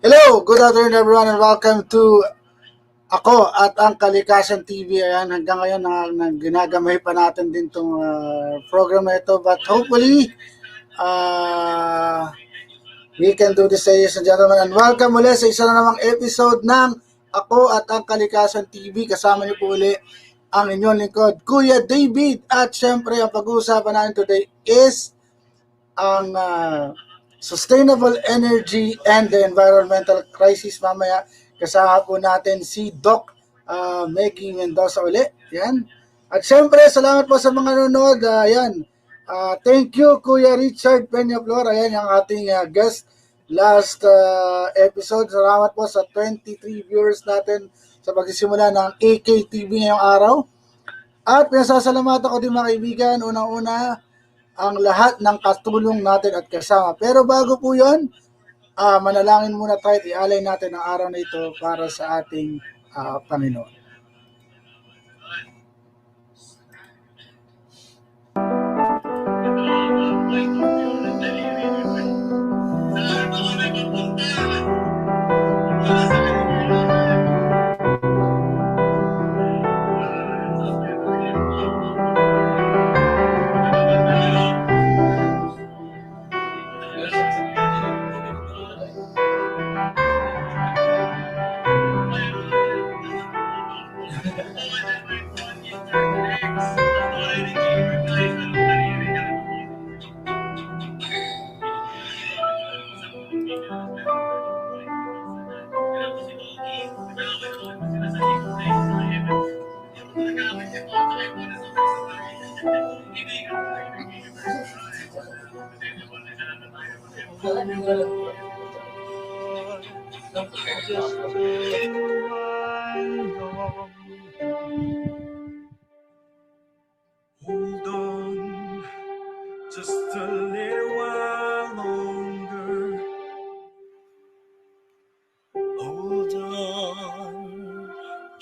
Hello, good afternoon everyone and welcome to ako at ang Kalikasan TV. Ayan, hanggang ngayon ginagamay pa natin din itong program na ito. But hopefully, we can do this, ladies and gentlemen. And welcome ulit sa isa na namang episode ng Ako at ang Kalikasan TV. Kasama niyo po ulit ang inyong lingkod, Kuya David. At syempre, ang pag-uusapan natin today is ang sustainable energy and the environmental crisis. Mamaya kasama po natin si Doc MENDOZA ulit. Yan. At syempre, salamat po sa mga nanonood. Yan. Thank you, Kuya Richard Peñaflor. Ayan yung ating guest last episode. Salamat po sa 23 viewers natin sa pagsisimula ng AKTV ngayong araw. At pinasasalamatan ko din mga kaibigan, unang-una, ang lahat ng katulong natin at kasama. Pero bago po yun, manalangin muna tayo at ialay natin ang araw na ito para sa ating Panginoon.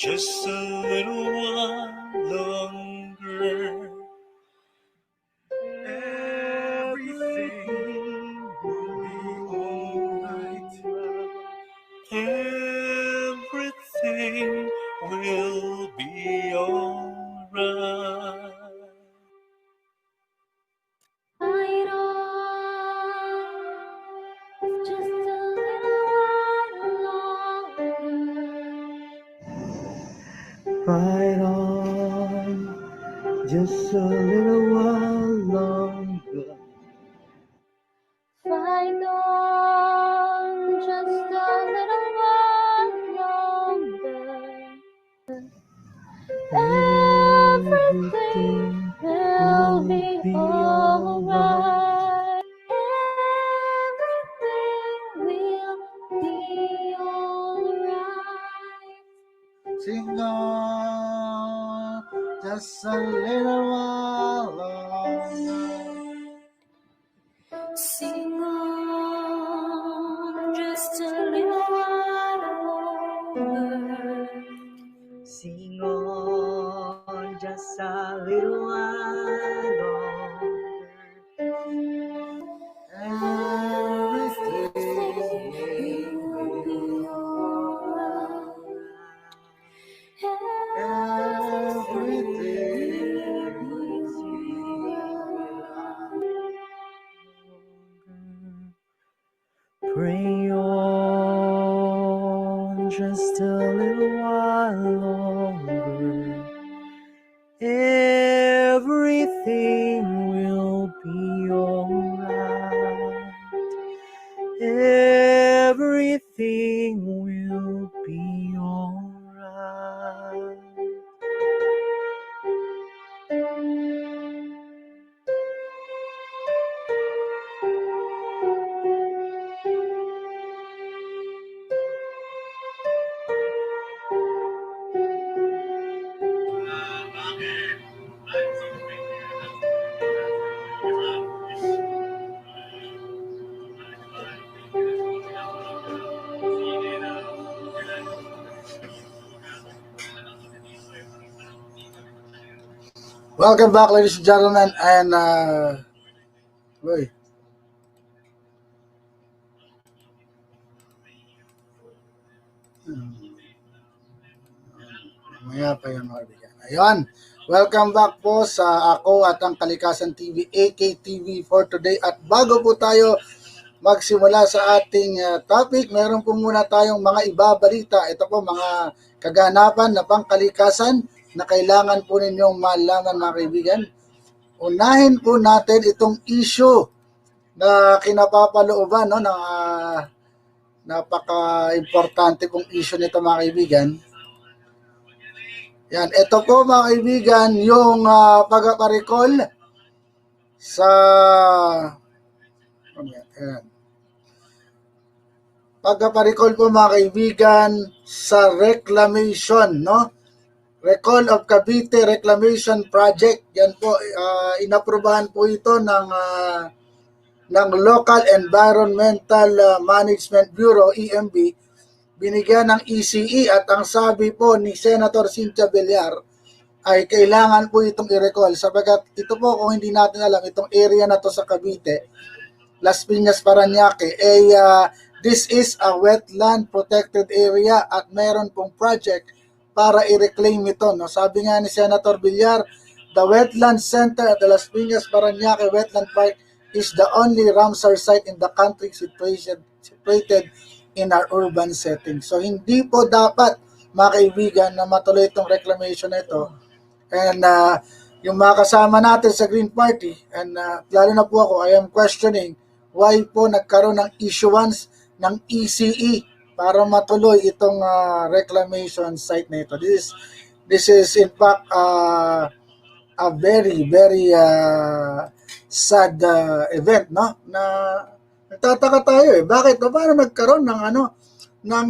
just a little while longer. Everything will be alright. Everything will be alright. Fight on, just a little while longer. Fight on, just a little while longer. Fight on, just a little while longer. Everything will be alright. Everything will be alright. Sing on, just a little while longer. Sing on, just a little while longer. Sing on, just a little while longer. Everything will be alright. Everything will be alright. Pray on, just a little while longer. Everything will be alright. Everything will be alright. Welcome back, ladies and gentlemen, and boy, maya pa yung mga kaibigan. Ayun, welcome back po sa ako at ang Kalikasan TV, AKTV for today. At bago po tayo magsimula sa ating topic, meron po muna tayong mga ibabalita. Ito po mga kaganapan na pangkalikasan na kailangan po ninyong malaman, mga kaibigan. Unahin po natin itong issue na kinapapalooban, no, ng napaka-importante pong issue nito, mga kaibigan. Yan, ito po mga kaibigan, yung pagpaparecall sa pagpaparecall po mga kaibigan sa reclamation, no? Recall of Cavite Reclamation Project. Yan po, inaprubahan po ito ng Local Environmental Management Bureau, EMB. Binigyan ng ECE at ang sabi po ni Senator Cynthia Villar ay kailangan po itong i-recall sapagkat ito po, kung hindi natin alam, itong area na to sa Cavite, Las Piñas, Parañaque, this is a wetland protected area at meron pong project para i-reclaim ito. No? Sabi nga ni Senator Villar, the Wetland Center at the Las Piñas, Parañaque Wetland Park is the only Ramsar site in the country situated in our urban setting. So hindi po dapat, mga kaibigan, na matuloy itong reclamation na ito. And yung mga kasama natin sa Green Party, and lalo na po ako, I am questioning why po nagkaroon ng issuance ng ECE para matuloy itong reclamation site na ito. This is in fact a very sad event, no? Na nagtataka tayo bakit paano nagkaroon ng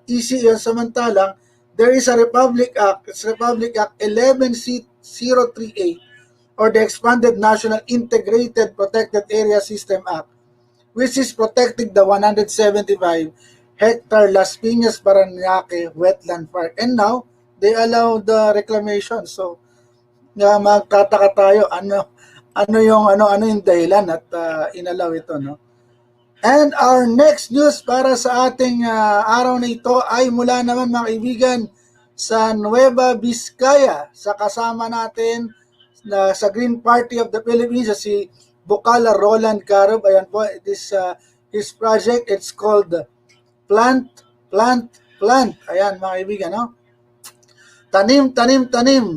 ECE samantalang there is a Republic Act, it's Republic Act 11038 or the Expanded National Integrated Protected Area System Act, which is protecting the 175 hectare Las Piñas, Parañaque wetland park. And now, they allow the reclamation. So, magtataka tayo ano yung dahilan at inalaw ito, no? And our next news para sa ating araw na ito ay mula naman mga kaibigan sa Nueva Vizcaya, sa kasama natin na sa Green Party of the Philippines, si Bukala Roland Carob. Ayan po, his project, it's called Plant. Ayan mga kaibigan, no? Tanim,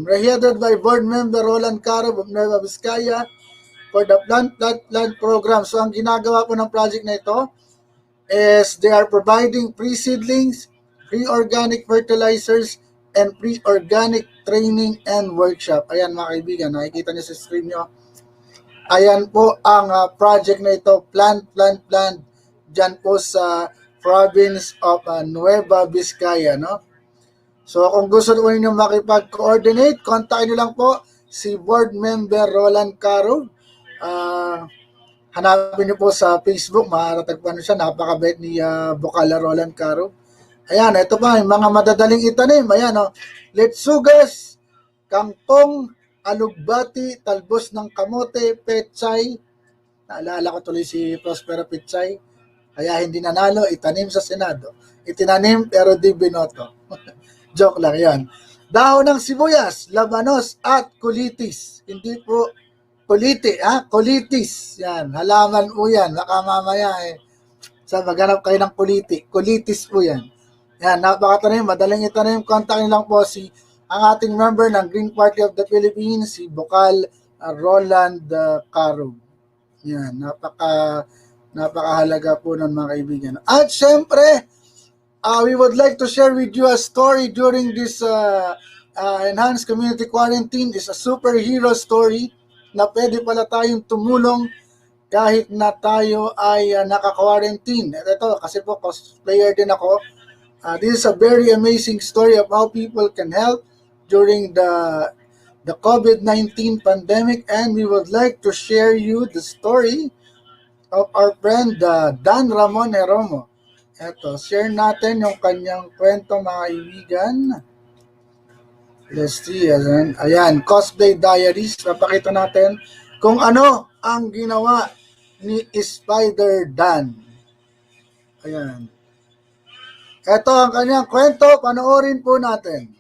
headed by board member Roland Carob of Nueva Vizcaya for the plant program. So ang ginagawa po ng project na ito is they are providing pre-seedlings, pre-organic fertilizers, and pre-organic training and workshop. Ayan mga kaibigan, nakikita niyo sa screen niyo. Ayan po ang project na ito, Plant. Diyan po sa province of Nueva Vizcaya, no? So kung gusto niyo makipag-coordinate, kontakin niyo lang po si board member Roland Carob. Hanapin niyo po sa Facebook, makaratagpan siya, napakabait ni Bukala Roland Carob. Ayan, ito pa, yung mga madadaling itanim. Ayan, letsugas, kangkong, alugbati, talbos ng kamote, pechay. Naalala ko tuloy si Prospero Pechay. Kaya hindi nanalo, itanim sa Senado. Itinanim pero di binoto. Joke lang yan. Dahon ng sibuyas, labanos at kulitis. Hindi po kuliti, kulitis. Yan, halaman po yan. Baka mamaya maghanap kayo ng kuliti. Kulitis po yan. Yan, napakatanim, madaling itanim. Kontakin lang po ang ating member ng Green Party of the Philippines, si Bukal Roland Carob. Yan, napakahalaga po ng mga kaibigan. At syempre, we would like to share with you a story during this enhanced community quarantine. Is a superhero story na pwede pala tayong tumulong kahit na tayo ay naka-quarantine. Ito, kasi po cosplayer din ako. This is a very amazing story of how people can help during the COVID-19 pandemic, and we would like to share you the story of our friend Dan Ramon Heromo. Ito, share natin yung kanyang kwento mga kaibigan. Let's see, ayan, Cosplay Diaries. Papakita natin kung ano ang ginawa ni Spider Dan. Ayan. Ito ang kanyang kwento, panoorin po natin.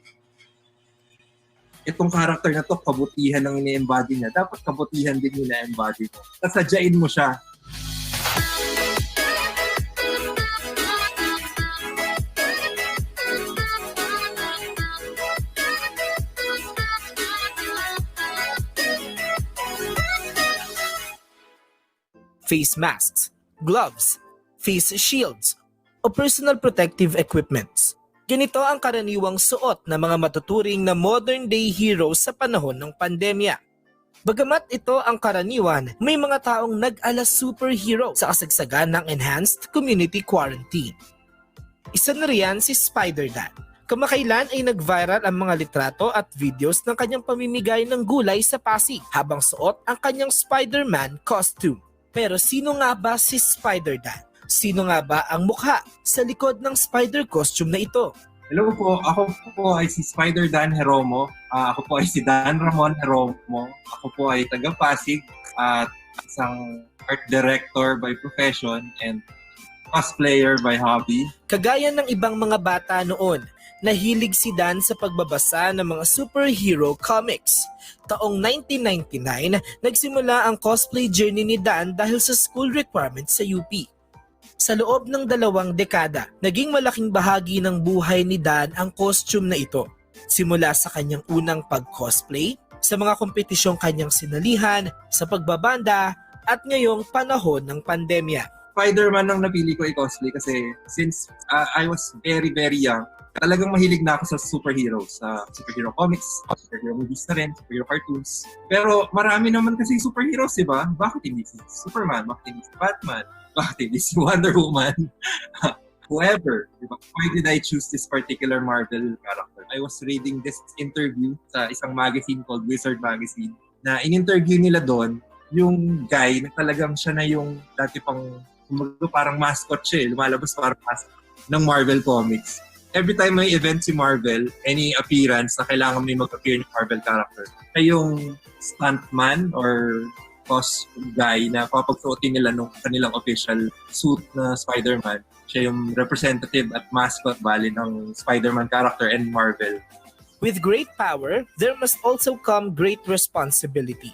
Itong character na to, kabutihan ang ini-embody niya. Dapat kabutihan din yung na-embody mo. Tasadyain mo siya. Face masks, gloves, face shields, o personal protective equipments. Ganito ang karaniwang suot ng mga matuturing na modern-day heroes sa panahon ng pandemya. Bagamat ito ang karaniwan, may mga taong nag-ala superhero sa kasagsagan ng enhanced community quarantine. Isa na riyan si Spider-Dan. Kamakailan ay nag-viral ang mga litrato at videos ng kanyang pamimigay ng gulay sa Pasig habang suot ang kanyang Spider-Man costume. Pero sino nga ba si Spider-Dan? Sino nga ba ang mukha sa likod ng spider costume na ito? Hello po, ako po ay si Spider-Dan Heromo. Ako po ay si Dan Ramon Heromo. Ako po ay taga-Pasig at isang art director by profession and cosplayer by hobby. Kagaya ng ibang mga bata noon, nahilig si Dan sa pagbabasa ng mga superhero comics. Taong 1999, nagsimula ang cosplay journey ni Dan dahil sa school requirements sa UP. Sa loob ng 2 dekada, naging malaking bahagi ng buhay ni Dan ang costume na ito. Simula sa kanyang unang pag-cosplay, sa mga kompetisyong kanyang sinalihan, sa pagbabanda, at ngayong panahon ng pandemya. Spider-Man ang napili ko i-cosplay kasi since I was very, very young, talagang mahilig na ako sa superheroes, sa superhero comics, superhero movies na rin, superhero cartoons. Pero marami naman kasi superheroes, di ba? Bakit hindi si Superman? Bakit hindi si Batman? Bakit hindi si Wonder Woman? Whoever, di ba? Why did I choose this particular Marvel character? I was reading this interview sa isang magazine called Wizard Magazine na in-interview nila doon yung guy na talagang siya na yung dati pang parang mascot siya, lumalabas parang mascot. ng Marvel Comics. Every time may event si Marvel, any appearance na kailangan may mag-appear ng Marvel character, ay yung stuntman or costume guy na papagsuotin nila ng kanilang official suit na Spider-Man. Siya yung representative at mascot ng Spider-Man character and Marvel. With great power, there must also come great responsibility.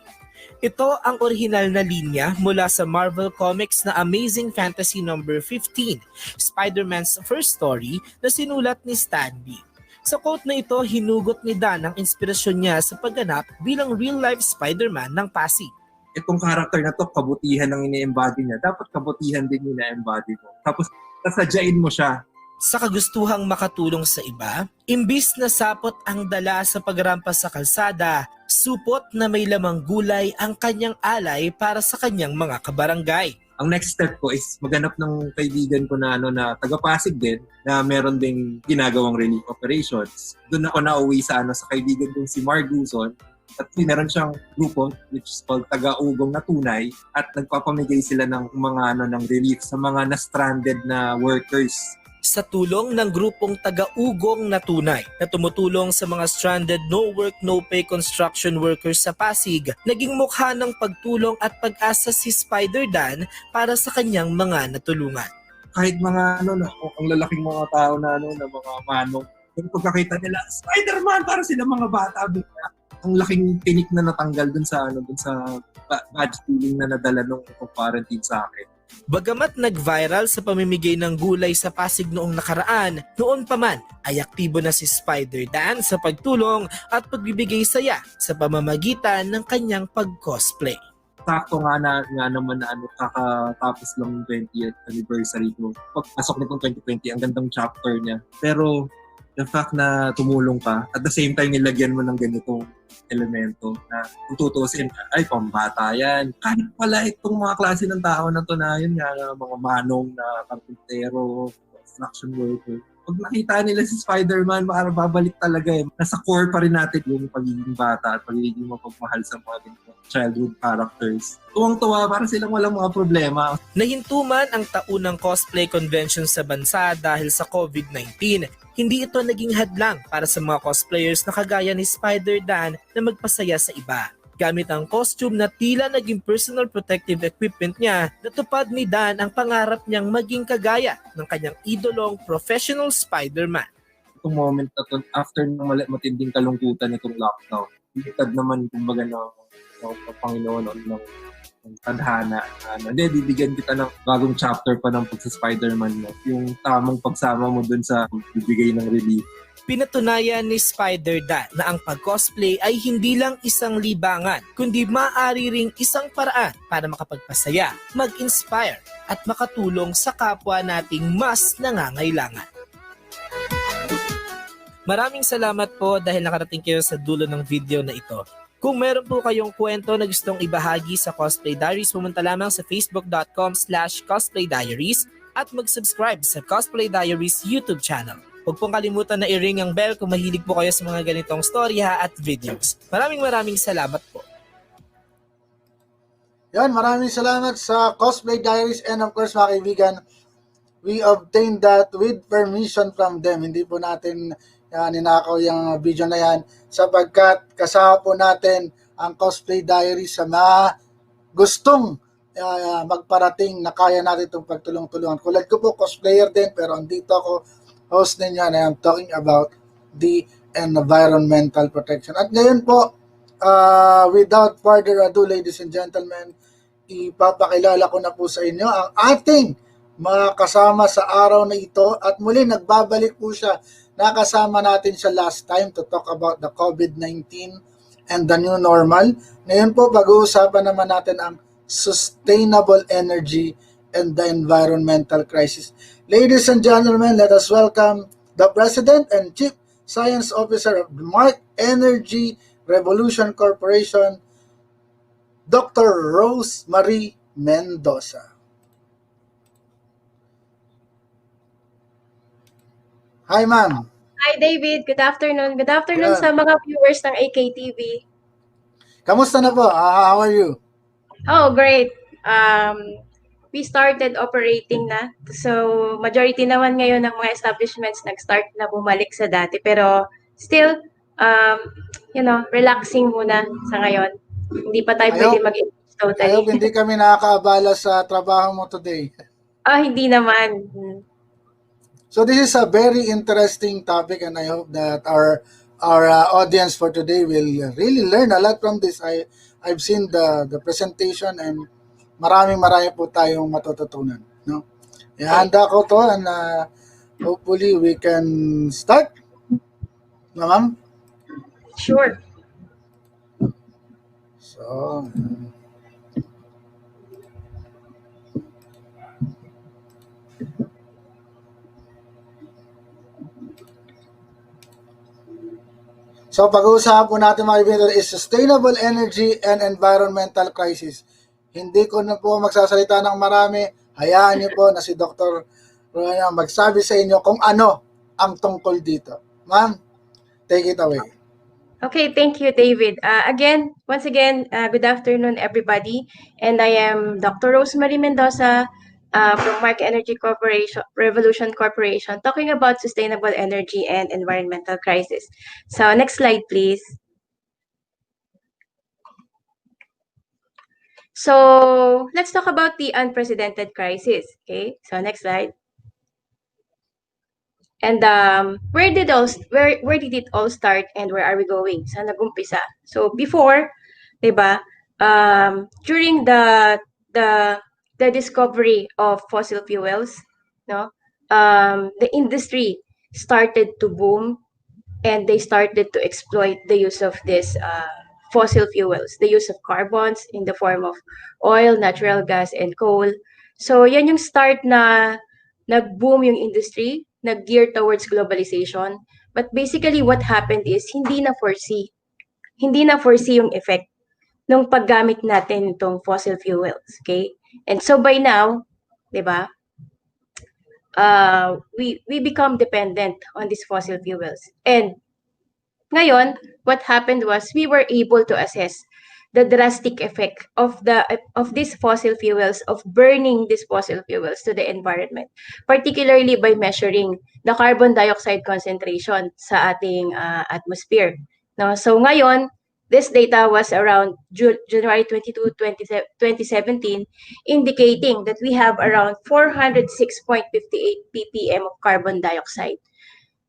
Ito ang orihinal na linya mula sa Marvel Comics na Amazing Fantasy number 15, Spider-Man's first story na sinulat ni Stan Lee. Sa quote na ito, hinugot ni Dan ang inspirasyon niya sa pagganap bilang real-life Spider-Man ng Pasig. Itong character na to, kabutihan ang ini-embody niya. Dapat kabutihan din yung na-embody mo. Tapos, tasadyain mo siya. Sa kagustuhang makatulong sa iba, imbis na sapot ang dala sa pagrampas sa kalsada, supot na may lamang gulay ang kanyang alay para sa kanyang mga kabarangay. Ang next step ko is maghanap ng kaibigan ko na taga-Pasig din na meron ding ginagawang relief operations. Doon ako nauwi sa kaibigan kong si Mark Guzon. At meron siyang grupo which is called Taga-Ugong na Tunay at nagpapamigay sila ng mga ng relief sa mga na-stranded na workers. Sa tulong ng grupong Taga-Ugong na Tunay na tumutulong sa mga stranded no work no pay construction workers sa Pasig, naging mukha ng pagtulong at pag-asa si Spider-Dan para sa kanyang mga natulungan. Kahit mga ang lalaking mga tao na mga manong, yung pagkakita nila, Spider-Man, para sila mga bata. Ang laking tinik na natanggal dun sa badge feeling na nadala nung quarantine sa akin. Bagamat nag-viral sa pamimigay ng gulay sa Pasig noong nakaraan, noon pa man ay aktibo na si Spider-Dan sa pagtulong at pagbibigay saya sa pamamagitan ng kanyang pag-cosplay. Sakto nga naman na kakatapos lang ng 20th anniversary ko. Pagpasok nitong 2020, ang gandang chapter niya. Pero the fact na tumulong ka, at the same time nilagyan mo ng ganitong elemento na kung tutusin, ay pambata yan. Kahit pala itong mga klase ng tao na to na yun nga, mga manong na karpintero, construction worker. Pag nakita nila si Spider-Man, babalik talaga eh. Nasa core pa rin natin yung pagiging bata at pagiging mapagmahal sa mga childhood characters. Tuwang-tuwa, para silang walang mga problema. Nahintuman ang taunang cosplay convention sa bansa dahil sa COVID-19. Hindi ito naging hadlang para sa mga cosplayers na kagaya ni Spider-Dan na magpasaya sa iba. Gamit ang costume na tila naging personal protective equipment niya, natupad ni Dan ang pangarap niyang maging kagaya ng kanyang idolong professional Spider-Man. Itong moment na to, after ng matinding kalungkutan itong lockdown, litad naman kumbaga ng Panginoon ng tadhana. Hindi, bibigyan kita ng bagong chapter pa ng pagsa-Spider-Man mo. Yung tamang pagsama mo dun sa bibigay ng relief. Pinatunayan ni Spider-Dan na ang pag-cosplay ay hindi lang isang libangan, kundi maaari ring isang paraan para makapagpasaya, mag-inspire, at makatulong sa kapwa nating mas nangangailangan. Maraming salamat po dahil nakarating kayo sa dulo ng video na ito. Kung meron po kayong kwento na gustong ibahagi sa Cosplay Diaries, pumunta lamang sa facebook.com/cosplaydiaries at mag-subscribe sa Cosplay Diaries YouTube channel. Huwag pong kalimutan na i-ring ang bell kung mahilig po kayo sa mga ganitong storya at videos. Maraming salamat po. Yan, maraming salamat sa Cosplay Diaries and of course mga kaibigan, we obtained that with permission from them. Hindi po natin ninakaw yung video na yan sapagkat kasama po natin ang Cosplay Diaries sa mga gustong magparating na kaya natin itong pagtulong-tulungan. Kulad ko po, cosplayer din, pero andito ako, host ninyo, and I am talking about the environmental protection. At ngayon po, without further ado, ladies and gentlemen, ipapakilala ko na po sa inyo ang ating mga kasama sa araw na ito at muli nagbabalik po siya. Nakasama natin siya last time to talk about the COVID-19 and the new normal. Ngayon po, pag-uusapan naman natin ang sustainable energy and the environmental crisis. Ladies and gentlemen, let us welcome the President and Chief Science Officer of the Mark Energy Revolution Corporation, Dr. Rosemary Mendoza. Hi, ma'am. Hi, David. Good afternoon. Good afternoon Yeah. sa mga viewers ng Aktv. Kamusta na po? How are you? Oh, great. we started operating na. So, majority naman ngayon ng mga establishments nag-start na bumalik sa dati. Pero, still, um, relaxing muna sa ngayon. Hindi pa tayo I pwede hope, mag-engage I totally. hope hindi kami nakakaabala sa trabaho mo today. Hindi naman. So this is a very interesting topic, and I hope that our audience for today will really learn a lot from this. I've seen the presentation, and marami po tayong matututunan, no? Ihanda ko to, and hopefully we can start. No, ma'am? Sure. So, pag-uusapan po natin mga kaibigan is sustainable energy and environmental crisis. Hindi ko na po magsasalita ng marami. Hayaan niyo po na si Dr. Rona magsabi sa inyo kung ano ang tungkol dito. Ma'am, take it away. Okay, thank you, David. Once again, good afternoon, everybody. And I am Dr. Rosemary Mendoza from Mark Energy Corporation, Revolution Corporation, talking about sustainable energy and environmental crisis. So, next slide, please. So, let's talk about the unprecedented crisis. Okay, so next slide. And where did it all start and where are we going? Saan nag-umpisa? So before, 'di ba? During the discovery of fossil fuels, no? The industry started to boom and they started to exploit the use of this fossil fuels, the use of carbons in the form of oil, natural gas, and coal. So yan yung start na nag-boom yung industry, nag-gear towards globalization. But basically what happened is hindi na foresee yung effect ng paggamit natin itong fossil fuels, okay? And so by now, 'di ba? We become dependent on these fossil fuels. And ngayon, what happened was we were able to assess the drastic effect of these fossil fuels, of burning these fossil fuels to the environment, particularly by measuring the carbon dioxide concentration sa ating atmosphere. No, so ngayon, this data was around January 22, 2017, indicating that we have around 406.58 ppm of carbon dioxide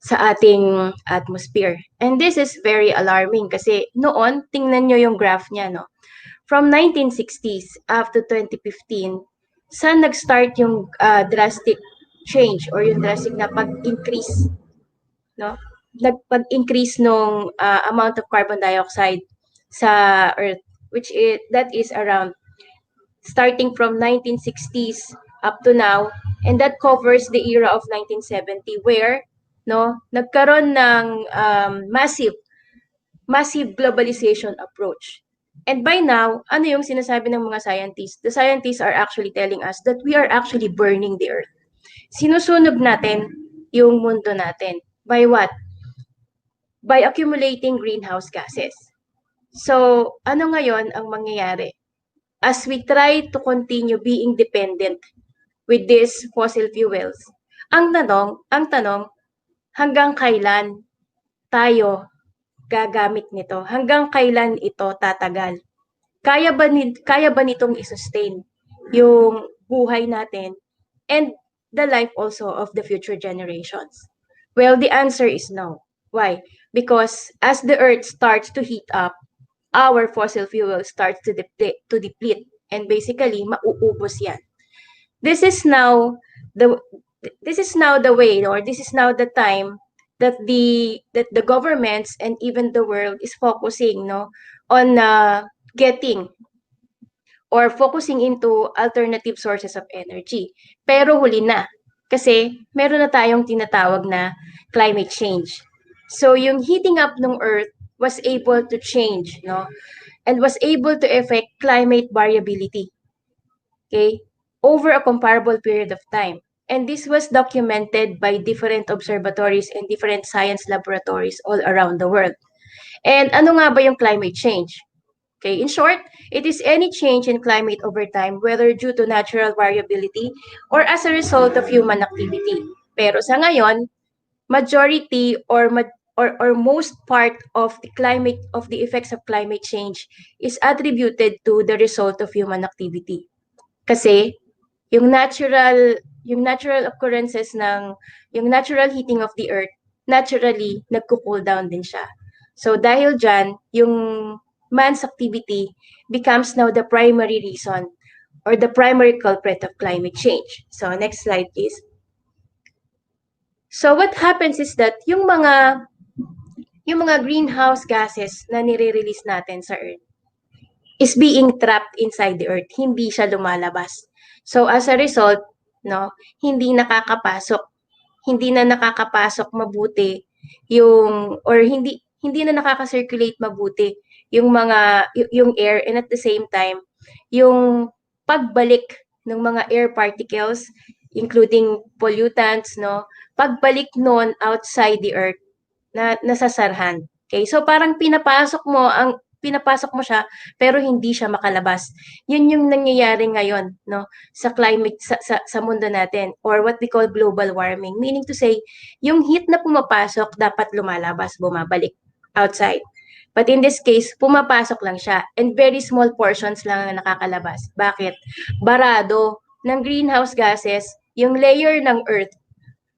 sa ating atmosphere. And this is very alarming kasi noon, tingnan nyo yung graph niya, no? From 1960s up to 2015, saan nag-start yung drastic change or yung drastic na pag-increase, no? Nagpag-increase nung amount of carbon dioxide sa Earth, that is around starting from 1960s up to now, and that covers the era of 1970 where nagkaroon ng massive globalization approach. And by now, ano yung sinasabi ng mga scientists? The scientists are actually telling us that we are actually burning the earth. Sinusunog natin yung mundo natin. By what? By accumulating greenhouse gases. So, ano ngayon ang mangyayari? As we try to continue being dependent with these fossil fuels, ang tanong, hanggang kailan tayo gagamit nito? Hanggang kailan ito tatagal? Kaya ba nitong i-sustain yung buhay natin and the life also of the future generations? Well, the answer is no. Why? Because as the earth starts to heat up, our fossil fuel starts to deplete and basically mauubos yan. This is now the way, or this is now the time that the governments and even the world is focusing on getting or focusing into alternative sources of energy. Pero huli na kasi meron na tayong tinatawag na climate change. So yung heating up ng earth was able to change, and was able to affect climate variability, okay, over a comparable period of time. And this was documented by different observatories and different science laboratories all around the world. And ano nga ba yung climate change? Okay, in short, it is any change in climate over time, whether due to natural variability or as a result of human activity. Pero sa ngayon, majority or most part of the effects of climate change is attributed to the result of human activity. Kasi yung natural occurrences yung natural heating of the earth, naturally nagko-cool down din siya. So dahil dyan, yung man's activity becomes now the primary reason or the primary culprit of climate change. So next slide please. So what happens is that yung mga greenhouse gases na nire-release natin sa earth is being trapped inside the earth, hindi siya lumalabas. So as a result, no, hindi na nakakapasok mabuti hindi na nakaka-circulate mabuti yung air, and at the same time yung pagbalik ng mga air particles including pollutants, no, pagbalik noon outside the earth na nasasarhan. Okay? So parang pinapasok mo siya pero hindi siya makalabas. Yun yung nangyayari ngayon, no, sa climate sa mundo natin, or what we call global warming. Meaning to say, yung heat na pumapasok dapat lumalabas, bumabalik outside. But in this case, pumapasok lang siya and very small portions lang ang nakakalabas. Bakit? Barado ng greenhouse gases yung layer ng earth,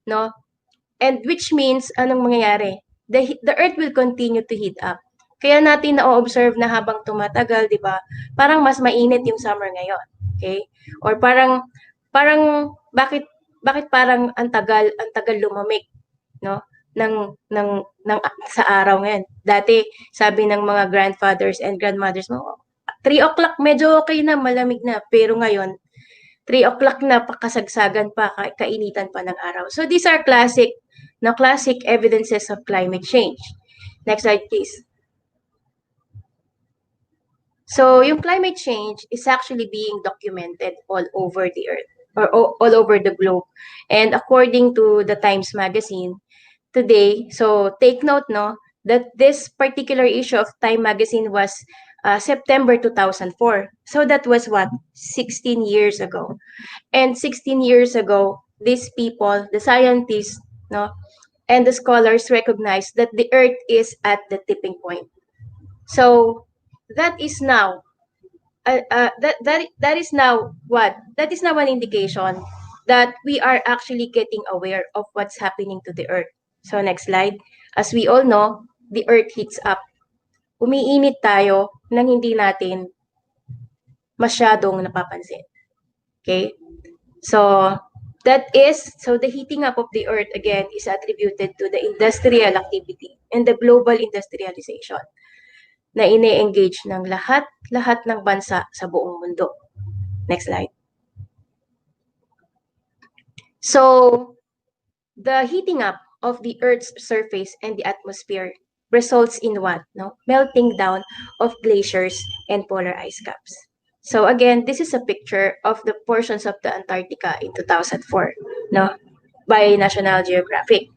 no? And which means anong mangyayari? The earth will continue to heat up. Kaya natin na-observe na habang tumatagal, 'di ba? Parang mas mainit yung summer ngayon. Okay? Or parang bakit parang ang tagal lumamig, no? Sa araw ngayon. Dati, sabi ng mga grandfathers and grandmothers mo, 3 o'clock medyo okay na, malamig na. Pero ngayon, 3 o'clock na, pakasagsagan pa, kainitan pa ng araw. So these are classic evidences of climate change. Next slide, please. So yung climate change is actually being documented all over the earth or all over the globe. And according to the Times Magazine, today, so take note, no, that this particular issue of Time Magazine was September 2004. So that was what? 16 years ago. And 16 years ago, these people, the scientists, no, and the scholars recognized that the Earth is at the tipping point. So that is now that is now what? That is now an indication that we are actually getting aware of what's happening to the Earth. So next slide. As we all know, the Earth heats up. Umiinit tayo nang hindi natin masyadong napapansin. Okay? So the heating up of the Earth again is attributed to the industrial activity and the global industrialization na ine-engage ng lahat ng bansa sa buong mundo. Next slide. So the heating up of the Earth's surface and the atmosphere results in what? No? Melting down of glaciers and polar ice caps. So again, this is a picture of the portions of the Antarctica in 2004, no, by National Geographic.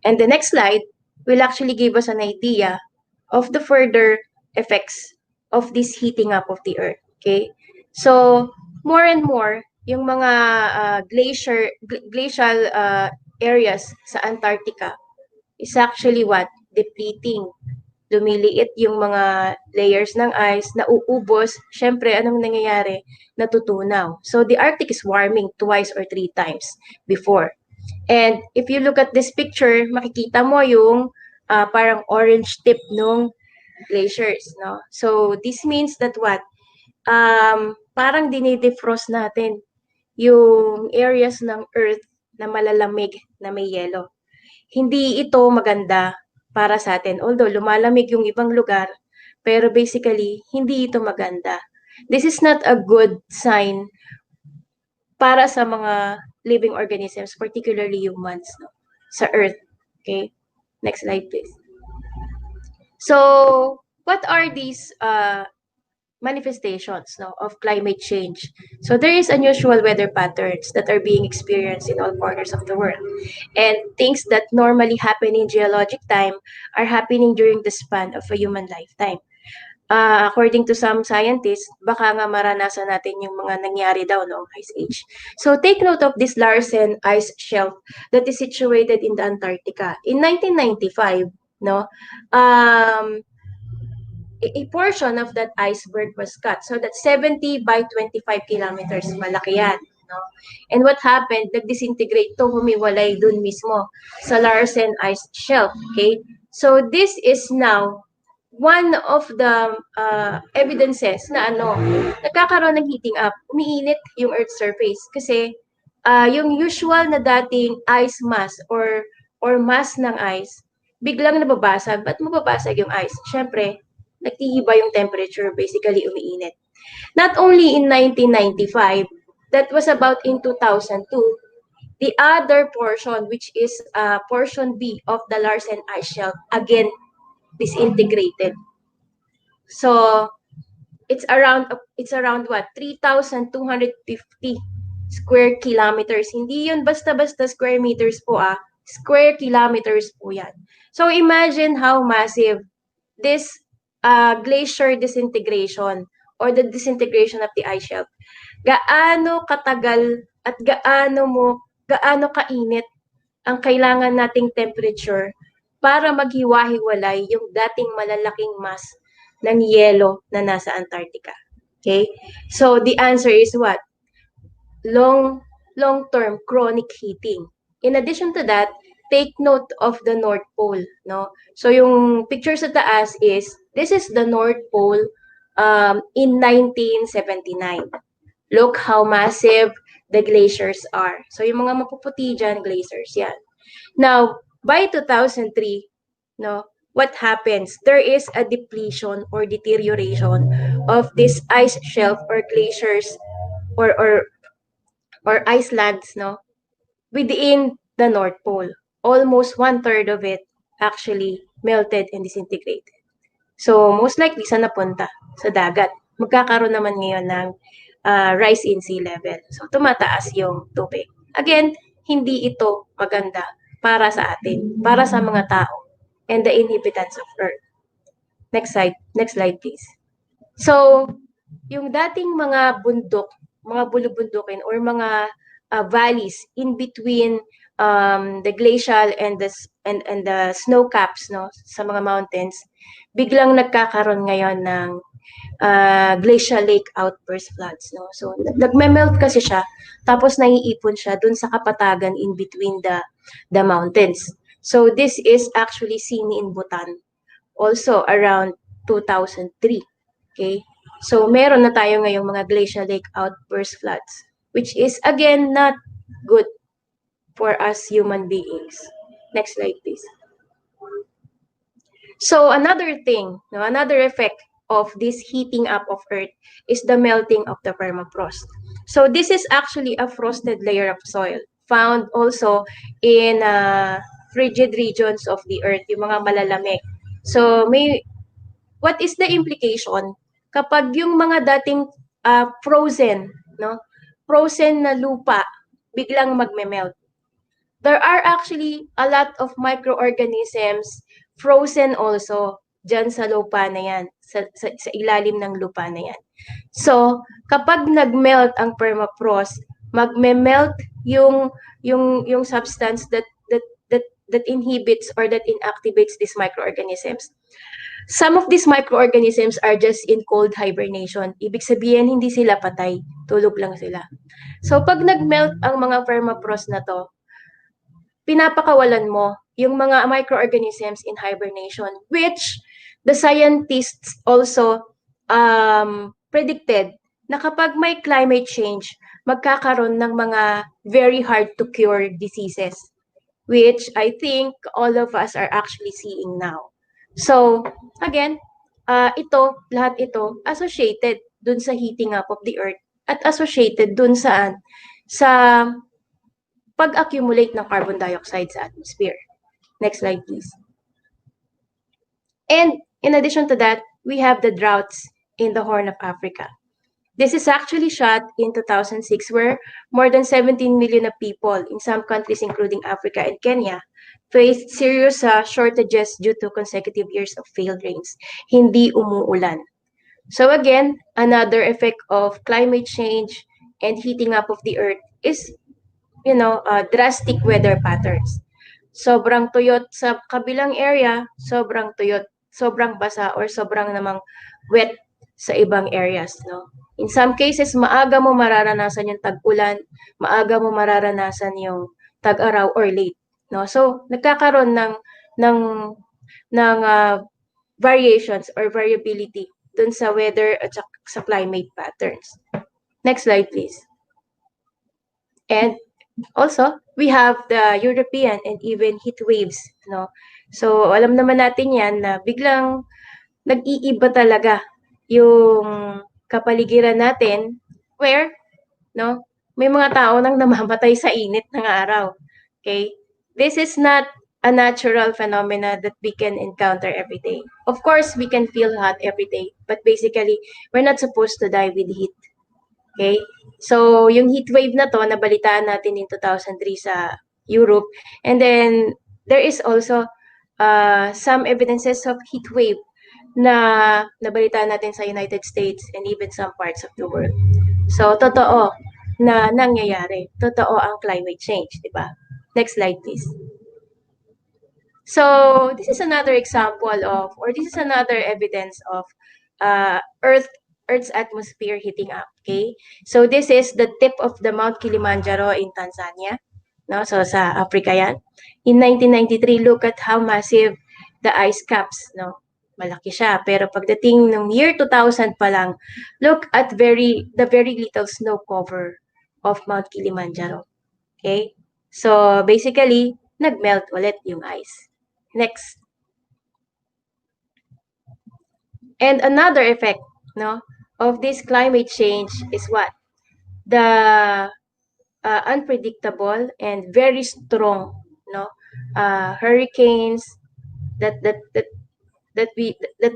And the next slide will actually give us an idea of the further effects of this heating up of the Earth. Okay? So more and more, yung mga glacial areas sa Antarctica is actually what? Depleting. Lumiliit yung mga layers ng ice, nauubos. Syempre, anong nangyayari? Natutunaw. So the Arctic is warming 2 or 3 times before. And if you look at this picture, makikita mo yung parang orange tip nung glaciers, no? So this means that what? Parang dinidefrost natin yung areas ng Earth na malalamig na may yelo. Hindi ito maganda para sa atin. Although lumalamig yung ibang lugar, pero basically, hindi ito maganda. This is not a good sign para sa mga living organisms, particularly humans, no, sa Earth. Okay? Next slide, please. So, what are these manifestations, no, of climate change? So there is unusual weather patterns that are being experienced in all corners of the world, and things that normally happen in geologic time are happening during the span of a human lifetime. according to some scientists, baka nga maranasan natin yung mga nangyari daw noong Ice Age. So take note of this Larsen ice shelf that is situated in the Antarctica. In 1995, no, a portion of that iceberg was cut. So that's 70 by 25 kilometers. Malaki yan. No? And what happened? Nag-disintegrate to, humiwalay dun mismo sa Larsen ice shelf. Okay? So this is now one of the evidences na nagkakaroon ng heating up, umiinit yung Earth's surface kasi yung usual na dating ice mass or mass ng ice, biglang nababasag. Ba't mababasag yung ice? Siyempre, nagtiiba yung temperature, basically umiinit. Not only in 1995, that was about in 2002, the other portion, which is portion B of the Larsen ice shelf, again disintegrated. So it's around what 3,250 square kilometers. Hindi yun basta-basta square meters po square kilometers po yan. So imagine how massive this glacier disintegration or the disintegration of the ice shelf. Gaano katagal at gaano kainit ang kailangan nating temperature para maghiwa-hiwalay yung dating malalaking mass ng yelo na nasa Antarctica. Okay? So the answer is what? Long-term chronic heating. In addition to that, take note of the North Pole, no? So yung picture sa taas this is the North Pole in 1979. Look how massive the glaciers are. So yung mga mapuputi dyan, glaciers yan. Now, by 2003, no, what happens? There is a depletion or deterioration of this ice shelf or glaciers or ice lands, no, within the North Pole. Almost 1/3 of it actually melted and disintegrated. So, most likely, saan napunta? Sa dagat. Magkakaroon naman ngayon ng rise in sea level. So, tumataas yung tubig. Again, hindi ito maganda para sa atin, para sa mga tao, and the inhabitants of Earth. Next slide please. So, yung dating mga bundok, mga bulubundukin or mga valleys in between the glacial and the snow caps, no, sa mga mountains, biglang nagkakaroon ngayon ng glacial lake outburst floods, no. So nagme-melt kasi siya, tapos naiipon siya dun sa kapatagan in between the mountains. So this is actually seen in Bhutan also around 2003. Okay? So meron na tayo ngayong mga glacial lake outburst floods, which is again not good for us human beings. Next slide please. So another thing, no, another effect of this heating up of Earth is the melting of the permafrost. So this is actually a frosted layer of soil found also in frigid regions of the Earth, yung mga malalamig. So what is the implication kapag yung mga dating frozen, no, frozen na lupa biglang magme-melt? There are actually a lot of microorganisms frozen also dyan sa lupa na yan, sa ilalim ng lupa na yan. So, kapag nag-melt ang permafrost, magme-melt yung substance that inhibits or that inactivates these microorganisms. Some of these microorganisms are just in cold hibernation. Ibig sabihin, hindi sila patay, tulog lang sila. So, pag nag-melt ang mga permafrost na to, pinapakawalan mo yung mga microorganisms in hibernation, which the scientists also predicted na kapag may climate change, magkakaroon ng mga very hard to cure diseases, which I think all of us are actually seeing now. So, again, lahat ito associated dun sa heating up of the Earth at associated dun sa pag-accumulate ng carbon dioxide sa atmosphere. Next slide, please. And in addition to that, we have the droughts in the Horn of Africa. This is actually shot in 2006 where more than 17 million of people in some countries including Africa and Kenya faced serious shortages due to consecutive years of failed rains. Hindi umuulan. So again, another effect of climate change and heating up of the earth is, drastic weather patterns. Sobrang tuyot sa kabilang area, sobrang tuyot, sobrang basa, or sobrang namang wet sa ibang areas, no? In some cases, maaga mo mararanasan yung tag-ulan, maaga mo mararanasan yung tag-araw or late, no? So, nagkakaroon ng variations or variability dun sa weather at sa climate patterns. Next slide, please. And also, we have the European and even heat waves, no? So, alam naman natin yan na biglang nag-iiba talaga yung kapaligiran natin where, no, may mga tao nang namamatay sa init ng araw. Okay? This is not a natural phenomena that we can encounter every day. Of course, we can feel hot every day, but basically, we're not supposed to die with heat. Okay? So, yung heat wave na to, nabalitaan natin in 2003 sa Europe. And then, there is also some evidences of heat wave na nabalitaan natin sa United States and even some parts of the world. So, totoo na nangyayari. Totoo ang climate change, di ba? Next slide, please. So, this is another example of, or this is another evidence of Earth's atmosphere heating up, okay? So, this is the tip of the Mount Kilimanjaro in Tanzania, no? So, sa Africa yan. In 1993, look at how massive the ice caps, no? Malaki siya. Pero pagdating ng year 2000 pa lang, look at the very little snow cover of Mount Kilimanjaro. Okay? So, basically, nagmelt ulit yung ice. Next. And another effect, no, of this climate change is what? The unpredictable and very strong, no, hurricanes that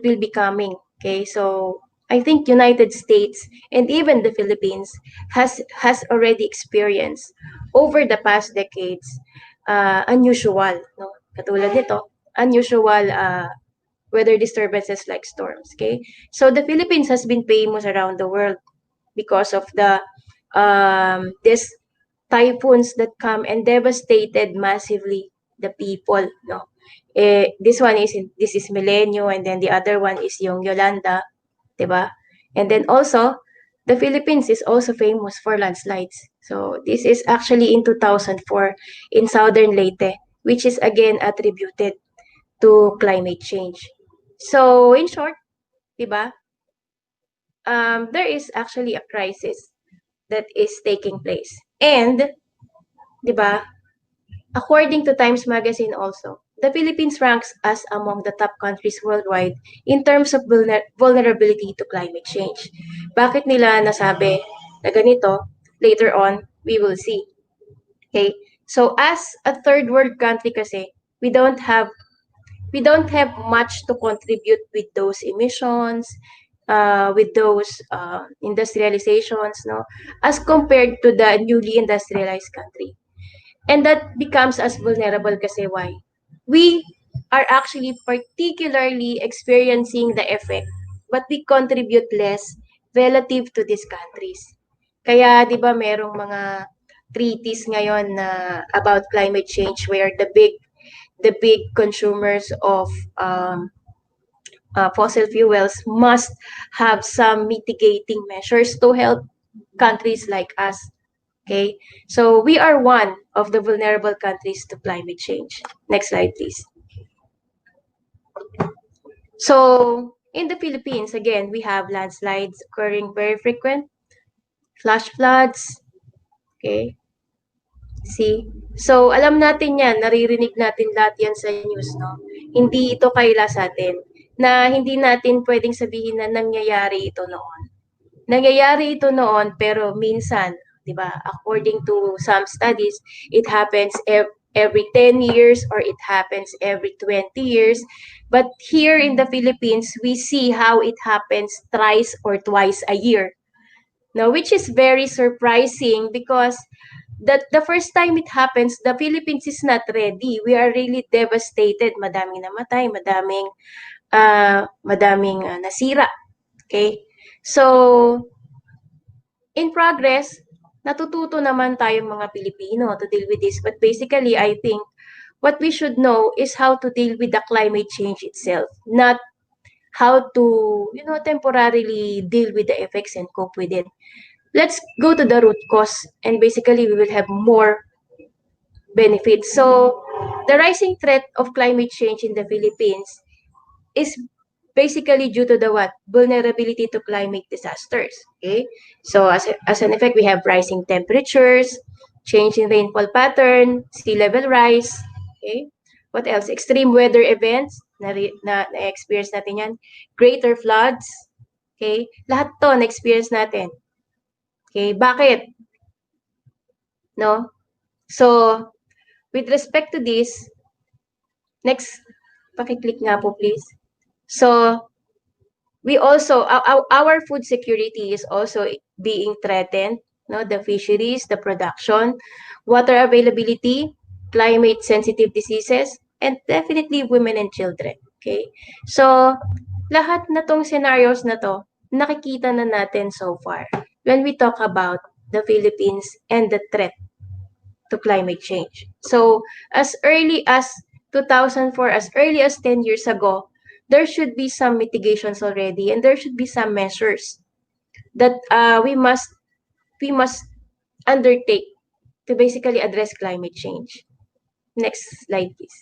will be coming. Okay, so I think United States and even the Philippines has already experienced over the past decades unusual, no, katulad nito, unusual weather disturbances like storms. Okay, so the Philippines has been famous around the world because of the these typhoons that come and devastated massively the people, no. This is Milenio, and then the other one is yung Yolanda, diba? And then also, the Philippines is also famous for landslides. So this is actually in 2004 in southern Leyte, which is again attributed to climate change. So in short, diba? There is actually a crisis that is taking place. And, diba? According to Times Magazine also, the Philippines ranks as among the top countries worldwide in terms of vulnerability to climate change. Bakit nila nasabi na ganito? Later on, we will see. Okay? So as a third world country kasi, we don't have much to contribute with those emissions, with those industrializations, no, as compared to the newly industrialized country. And that becomes us vulnerable kasi why? We are actually particularly experiencing the effect, but we contribute less relative to these countries. Kaya, di ba, merong mga treaties ngayon na about climate change where the big consumers of fossil fuels must have some mitigating measures to help countries like us. Okay, so we are one of the vulnerable countries to climate change. Next slide, please. So in the Philippines, again, we have landslides occurring very frequent, flash floods. Okay, see? So alam natin yan, naririnig natin lahat yan sa news, no? Hindi ito kaila sa atin, na hindi natin pwedeng sabihin na nangyayari ito noon. Nangyayari ito noon, pero minsan, diba? According to some studies, it happens every 10 years or it happens every 20 years. But here in the Philippines, we see how it happens thrice or twice a year. Now, which is very surprising because the first time it happens, the Philippines is not ready. We are really devastated. Madaming namatay, madaming nasira. Okay? So, in progress, natututo naman tayong mga Pilipino to deal with this. But basically, I think what we should know is how to deal with the climate change itself, not how to, temporarily deal with the effects and cope with it. Let's go to the root cause, and basically we will have more benefits. So, the rising threat of climate change in the Philippines is basically due to the what? Vulnerability to climate disasters. Okay? So, as an effect, we have rising temperatures, change in rainfall pattern, sea level rise. Okay? What else? Extreme weather events, na-experience natin yan. Greater floods. Okay? Lahat to na-experience natin. Okay? Bakit? No? So, with respect to this, next, pakiclick nga po please. So, we also, our food security is also being threatened, no? The fisheries, the production, water availability, climate-sensitive diseases, and definitely women and children. Okay? So, lahat na tong scenarios na to, nakikita na natin so far when we talk about the Philippines and the threat to climate change. So, as early as 2004, as early as 10 years ago, there should be some mitigations already, and there should be some measures that we must undertake to basically address climate change. Next slide, please.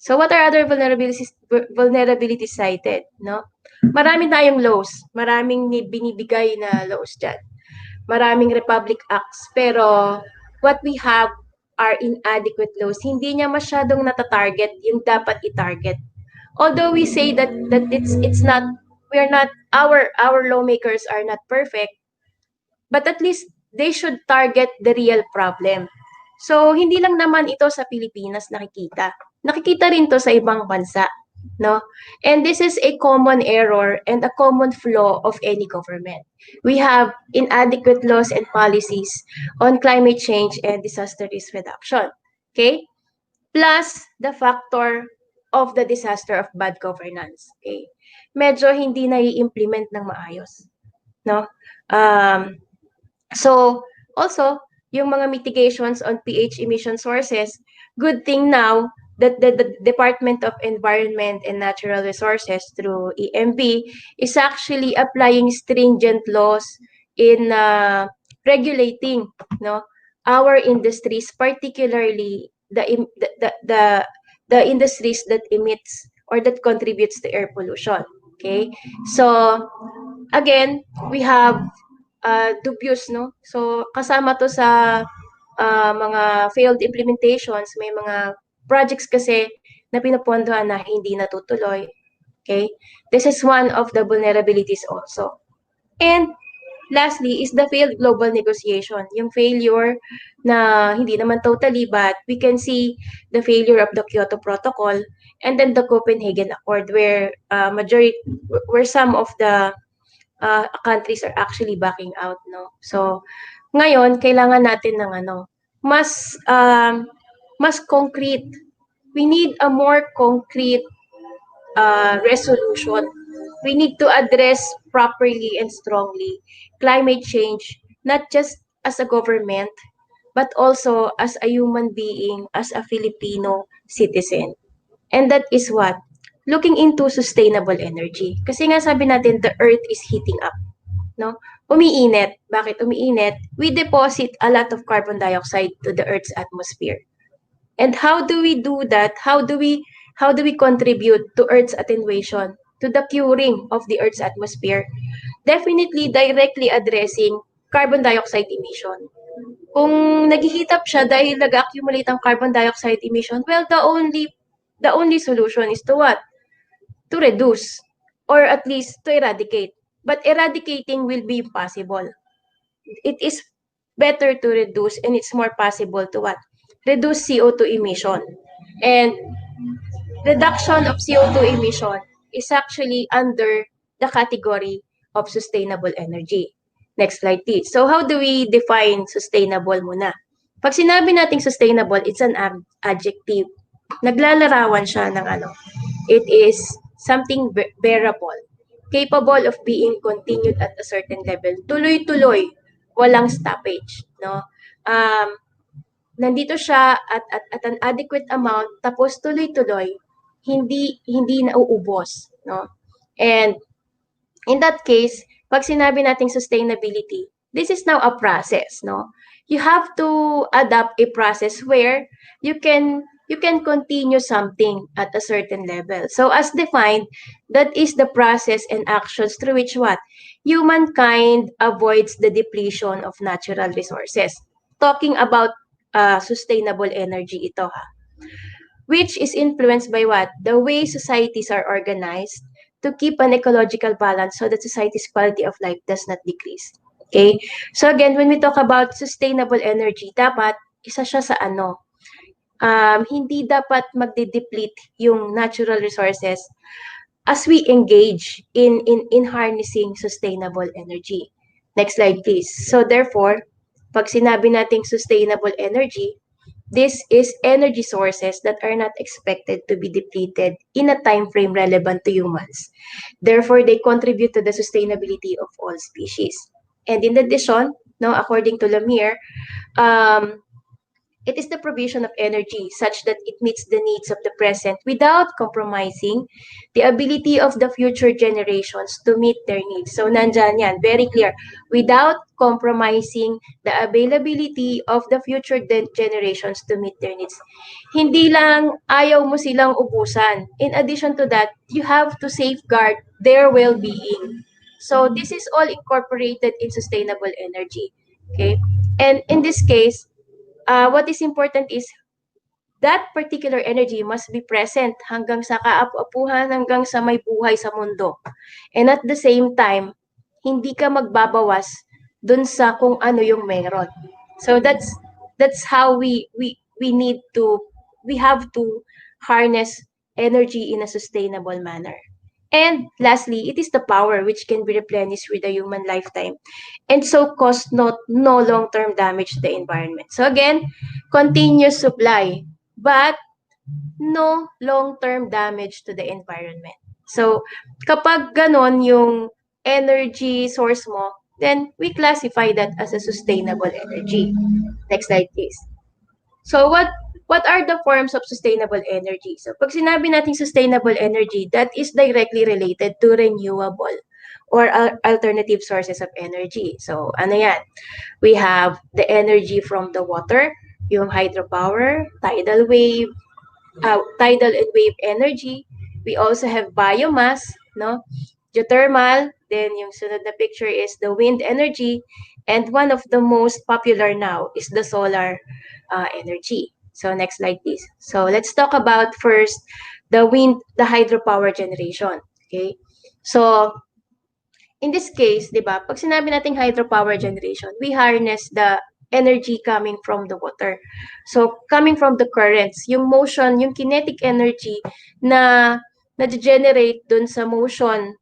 So, what are other vulnerabilities cited? No? Marami tayong laws. Maraming binibigay na laws dyan. Maraming Republic Acts. Pero, what we have are inadequate laws. Hindi niya masyadong natatarget yung dapat i-target. Although we say that it's not, we are not, our lawmakers are not perfect, but at least they should target the real problem. So, hindi lang naman ito sa Pilipinas nakikita. Nakikita rin to sa ibang bansa, no? And this is a common error and a common flaw of any government. We have inadequate laws and policies on climate change and disaster risk reduction. Okay? Plus the factor of the disaster of bad governance. Okay? Medyo hindi nai-implement ng maayos, no? So, also, yung mga mitigations on PH emission sources, good thing now that the Department of Environment and Natural Resources through EMB is actually applying stringent laws in regulating, no, our industries, particularly the industries that emits or that contributes to air pollution. Okay, so again, we have dubious, no? So, kasama to sa mga failed implementations. May mga projects kasi na pinupondohan na hindi natutuloy. Okay? This is one of the vulnerabilities also. And lastly is the failed global negotiation. Yung failure na hindi naman totally, but we can see the failure of the Kyoto Protocol and then the Copenhagen Accord where some of the countries are actually backing out, no? So, ngayon, kailangan natin ng mas concrete. We need a more concrete resolution. We need to address properly and strongly climate change, not just as a government, but also as a human being, as a Filipino citizen. And that is what? Looking into sustainable energy. Kasi nga sabi natin, the earth is heating up. No? Umiinit. Bakit umiinit? We deposit a lot of carbon dioxide to the earth's atmosphere. And how do we do that? How do we contribute to earth's attenuation, to the curing of the earth's atmosphere? Definitely directly addressing carbon dioxide emission. Kung nag-heat up siya dahil nag-accumulate ang carbon dioxide emission, well, the only solution is to what? To reduce or at least to eradicate. But eradicating will be impossible. It is better to reduce, and it's more possible to what? Reduce CO2 emission. And reduction of CO2 emission is actually under the category of sustainable energy. Next slide, please. So how do we define sustainable muna? Pag sinabi nating sustainable, it's an adjective. Naglalarawan siya ng it is something bearable. capable of being continued at a certain level. Tuloy-tuloy, walang stoppage, no? Nandito siya at an adequate amount, tapos tuloy-tuloy, hindi nauubos, no? And in that case, pag sinabi nating sustainability, this is now a process, no? You have to adapt a process where you can continue something at a certain level. So as defined, that is the process and actions through which what? Humankind avoids the depletion of natural resources. Talking about sustainable energy ito, ha, which is influenced by what? The way societies are organized to keep an ecological balance so that society's quality of life does not decrease. Okay? So again, when we talk about sustainable energy, dapat isa siya sa ano, hindi dapat magde-deplete yung natural resources as we engage in harnessing sustainable energy. Next slide, please. So therefore, pag sinabi nating sustainable energy, this is energy sources that are not expected to be depleted in a time frame relevant to humans. Therefore, they contribute to the sustainability of all species. And in addition, no, according to Lemire, it is the provision of energy such that it meets the needs of the present without compromising the ability of the future generations to meet their needs. So nandyan yan, very clear. Without compromising the availability of the future generations to meet their needs. Hindi lang ayaw mo silang ubusan. In addition to that, you have to safeguard their well-being. So this is all incorporated in sustainable energy. Okay? And in this case, what is important is that particular energy must be present hanggang sa kaapu-apuhan, hanggang sa may buhay sa mundo. And at the same time, hindi ka magbabawas dun sa kung ano yung meron. So that's how we have to harness energy in a sustainable manner. And lastly, it is the power which can be replenished with a human lifetime and so cause no long-term damage to the environment. So again, continuous supply, but no long-term damage to the environment. So kapag ganon yung energy source mo, then we classify that as a sustainable energy. Next slide, please. So what are the forms of sustainable energy? So pag sinabi nating sustainable energy, that is directly related to renewable or alternative sources of energy. So ano yan? We have the energy from the water, yung hydropower, tidal and wave energy. We also have biomass, no? Geothermal, then yung sunod na picture is the wind energy, and one of the most popular now is the solar energy. So next slide, please. So let's talk about first the hydropower generation. Okay? So in this case, di ba, pag sinabi nating hydropower generation, we harness the energy coming from the water. So coming from the currents, yung motion, yung kinetic energy na na-generate dun sa motion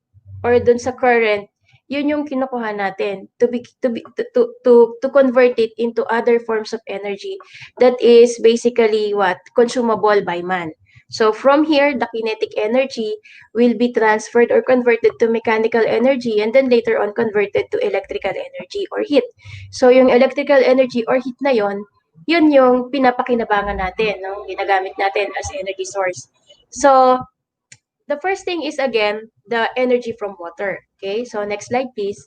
or dun sa current, yun yung kinukuha natin to convert it into other forms of energy that is basically what consumable by man. So from here, the kinetic energy will be transferred or converted to mechanical energy and then later on converted to electrical energy or heat. So yung electrical energy or heat na yun yung pinapakinabangan natin, no? Ginagamit natin as energy source. So the first thing is again the energy from water. Okay? So next slide please.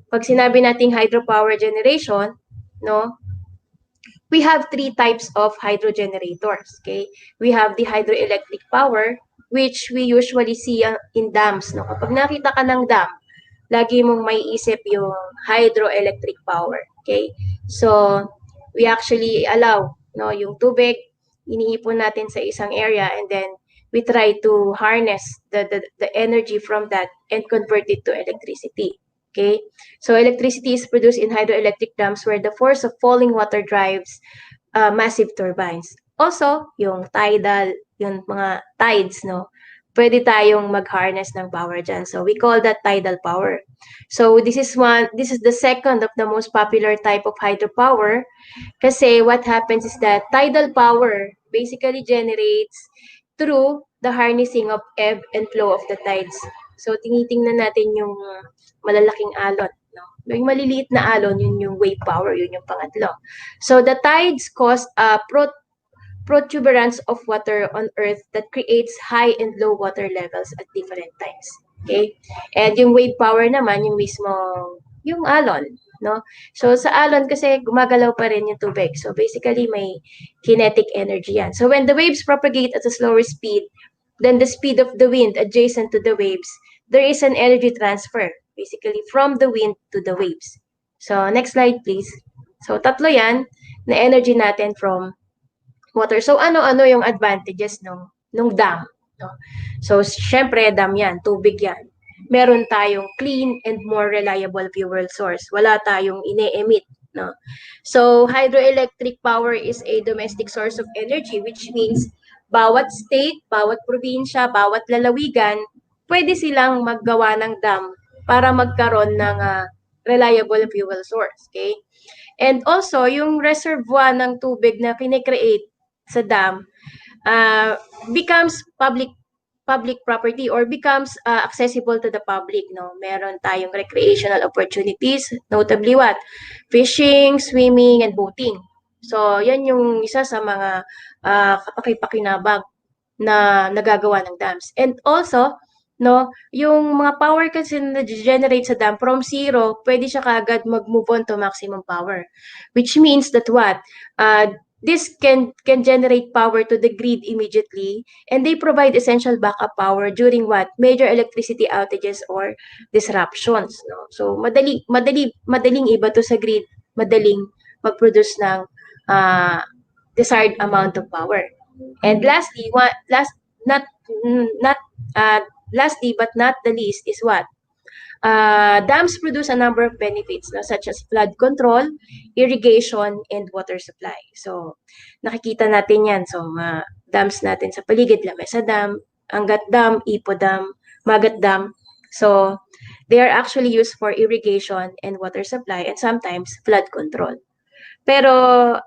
Pag sinabi nating hydropower generation, no? We have three types of hydro generators. Okay? We have the hydroelectric power, which we usually see in dams. No? Kapag nakita ka ng dam, lagi mong may isip yung hydroelectric power. Okay? So, we actually allow, no, yung tubig, iniipon natin sa isang area and then we try to harness the energy from that and convert it to electricity. Okay, so electricity is produced in hydroelectric dams where the force of falling water drives massive turbines. Also, yung tidal, yung mga tides, no, pwede tayong mag-harness ng power dyan. So we call that tidal power. So this is the second of the most popular type of hydropower kasi what happens is that tidal power basically generates through the harnessing of ebb and flow of the tides. So, tinitingnan natin yung malalaking alon. No? Yung maliliit na alon, yun yung wave power, yun yung pangatlo. So, the tides cause protuberance of water on Earth that creates high and low water levels at different times. Okay? And yung wave power naman, yung mismo, yung alon. No? So, sa alon kasi gumagalaw pa rin yung tubig. So, basically, may kinetic energy yan. So, when the waves propagate at a slower speed than the speed of the wind adjacent to the waves, there is an energy transfer, basically, from the wind to the waves. So, next slide, please. So, tatlo yan na energy natin from water. So, ano-ano yung advantages nung dam? No? So, syempre, dam yan, tubig yan. Meron tayong clean and more reliable fuel source. Wala tayong ine-emit. No? So, hydroelectric power is a domestic source of energy, which means bawat state, bawat probinsya, bawat lalawigan, pwede silang maggawa ng dam para magkaroon ng reliable fuel source. Okay? And also, yung reservoir ng tubig na kinecreate sa dam becomes public property or becomes accessible to the public. No, meron tayong recreational opportunities, notably what? Fishing, swimming, and boating. So, yan yung isa sa mga kapaki-pakinabang na nagagawa ng dams. And also, no, yung mga power kasi na generate sa dam from zero, pwede siya kaagad mag-move on to maximum power. Which means that what? This can generate power to the grid immediately, and they provide essential backup power during what? Major electricity outages or disruptions. No? So, madaling iba to sa grid, madaling mag-produce ng desired amount of power. And lastly, lastly but not the least is what? Dams produce a number of benefits, no, such as flood control, irrigation, and water supply. So, nakikita natin yan. So, dams natin sa paligid, Lamesa Dam, Angat Dam, Ipo Dam, Magat Dam. So, they are actually used for irrigation and water supply and sometimes flood control. Pero,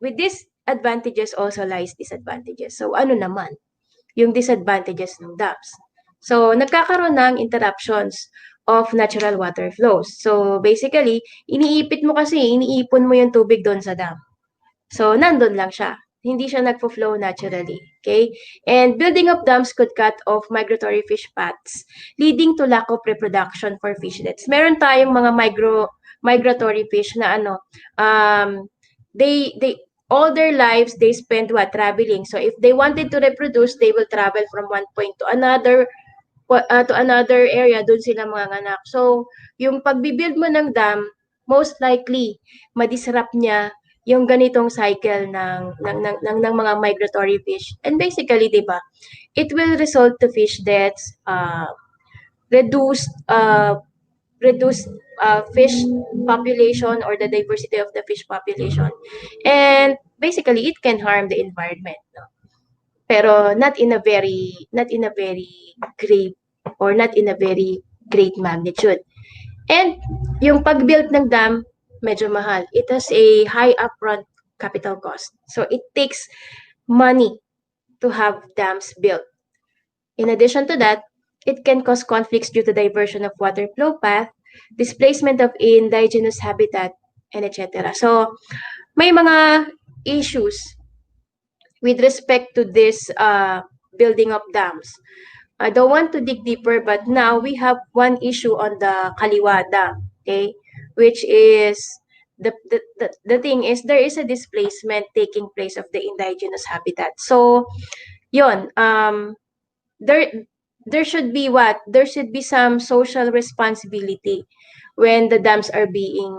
with these advantages also lies disadvantages. So, ano naman yung disadvantages ng dams? So, nagkakaroon ng interruptions of natural water flows. So, basically, iniipon mo yung tubig doon sa dam. So, nandun lang siya. Hindi siya nagpo-flow naturally. Okay? And building of dams could cut off migratory fish paths, leading to lack of reproduction for fishlets. Meron tayong mga migratory fish na they all their lives they spend traveling. So, if they wanted to reproduce, they will travel from one point to another area, doon sila manganganak. So, yung pagbibuild mo ng dam, most likely, madisrupt niya yung ganitong cycle ng mga migratory fish. And basically, di ba, it will result to fish deaths, reduced fish population or the diversity of the fish population. And basically, it can harm the environment. No? Pero not in a very great or not in a very great magnitude. And yung pag-build ng dam, medyo mahal. It has a high upfront capital cost. So it takes money to have dams built. In addition to that, it can cause conflicts due to diversion of water flow path, displacement of indigenous habitat, and etc. So may mga issues with respect to this building of dams. I don't want to dig deeper, but now we have one issue on the Kaliwa Dam, okay, which is the thing is there is a displacement taking place of the indigenous habitat. So, yon, there should be what? There should be some social responsibility when the dams are being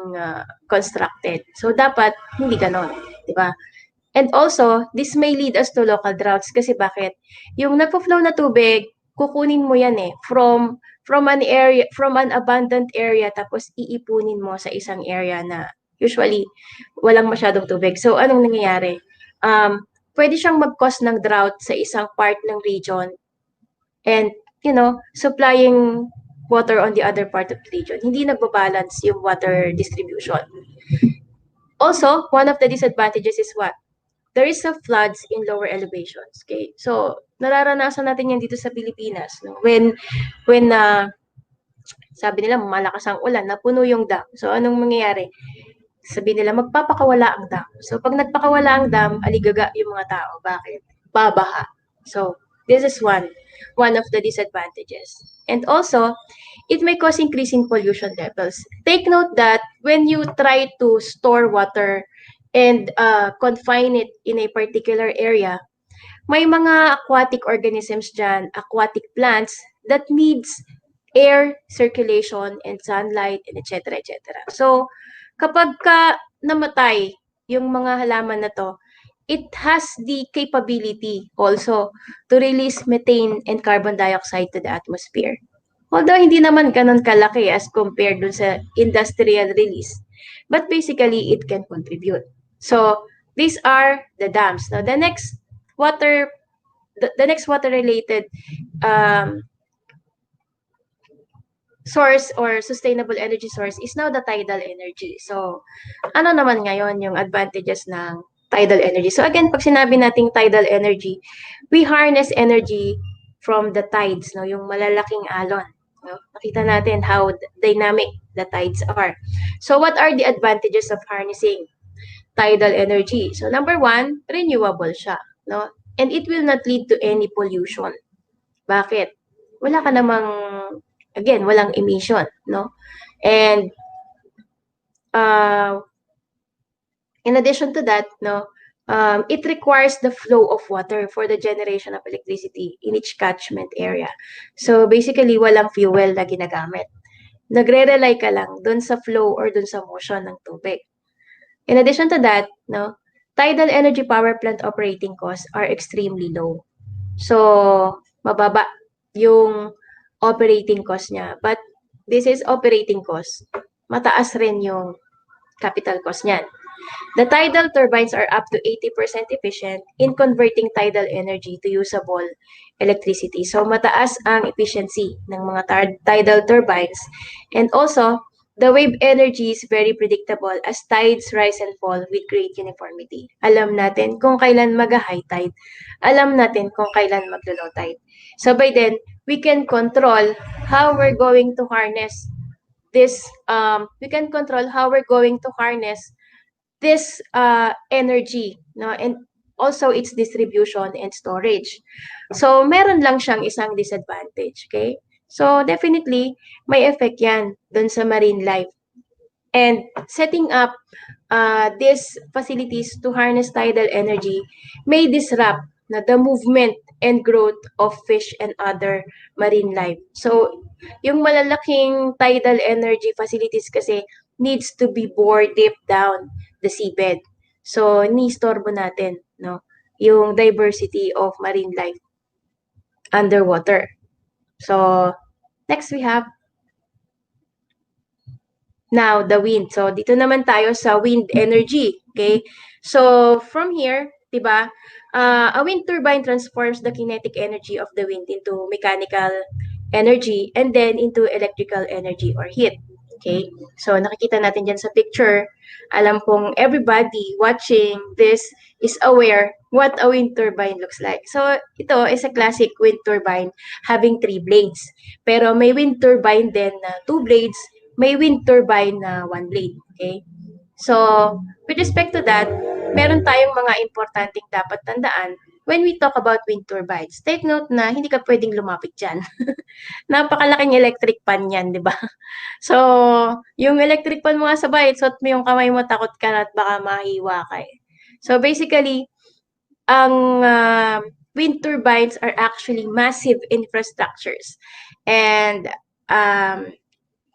constructed. So, dapat hindi ganon, di ba? And also, this may lead us to local droughts kasi bakit? Yung nagpo-flow na tubig, kukunin mo yan from an abundant area tapos iipunin mo sa isang area na usually walang masyadong tubig. So anong nangyayari? Pwede siyang mag-cause ng drought sa isang part ng region and supplying water on the other part of the region. Hindi nagbabalance yung water distribution. Also, one of the disadvantages is what? there is a floods in lower elevations. Okay? So, nararanasan natin yan dito sa Pilipinas. No? When sabi nila malakas ang ulan, napuno yung dam. So, anong mangyayari? Sabi nila magpapakawala ang dam. So, pag nagpakawala ang dam, aligaga yung mga tao. Bakit? Babaha. So, this is one of the disadvantages. And also, it may cause increase in pollution levels. Take note that when you try to store water and confine it in a particular area, may mga aquatic organisms dyan, aquatic plants that needs air circulation and sunlight and etc. etc. So, kapag ka namatay yung mga halaman na to, it has the capability also to release methane and carbon dioxide to the atmosphere. Although hindi naman ganun kalaki as compared dun sa industrial release. But basically, it can contribute. So, these are the dams. Now, the next water related source or sustainable energy source is now the tidal energy. So, ano naman ngayon yung advantages ng tidal energy? So again, pag sinabi nating tidal energy, we harness energy from the tides, no? Yung malalaking alon. No? Nakita natin how dynamic the tides are. So what are the advantages of harnessing tidal energy? So number one, renewable siya. No? And it will not lead to any pollution. Bakit? Wala ka namang, again, walang emission, no? And in addition to that, no, it requires the flow of water for the generation of electricity in each catchment area. So basically, walang fuel na ginagamit. Nagre-rely ka lang dun sa flow or dun sa motion ng tubig. In addition to that, no, tidal energy power plant operating costs are extremely low. So, mababa yung operating cost niya. But this is operating cost. Mataas rin yung capital cost niyan. The tidal turbines are up to 80% efficient in converting tidal energy to usable electricity. So, mataas ang efficiency ng mga tidal turbines. And also, the wave energy is very predictable as tides rise and fall with great uniformity. Alam natin kung kailan mag-high tide. Alam natin kung kailan mag-low tide. So by then, we can control how we're going to harness this, this energy, no? And also its distribution and storage. So meron lang siyang isang disadvantage, okay? So definitely, may effect yan dun sa marine life. And setting up these facilities to harness tidal energy may disrupt the movement and growth of fish and other marine life. So, yung malalaking tidal energy facilities kasi needs to be bored deep down the seabed. So, ni-storbo natin, no, yung diversity of marine life underwater. So, next we have now the wind. So, dito naman tayo sa wind energy. Okay? So, from here, diba, a wind turbine transforms the kinetic energy of the wind into mechanical energy and then into electrical energy or heat. Okay? So, nakikita natin dyan sa picture. Alam kong everybody watching this is aware what a wind turbine looks like. So, ito is a classic wind turbine having 3 blades. Pero may wind turbine din na 2 blades, may wind turbine na 1 blade. Okay? So, with respect to that, meron tayong mga importanteng dapat tandaan when we talk about wind turbines. Take note na hindi ka pwedeng lumapit dyan. Napakalaking electric pan yan, di ba? So, yung electric pan mo nga sa bahay, suot mo yung kamay mo, takot ka na at baka mahiwa ka eh. So, basically, ang wind turbines are actually massive infrastructures. And,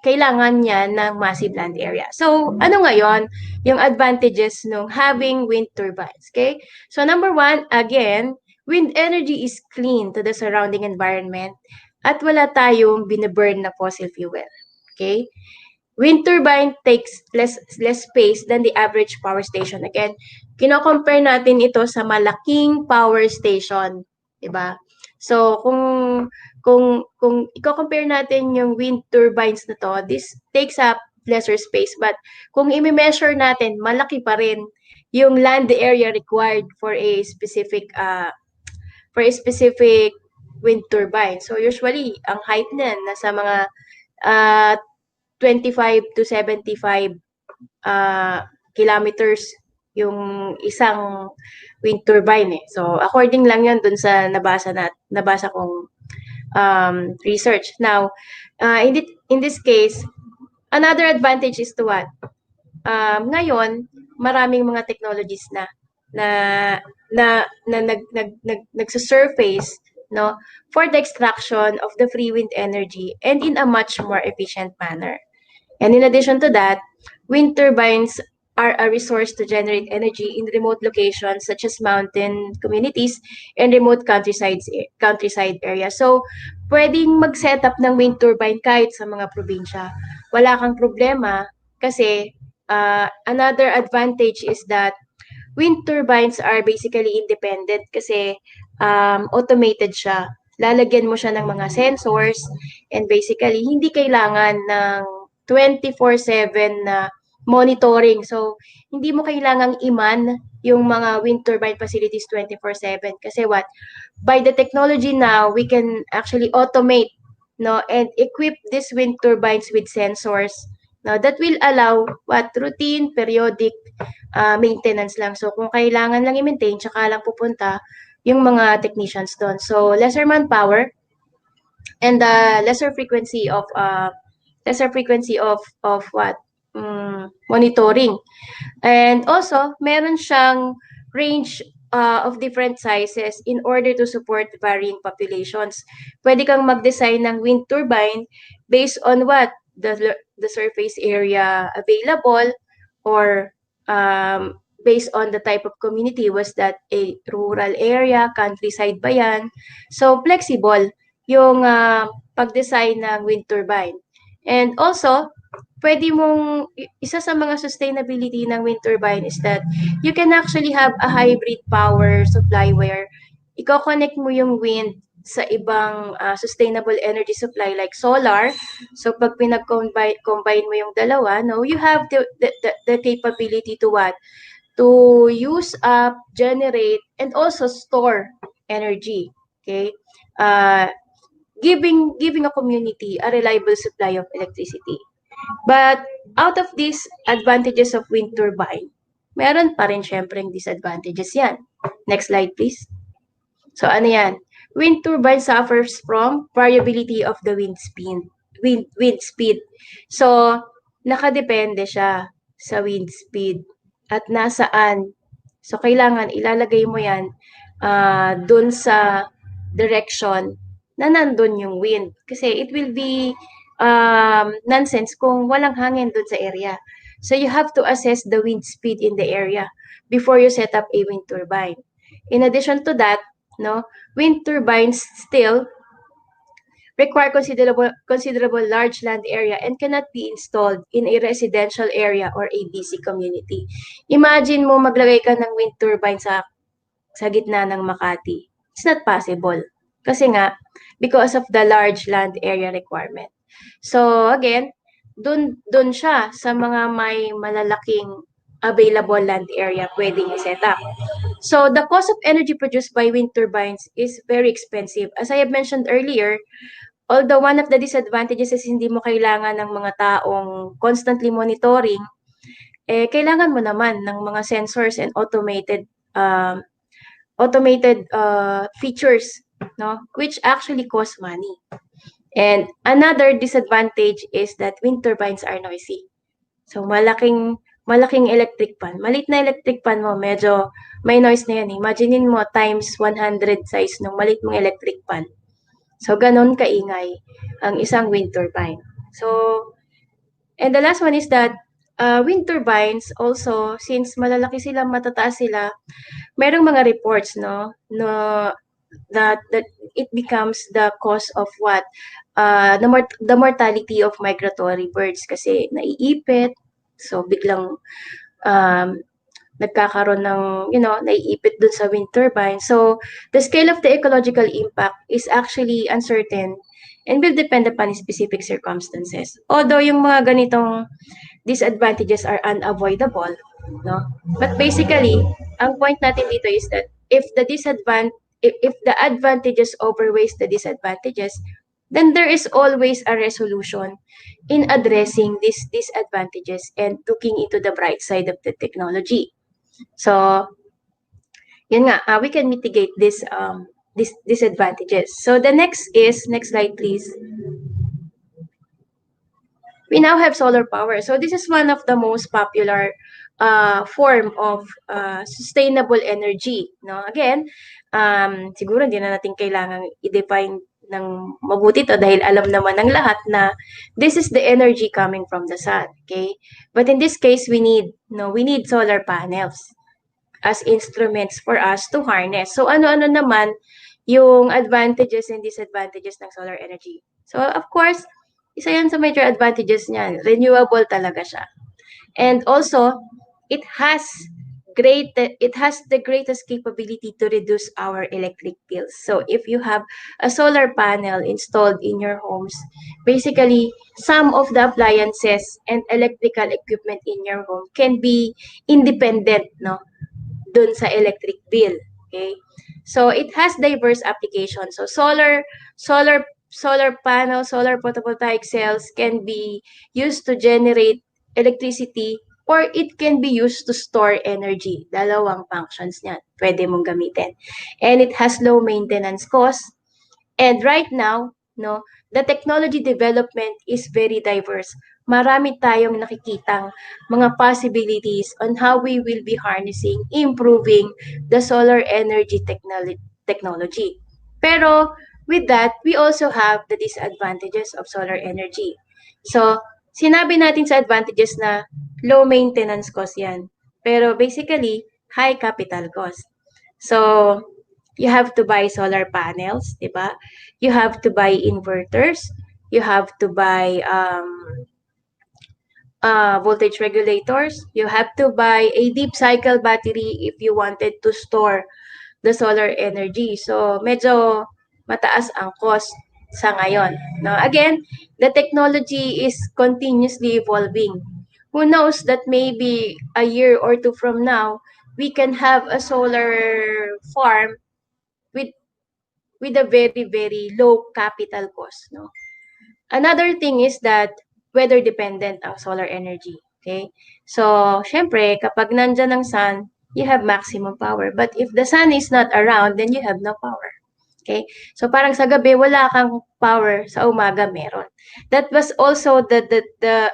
kailangan niya ng massive land area. So, ano ngayon yung advantages ng having wind turbines, okay? So, number one, again, wind energy is clean to the surrounding environment at wala tayong binaburn na fossil fuel, okay? Wind turbine takes less space than the average power station. Again, kino-compare natin ito sa malaking power station, diba? So, kung i-compare natin yung wind turbines na to, this takes up lesser space. But kung i-measure natin, malaki pa rin yung land area required for a specific wind turbine. So usually ang height niyan nasa mga uh, 25 to 75 kilometers yung isang wind turbine eh. So according lang 'yon dun sa nabasa kong research. Now, in this case, another advantage is to what? Ngayon, maraming mga technologies na nagsusurface, no, for the extraction of the free wind energy and in a much more efficient manner. And in addition to that, wind turbines are a resource to generate energy in remote locations such as mountain communities and remote countryside areas. So, pwedeng mag-set up ng wind turbine kahit sa mga probinsya. Wala kang problema kasi another advantage is that wind turbines are basically independent kasi automated siya. Lalagyan mo siya ng mga sensors and basically hindi kailangan ng 24/7 na monitoring. So, hindi mo kailangang iman yung mga wind turbine facilities 24/7 kasi what? By the technology now, we can actually automate, no, and equip these wind turbines with sensors, no, that will allow what? Routine, periodic maintenance lang. So, kung kailangan lang i-maintain, tsaka lang pupunta yung mga technicians doon. So, lesser manpower and lesser frequency of what? Monitoring. And also, meron siyang range of different sizes in order to support varying populations. Pwede kang mag-design ng wind turbine based on what? The surface area available or based on the type of community. Was that a rural area, countryside ba yan? So, flexible yung pag-design ng wind turbine. And also, isa sa mga sustainability ng wind turbine is that you can actually have a hybrid power supply where i-connect mo yung wind sa ibang sustainable energy supply like solar. So pag combine mo yung dalawa, no, you have the capability to what? To use up, generate, and also store energy. Okay? Giving a community a reliable supply of electricity. But out of these advantages of wind turbine, meron pa rin syempre disadvantages yan. Next slide, please. So ano yan? Wind turbine suffers from variability of the wind speed. So, nakadepende siya sa wind speed at nasaan. So, kailangan ilalagay mo yan dun sa direction na nandun yung wind. Kasi it will be nonsense kung walang hangin dun sa area. So you have to assess the wind speed in the area before you set up a wind turbine. In addition to that, no, wind turbines still require considerable large land area and cannot be installed in a residential area or a busy community. Imagine mo maglagay ka ng wind turbine sa gitna ng Makati. It's not possible. Kasi nga, because of the large land area requirement. So again, dun siya sa mga may malalaking available land area pwedeng i-set up. So the cost of energy produced by wind turbines is very expensive. As I have mentioned earlier, although one of the disadvantages is hindi mo kailangan ng mga taong constantly monitoring, kailangan mo naman ng mga sensors and automated features, no, which actually cost money. And another disadvantage is that wind turbines are noisy. So malaking electric fan. Maliit na electric fan mo, medyo may noise na yan. Imaginein mo times 100 size ng maliit mong electric fan. So ganon kaingay ang isang wind turbine. So, and the last one is that wind turbines also, since malalaki sila, matataas sila, merong mga reports, no, that it becomes the cause of what? The mortality of migratory birds kasi naiipit. So, biglang nagkakaroon ng, naiipit dun sa wind turbine. So, the scale of the ecological impact is actually uncertain and will depend upon specific circumstances. Although yung mga ganitong disadvantages are unavoidable, no? But basically, ang point natin dito is that if the advantages outweighs the disadvantages, then there is always a resolution in addressing these disadvantages and looking into the bright side of the technology. So, yun nga, we can mitigate this disadvantages. So the next slide please. We now have solar power. So this is one of the most popular form of sustainable energy. No? Again, siguro hindi na natin kailangang i-define ng mabuti to dahil alam naman ng lahat na this is the energy coming from the sun. Okay? But in this case, we need solar panels as instruments for us to harness. So ano-ano naman yung advantages and disadvantages ng solar energy. So of course, isa yan sa major advantages niyan. Renewable talaga siya. And also, it has the greatest capability to reduce our electric bills. So if you have a solar panel installed in your homes, basically some of the appliances and electrical equipment in your home can be independent, no, dun sa electric bill. Okay? So it has diverse applications. So solar panel, solar photovoltaic cells can be used to generate electricity or it can be used to store energy. Dalawang functions niyan pwede mong gamitin. And it has low maintenance cost. And right now, no, the technology development is very diverse. Marami tayong nakikitang mga possibilities on how we will be harnessing, improving the solar energy technology. Pero with that, we also have the disadvantages of solar energy. So, sinabi natin sa advantages na low maintenance cost yan. Pero basically, high capital cost. So, you have to buy solar panels, di ba? You have to buy inverters. You have to buy voltage regulators. You have to buy a deep cycle battery if you wanted to store the solar energy. So, medyo mataas ang cost sa ngayon. No? Again, the technology is continuously evolving. Who knows that maybe a year or two from now, we can have a solar farm with a very, very low capital cost. No? Another thing is that weather dependent ang solar energy. Okay? So, syempre, kapag nandyan ang sun, you have maximum power. But if the sun is not around, then you have no power. Okay? So, parang sa gabi, wala kang power. Sa umaga, meron. That was also the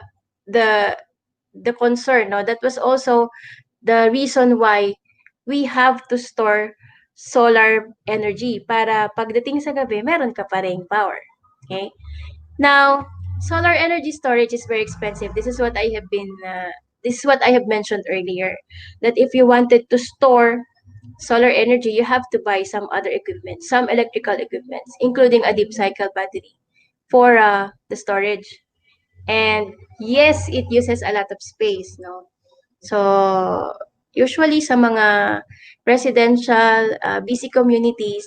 concern. No? That was also the reason why we have to store solar energy para pagdating sa gabi, meron ka pa ring power. Okay? Now, solar energy storage is very expensive. This is what I have mentioned earlier, that if you wanted to store solar energy, you have to buy some other equipment, some electrical equipments, including a deep cycle battery for the storage. And yes, it uses a lot of space, no? So, usually sa mga residential, busy communities,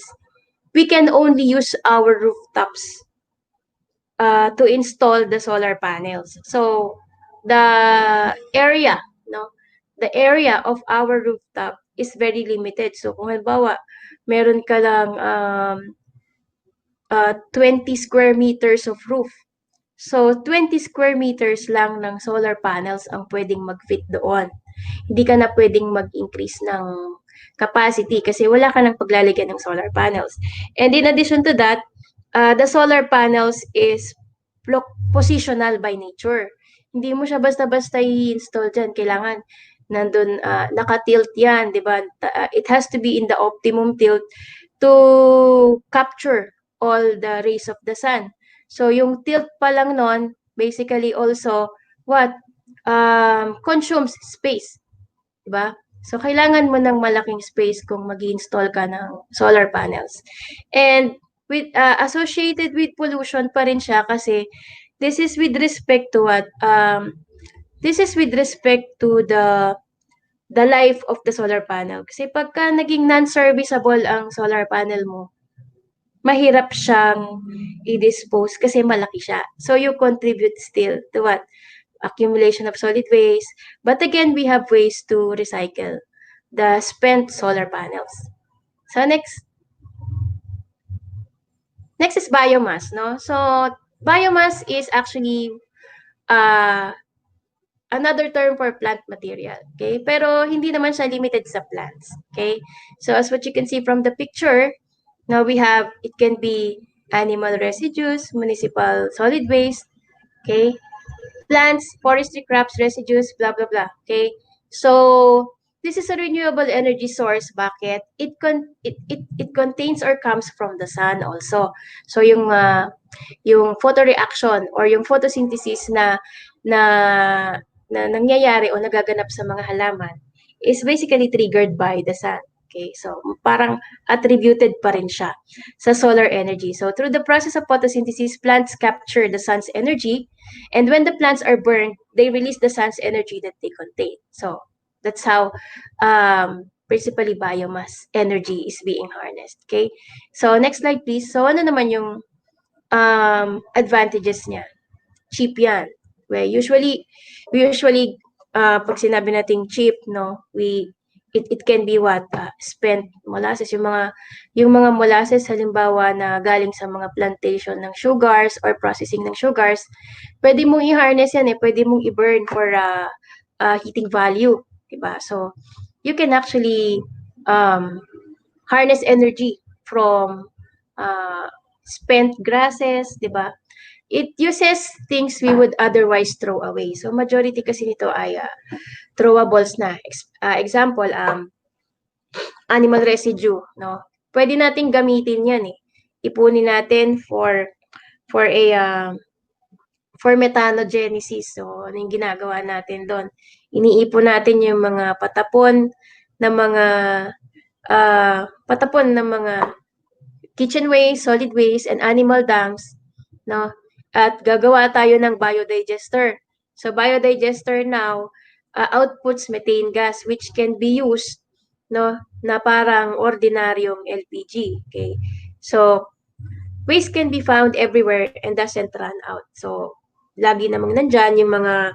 we can only use our rooftops to install the solar panels. So, the area, no, the area of our rooftop is very limited. So, kung halimbawa, meron ka lang 20 square meters of roof. So, 20 square meters lang ng solar panels ang pwedeng mag-fit doon. Hindi ka na pwedeng mag-increase ng capacity kasi wala ka nang paglalagyan ng solar panels. And in addition to that, the solar panels is positional by nature. Hindi mo siya basta-basta i-install dyan. Kailangan nandun, naka-tilt yan, di ba? It has to be in the optimum tilt to capture all the rays of the sun. So, yung tilt pa lang nun, basically also, consumes space. Diba? So, kailangan mo ng malaking space kung mag-install ka ng solar panels. And, associated with pollution pa rin siya kasi this is with respect to this is with respect to the life of the solar panel. Kasi pagka naging non-serviceable ang solar panel mo, mahirap siyang i-dispose kasi malaki siya. So, you contribute still to accumulation of solid waste. But again, we have ways to recycle the spent solar panels. So next is biomass, no? So biomass is actually another term for plant material, okay? Pero hindi naman siya limited sa plants, okay? So as what you can see from the picture, now we have, it can be animal residues, municipal solid waste, okay? Plants, forestry crops, residues, blah, blah, blah, okay? So this is a renewable energy source. Bakit? It contains or comes from the sun also. So yung photoreaction or yung photosynthesis na nangyayari o nagaganap sa mga halaman is basically triggered by the sun. Okay, so parang attributed pa rin siya sa solar energy. So through the process of photosynthesis, plants capture the sun's energy, and when the plants are burned, they release the sun's energy that they contain. So that's how principally biomass energy is being harnessed. Okay, so next slide please. So ano naman yung advantages niya? Cheap yan. We usually pag sinabi nating cheap, no, it can be what spent molasses, yung mga molasses halimbawa na galing sa mga plantation ng sugars or processing ng sugars, pwede mong i-harness yan pwede mong i-burn for heating value, diba? So you can actually harness energy from spent grasses, diba? It uses things we would otherwise throw away. So majority kasi nito ay throwables na. Example, animal residue, no? Pwede nating gamitin 'yan Ipunin natin for methanogenesis. So ano yung ginagawa natin doon? Iniipon natin yung mga patapon ng mga kitchen waste, solid waste, and animal dungs, no? At gagawa tayo ng biodigester. So biodigester now outputs methane gas which can be used, no, na parang ordinaryong LPG. Okay, so waste can be found everywhere and doesn't run out. So lagi namang nandyan yung mga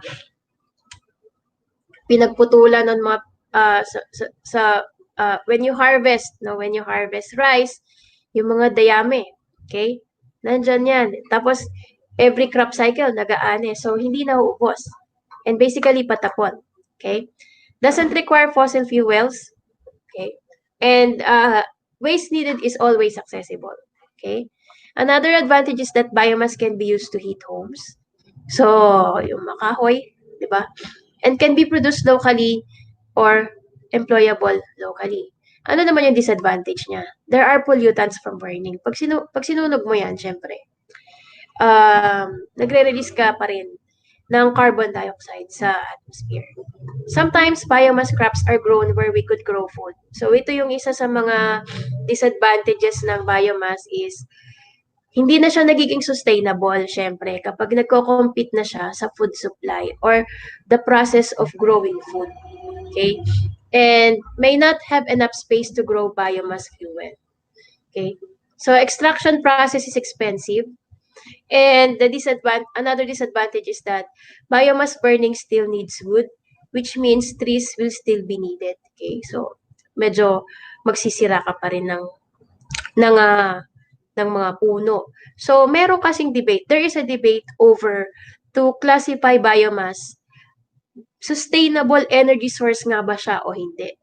pinagputulan ng mga when you harvest rice, yung mga dayami, okay, nandyan yan. Tapos every crop cycle nagaane, so hindi nauubos. And basically patapon, okay? Doesn't require fossil fuels, okay? And waste needed is always accessible, okay? Another advantage is that biomass can be used to heat homes. So, yung makahoy, di ba? And can be produced locally or employable locally. Ano naman yung disadvantage niya? There are pollutants from burning. Pag sinunog mo yan, syempre, nagre-release ka pa rin ng carbon dioxide sa atmosphere. Sometimes, biomass crops are grown where we could grow food. So, ito yung isa sa mga disadvantages ng biomass is hindi na siya nagiging sustainable, syempre, kapag nagko-compete na siya sa food supply or the process of growing food. Okay? And may not have enough space to grow biomass fuel. Okay? So, extraction process is expensive. And another disadvantage is that biomass burning still needs wood, which means trees will still be needed. Okay, so medyo magsisira ka pa rin ng mga puno. So meron kasing debate. There is a debate over to classify biomass sustainable energy source nga ba siya o hindi.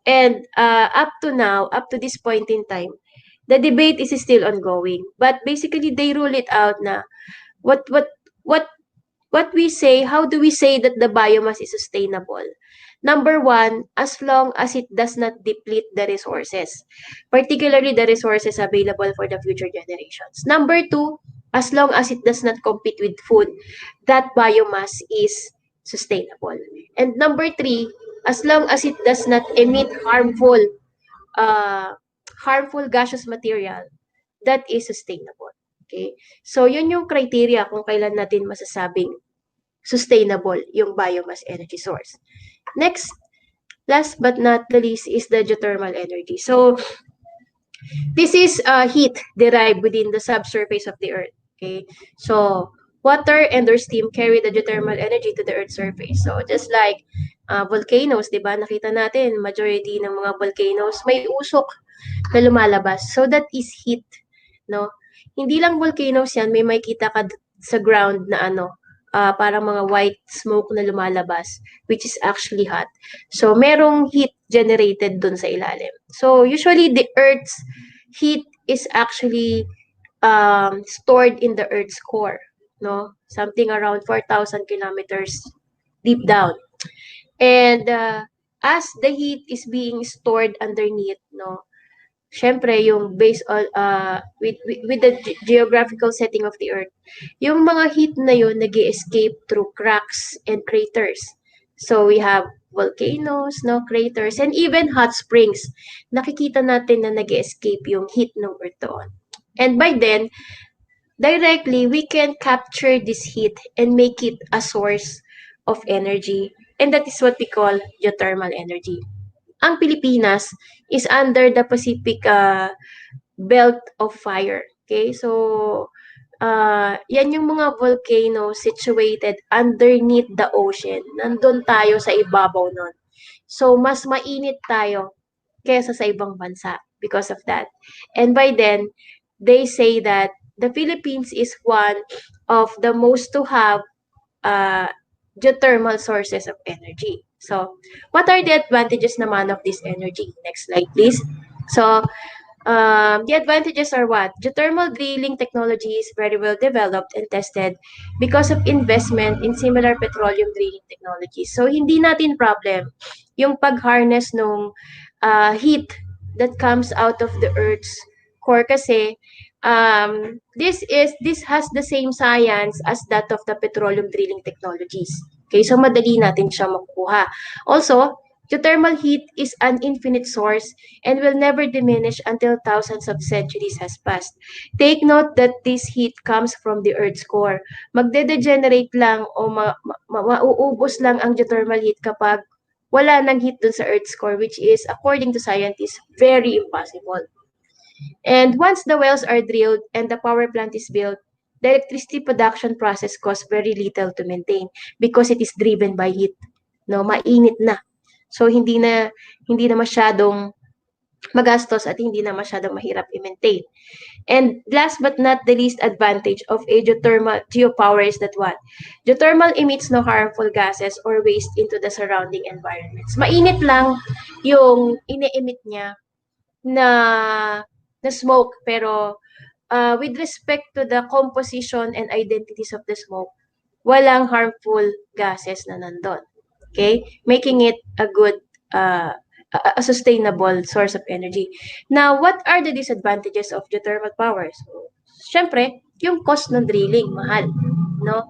And up to this point in time, the debate is still ongoing, but basically they rule it out na what we say, how do we say that the biomass is sustainable? Number one, as long as it does not deplete the resources, particularly the resources available for the future generations. Number two, as long as it does not compete with food, that biomass is sustainable. And number three, as long as it does not emit harmful gaseous material, that is sustainable. Okay? So, yun yung criteria kung kailan natin masasabing sustainable yung biomass energy source. Next, last but not the least, is the geothermal energy. So, this is heat derived within the subsurface of the earth. Okay? So, water and or steam carry the geothermal energy to the Earth's surface. So just like volcanoes, 'di ba? Nakita natin majority ng mga volcanoes may usok na lumalabas. So that is heat, no? Hindi lang volcanoes 'yan, may makita ka sa ground na parang mga white smoke na lumalabas, which is actually hot. So merong heat generated dun sa ilalim. So usually the Earth's heat is actually stored in the Earth's core, no? Something around 4,000 kilometers deep down. And as the heat is being stored underneath, no? Syempre, yung based on with the geographical setting of the Earth, yung mga heat na yun nag-escape through cracks and craters. So we have volcanoes, no, craters, and even hot springs. Nakikita natin na nag-escape yung heat ng Earth doon. And by then, directly, we can capture this heat and make it a source of energy. And that is what we call geothermal energy. Ang Pilipinas is under the Pacific belt of fire. Okay? So, yan yung mga volcanoes situated underneath the ocean. Nandun tayo sa ibabaw nun. So, mas mainit tayo kesa sa ibang bansa because of that. And by then, they say that the Philippines is one of the most to have geothermal sources of energy. So, what are the advantages naman of this energy? Next slide, please. So, the advantages are what? Geothermal drilling technology is very well developed and tested because of investment in similar petroleum drilling technologies. So, hindi natin problem yung pag-harness nung heat that comes out of the Earth's core kasi this has the same science as that of the petroleum drilling technologies. Okay, so madali natin siya makukuha. Also, geothermal heat is an infinite source and will never diminish until thousands of centuries has passed. Take note that this heat comes from the Earth's core. Magde-degenerate lang o mauubos lang ang geothermal heat kapag wala nang heat dun sa Earth's core, which is, according to scientists, very impossible. And once the wells are drilled and the power plant is built, the electricity production process costs very little to maintain because it is driven by heat. No, mainit na. So hindi na masyadong magastos at hindi na masyadong mahirap i-maintain. And last but not the least advantage of a geopower is that what? Geothermal emits no harmful gases or waste into the surrounding environments. Mainit lang yung ine-emit niya na smoke, pero with respect to the composition and identities of the smoke, walang harmful gases na nandun. Okay? Making it a good, a sustainable source of energy. Now, what are the disadvantages of geothermal power? So, syempre, yung cost ng drilling, mahal. No?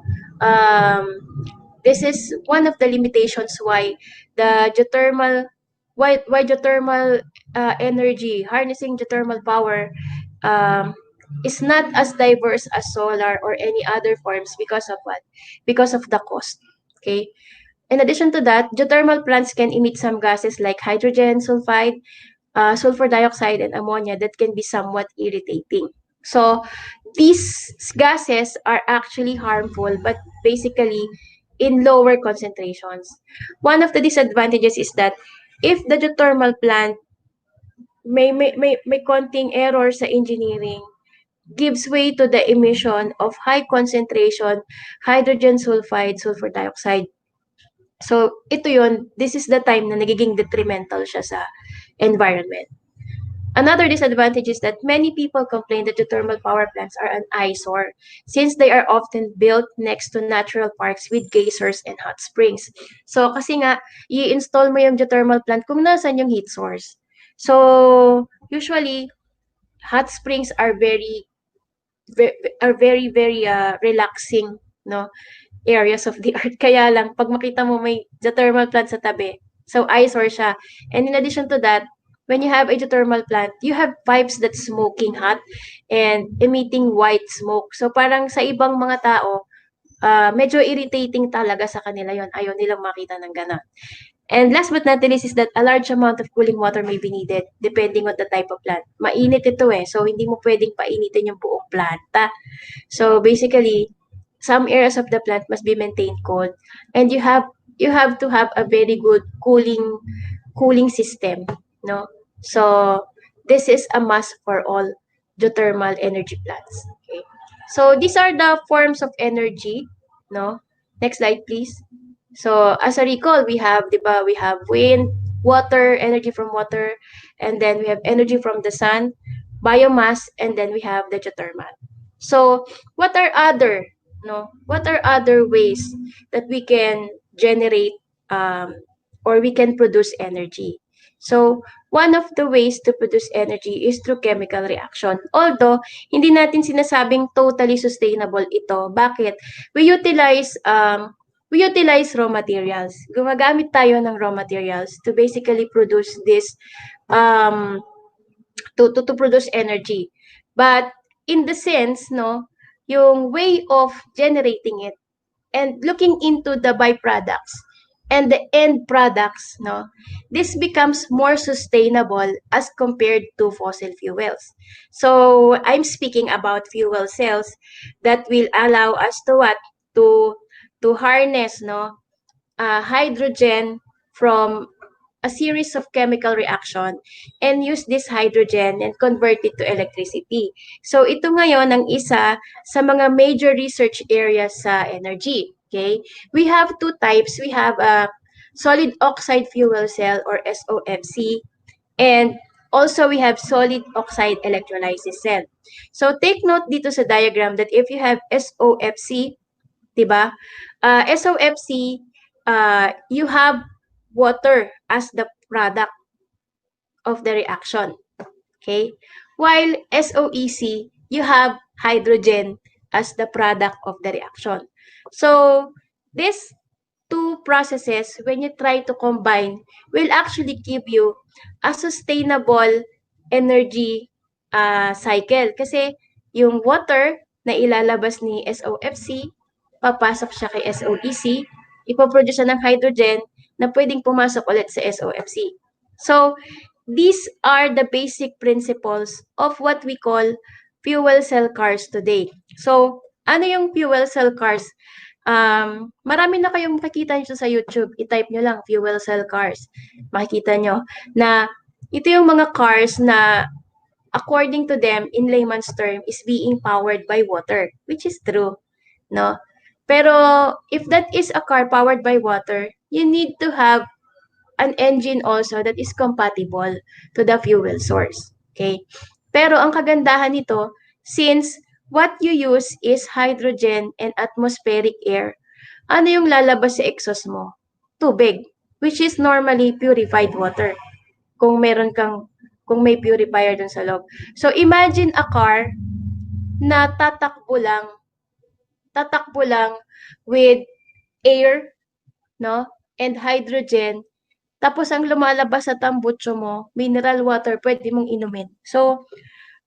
This is one of the limitations why the geothermal energy, harnessing geothermal power is not as diverse as solar or any other forms because of what? Because of the cost. Okay. In addition to that, geothermal plants can emit some gases like hydrogen sulfide, sulfur dioxide, and ammonia that can be somewhat irritating. So these gases are actually harmful, but basically in lower concentrations. One of the disadvantages is that if the geothermal plant may konting error sa engineering, gives way to the emission of high concentration hydrogen sulfide, sulfur dioxide. So, ito yun, this is the time na nagiging detrimental siya sa environment. Another disadvantage is that many people complain that geothermal power plants are an eyesore since they are often built next to natural parks with geysers and hot springs. So, kasi nga, i-install mo yung geothermal plant kung nasan yung heat source. So, usually, hot springs are very relaxing, no, areas of the earth. Kaya lang, pag makita mo may geothermal plant sa tabi, so eyesore siya. And in addition to that, when you have a geothermal plant, you have pipes that's smoking hot and emitting white smoke. So parang sa ibang mga tao, medyo irritating talaga sa kanila yon. Ayaw nilang makita ng gano'n. And last but not the least is that a large amount of cooling water may be needed depending on the type of plant. Mainit ito so hindi mo pwedeng painitin yung buong planta. So basically, some areas of the plant must be maintained cold, and you have to have a very good cooling system, no? So this is a must for all geothermal energy plants. Okay. So these are the forms of energy, no? Next slide, please. So as a recall, we have, di ba, we have wind, water, energy from water, and then we have energy from the sun, biomass, and then we have the geothermal. So what are other, no? What are other ways that we can generate or we can produce energy? So one of the ways to produce energy is through chemical reaction. Although hindi natin sinasabing totally sustainable ito. Bakit? We utilize raw materials. Gumagamit tayo ng raw materials to basically produce this um, to produce energy. But in the sense, no, yung way of generating it and looking into the byproducts and the end products, no, this becomes more sustainable as compared to fossil fuels. So I'm speaking about fuel cells that will allow us to what? To harness, no, hydrogen from a series of chemical reaction and use this hydrogen and convert it to electricity. So ito ngayon ang isa sa mga major research areas sa energy. Okay? We have two types. We have a solid oxide fuel cell or SOFC, and also we have solid oxide electrolysis cell. So take note dito sa diagram that if you have SOFC, 'di ba? SOFC, you have water as the product of the reaction. Okay? While SOEC, you have hydrogen as the product of the reaction. So, these two processes, when you try to combine, will actually give you a sustainable energy cycle. Kasi yung water na ilalabas ni SOFC, papasok siya kay SOEC, ipoproduce siya ng hydrogen na pwedeng pumasok ulit sa SOFC. So, these are the basic principles of what we call fuel cell cars today. So, ano yung fuel cell cars? Marami na kayong makikita nyo sa YouTube. I-type nyo lang, fuel cell cars. Makikita nyo na ito yung mga cars na according to them, in layman's term, is being powered by water, which is true, no? Pero if that is a car powered by water, you need to have an engine also that is compatible to the fuel source. Okay? Pero ang kagandahan nito, since what you use is hydrogen and atmospheric air, ano yung lalabas sa exhaust mo? Tubig, which is normally purified water. Kung may purifier dun sa loob. So imagine a car na tatakbo lang with air, no, and hydrogen, tapos ang lumalabas sa tambutso mo, mineral water, pwede mong inumin. So,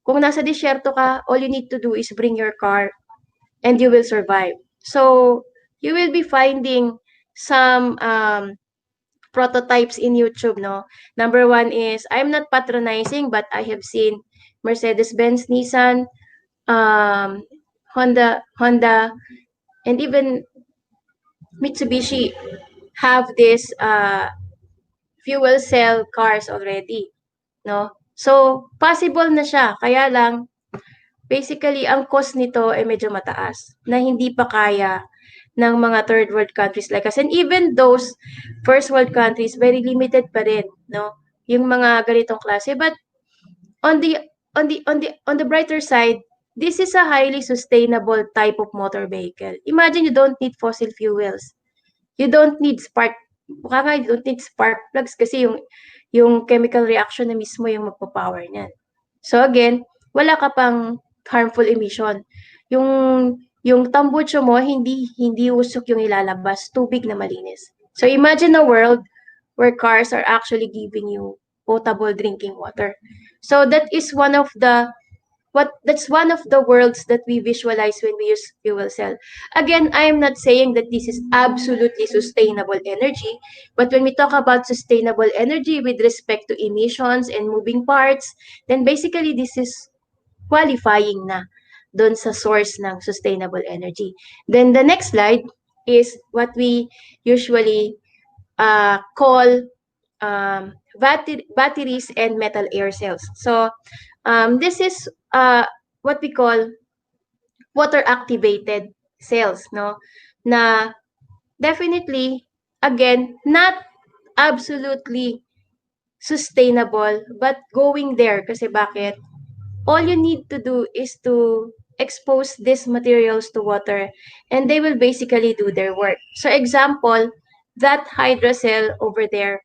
kung nasa disyerto ka, all you need to do is bring your car and you will survive. So, you will be finding some prototypes in YouTube, no? Number one is, I'm not patronizing, but I have seen Mercedes-Benz, Nissan, Honda, and even Mitsubishi have this fuel cell cars already, no? So, possible na siya. Kaya lang, basically, ang cost nito ay medyo mataas na hindi pa kaya ng mga third world countries like us. And even those first world countries, very limited pa rin, no? Yung mga ganitong klase. But on the brighter side, this is a highly sustainable type of motor vehicle. Imagine you don't need fossil fuels. You don't need you don't need spark plugs kasi yung chemical reaction na mismo yung magpo-power niyan. So again, wala ka pang harmful emission. Yung tambucho mo, hindi usok yung ilalabas, tubig na malinis. So imagine a world where cars are actually giving you potable drinking water. So that's one of the worlds that we visualize when we use fuel cell. Again, I am not saying that this is absolutely sustainable energy, but when we talk about sustainable energy with respect to emissions and moving parts, then basically this is qualifying na doon sa source ng sustainable energy. Then the next slide is what we usually call batteries and metal air cells. So this is what we call water activated cells, no? Na definitely, again, not absolutely sustainable, but going there. Kasi bakit? All you need to do is to expose these materials to water and they will basically do their work. So example, that hydro cell over there,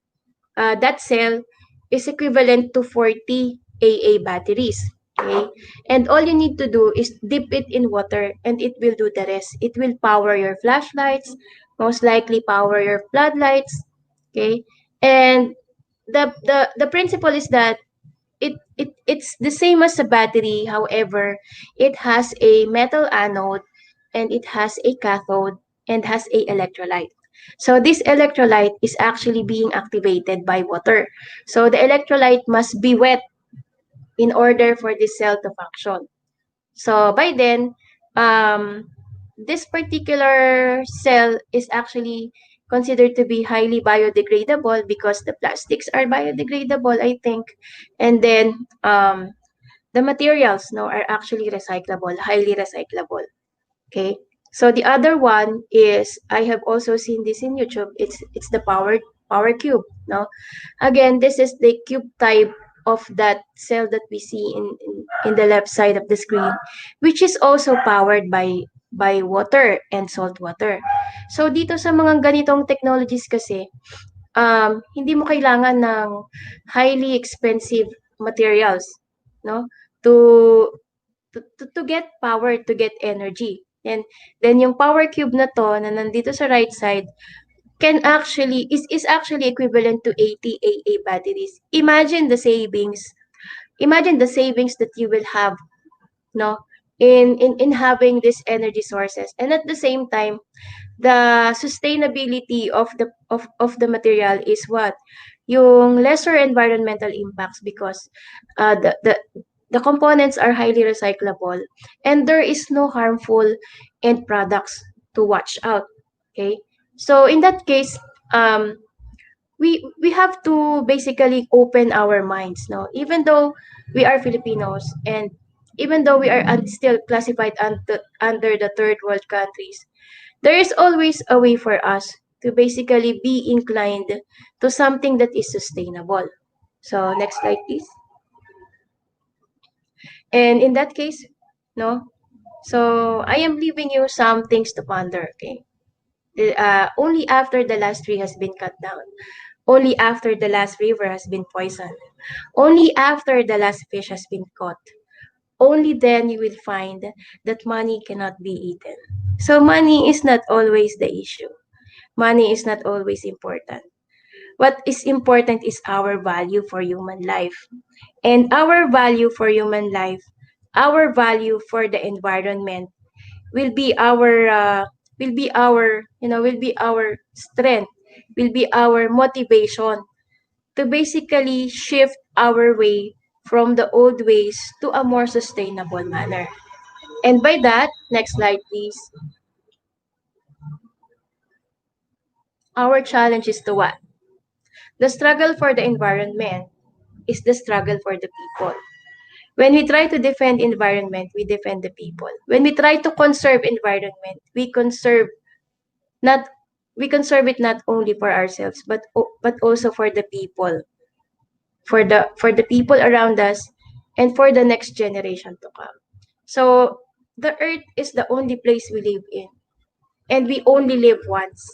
that cell is equivalent to 40 AA batteries. Okay? And all you need to do is dip it in water and it will do the rest. It will power your flashlights, most likely power your floodlights. Okay? And the principle is that it's the same as a battery. However, it has a metal anode and it has a cathode and has a electrolyte. So this electrolyte is actually being activated by water. So the electrolyte must be wet in order for this cell to function. So by then, this particular cell is actually considered to be highly biodegradable because the plastics are biodegradable, I think. And then the materials are actually recyclable, highly recyclable. Okay. So the other one is, I have also seen this in YouTube. It's the power cube. No, again, this is the cube type of that cell that we see in the left side of the screen, which is also powered by water and salt water. So dito sa mga ganitong technologies kasi, hindi mo kailangan ng highly expensive materials, no, to get power, to get energy. And then yung power cube na to na nandito sa right side is actually equivalent to 80 AA batteries. Imagine the savings that you will have, no, in having these energy sources. And at the same time, the sustainability of the material is what? Yung lesser environmental impacts because the components are highly recyclable and there is no harmful end products to watch out. Okay? So in that case, we have to basically open our minds, no? Even though we are Filipinos and even though we are still classified under the third world countries, there is always a way for us to basically be inclined to something that is sustainable. So next slide, please. And in that case, no, so I am leaving you some things to ponder. Okay, only after the last tree has been cut down, only after the last river has been poisoned, only after the last fish has been caught, only then you will find that money cannot be eaten. So money is not always the issue. Money is not always important. What is important is our value for human life. And our value for human life, our value for the environment will be our strength, will be our motivation to basically shift our way from the old ways to a more sustainable manner. And by that, next slide, please. Our challenge is to what? The struggle for the environment is the struggle for the people. When we try to defend environment, we defend the people. When we try to conserve environment, we conserve it not only for ourselves, but also for the people, for the people around us, and for the next generation to come. So the earth is the only place we live in, and we only live once.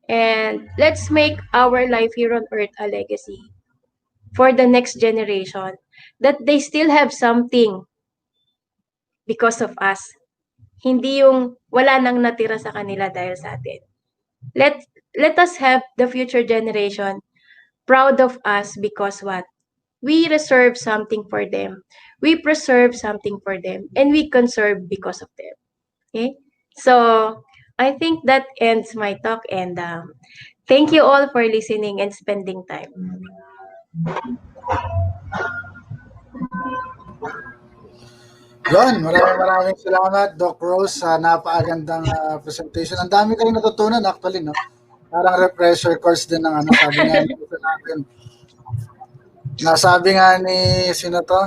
And let's make our life here on earth a legacy for the next generation, that they still have something because of us. Hindi yung wala nang natira sa kanila dahil sa atin. Let us have the future generation proud of us because what? We reserve something for them. We preserve something for them. And we conserve because of them. Okay? So, I think that ends my talk, and thank you all for listening and spending time. Yun, maraming salamat, Doc Rose, sa napakagandang presentation. Ang dami kayong natutunan actually, no? Parang refresher course din ng ano, sabi nga ni isa natin. Nasabi nga ni, sino to?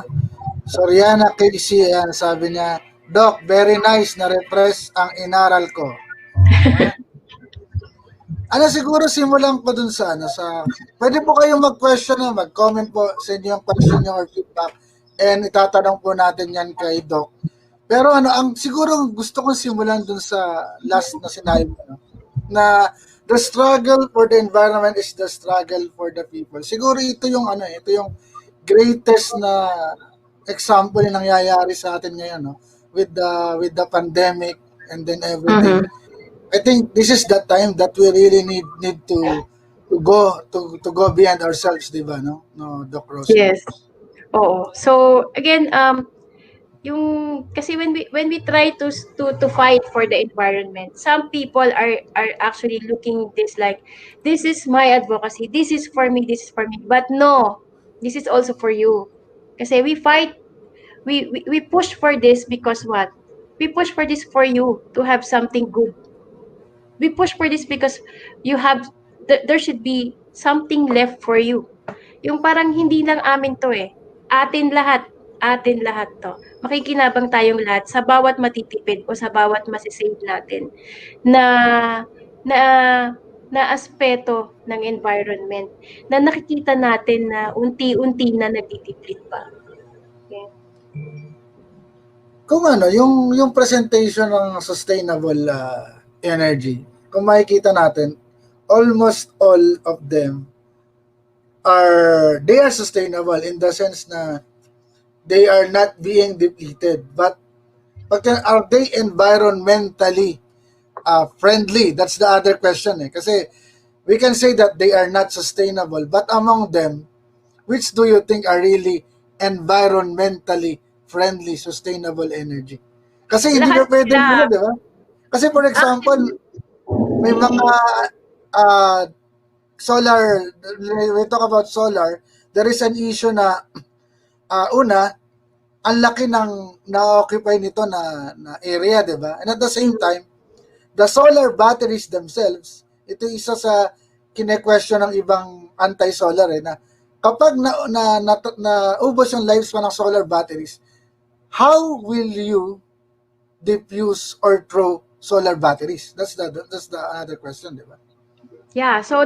Soriana Casey, yan, sabi niya, Doc, very nice na refresh ang inaral ko. Okay. Ano siguro simulan ko dun sa ano sa pwede po kayong mag-question na mag-comment po sa inyo yung question niyo or feedback and itatanong po natin yan kay Doc. Pero ano ang siguro gusto kong simulan dun sa last na sinabi mo no? Na the struggle for the environment is the struggle for the people. Siguro ito yung ano ito yung greatest na example na nangyayari sa atin ngayon no with the pandemic and then everything. I think this is the time that we really need to go beyond ourselves, di ba, no? No, Doc Rose. Yes. Oo. So again, yung kasi when we try to fight for the environment, some people are actually looking this like this is my advocacy, this is for me, this is for me. But no, this is also for you. Kasi we fight, we push for this because what? We push for this for you to have something good. We push for this because you have there should be something left for you. Yung parang hindi lang amin to eh. Atin lahat to. Makikinabang tayong lahat sa bawat matitipid o sa bawat masisave natin na na na aspeto ng environment na nakikita natin na unti-unti na nagtitipid pa. Okay. Kung ano, yung presentation ng sustainable energy, kung makikita natin, almost all of them they are sustainable in the sense na they are not being depleted. But are they environmentally friendly? That's the other question eh. Kasi we can say that they are not sustainable, but among them, which do you think are really environmentally friendly, sustainable energy? Kasi hindi na Lahat pwede sila. yun, di ba? Kasi for example, may mga solar, we talk about solar, there is an issue na una, ang laki ng na-occupy nito na area, di ba? And at the same time, the solar batteries themselves, ito isa sa kine-question ng ibang anti-solar na kapag naubos yung lifespan ng solar batteries, how will you diffuse or throw solar batteries? That's the other question, di ba? Yeah, so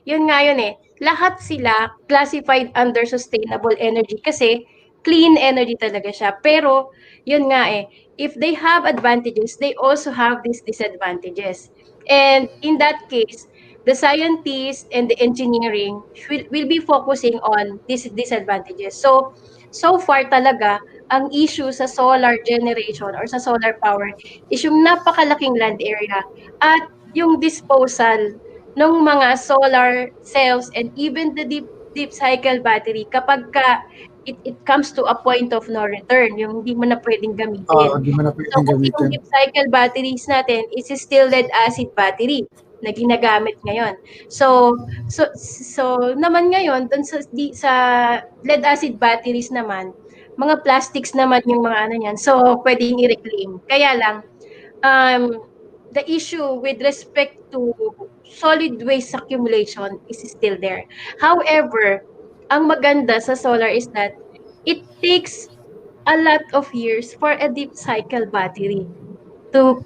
yun nga yun eh. Lahat sila classified under sustainable energy kasi clean energy talaga siya. Pero, yun nga eh, if they have advantages, they also have these disadvantages. And in that case, the scientists and the engineering will be focusing on these disadvantages. So far talaga, ang issue sa solar generation or sa solar power is yung napakalaking land area at yung disposal ng mga solar cells and even the deep cycle battery kapag it comes to a point of no return, yung hindi mo na pwedeng gamitin. Hindi mo na So pwedeng kasi yung gamitin. deep cycle batteries natin is still lead acid battery na ginagamit ngayon. So naman ngayon dun sa lead acid batteries naman, mga plastics naman yung mga ano niyan. So pwedeng i-reclaim. Kaya lang the issue with respect to solid waste accumulation is still there. However, ang maganda sa solar is that it takes a lot of years for a deep cycle battery to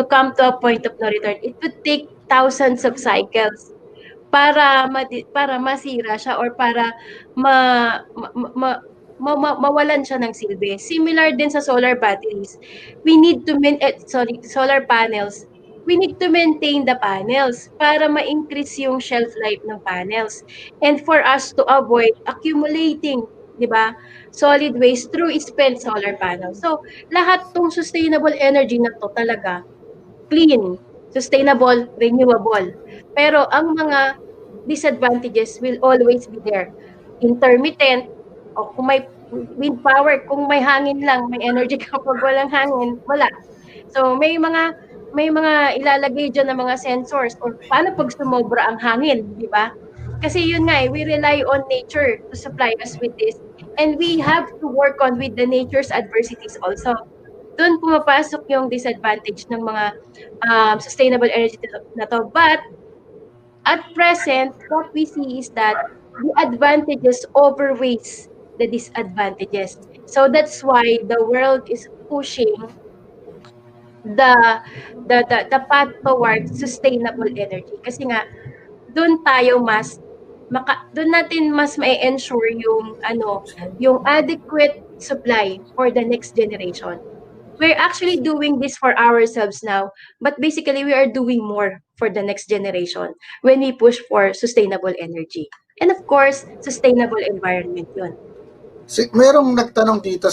come to a point of no return. It would take thousands of cycles para masira siya or para mawalan siya ng silbi. Similar din sa solar batteries. We need to solar panels. We need to maintain the panels para ma-increase yung shelf life ng panels. And for us to avoid accumulating, 'di ba? Solid waste through spent solar panels. So, lahat tong sustainable energy na to talaga clean, sustainable, renewable. Pero ang mga disadvantages will always be there. Intermittent, o kung may wind power, kung may hangin lang, may energy kapag walang hangin, wala. So may mga ilalagay diyan ng mga sensors or paano pag sumobra ang hangin, di ba? Kasi yun nga we rely on nature to supply us with this And we have to work on with the nature's adversities also. Doon pumapasok yung disadvantage ng mga sustainable energy na to. But at present, what we see is that the advantages outweighs the disadvantages. So that's why the world is pushing the the path towards sustainable energy. Kasi nga doon tayo mas doon natin mas ma-ensure yung yung adequate supply for the next generation. We're actually doing this for ourselves now, but basically we are doing more for the next generation when we push for sustainable energy. And of course, sustainable environment yun. Merong nagtanong dito,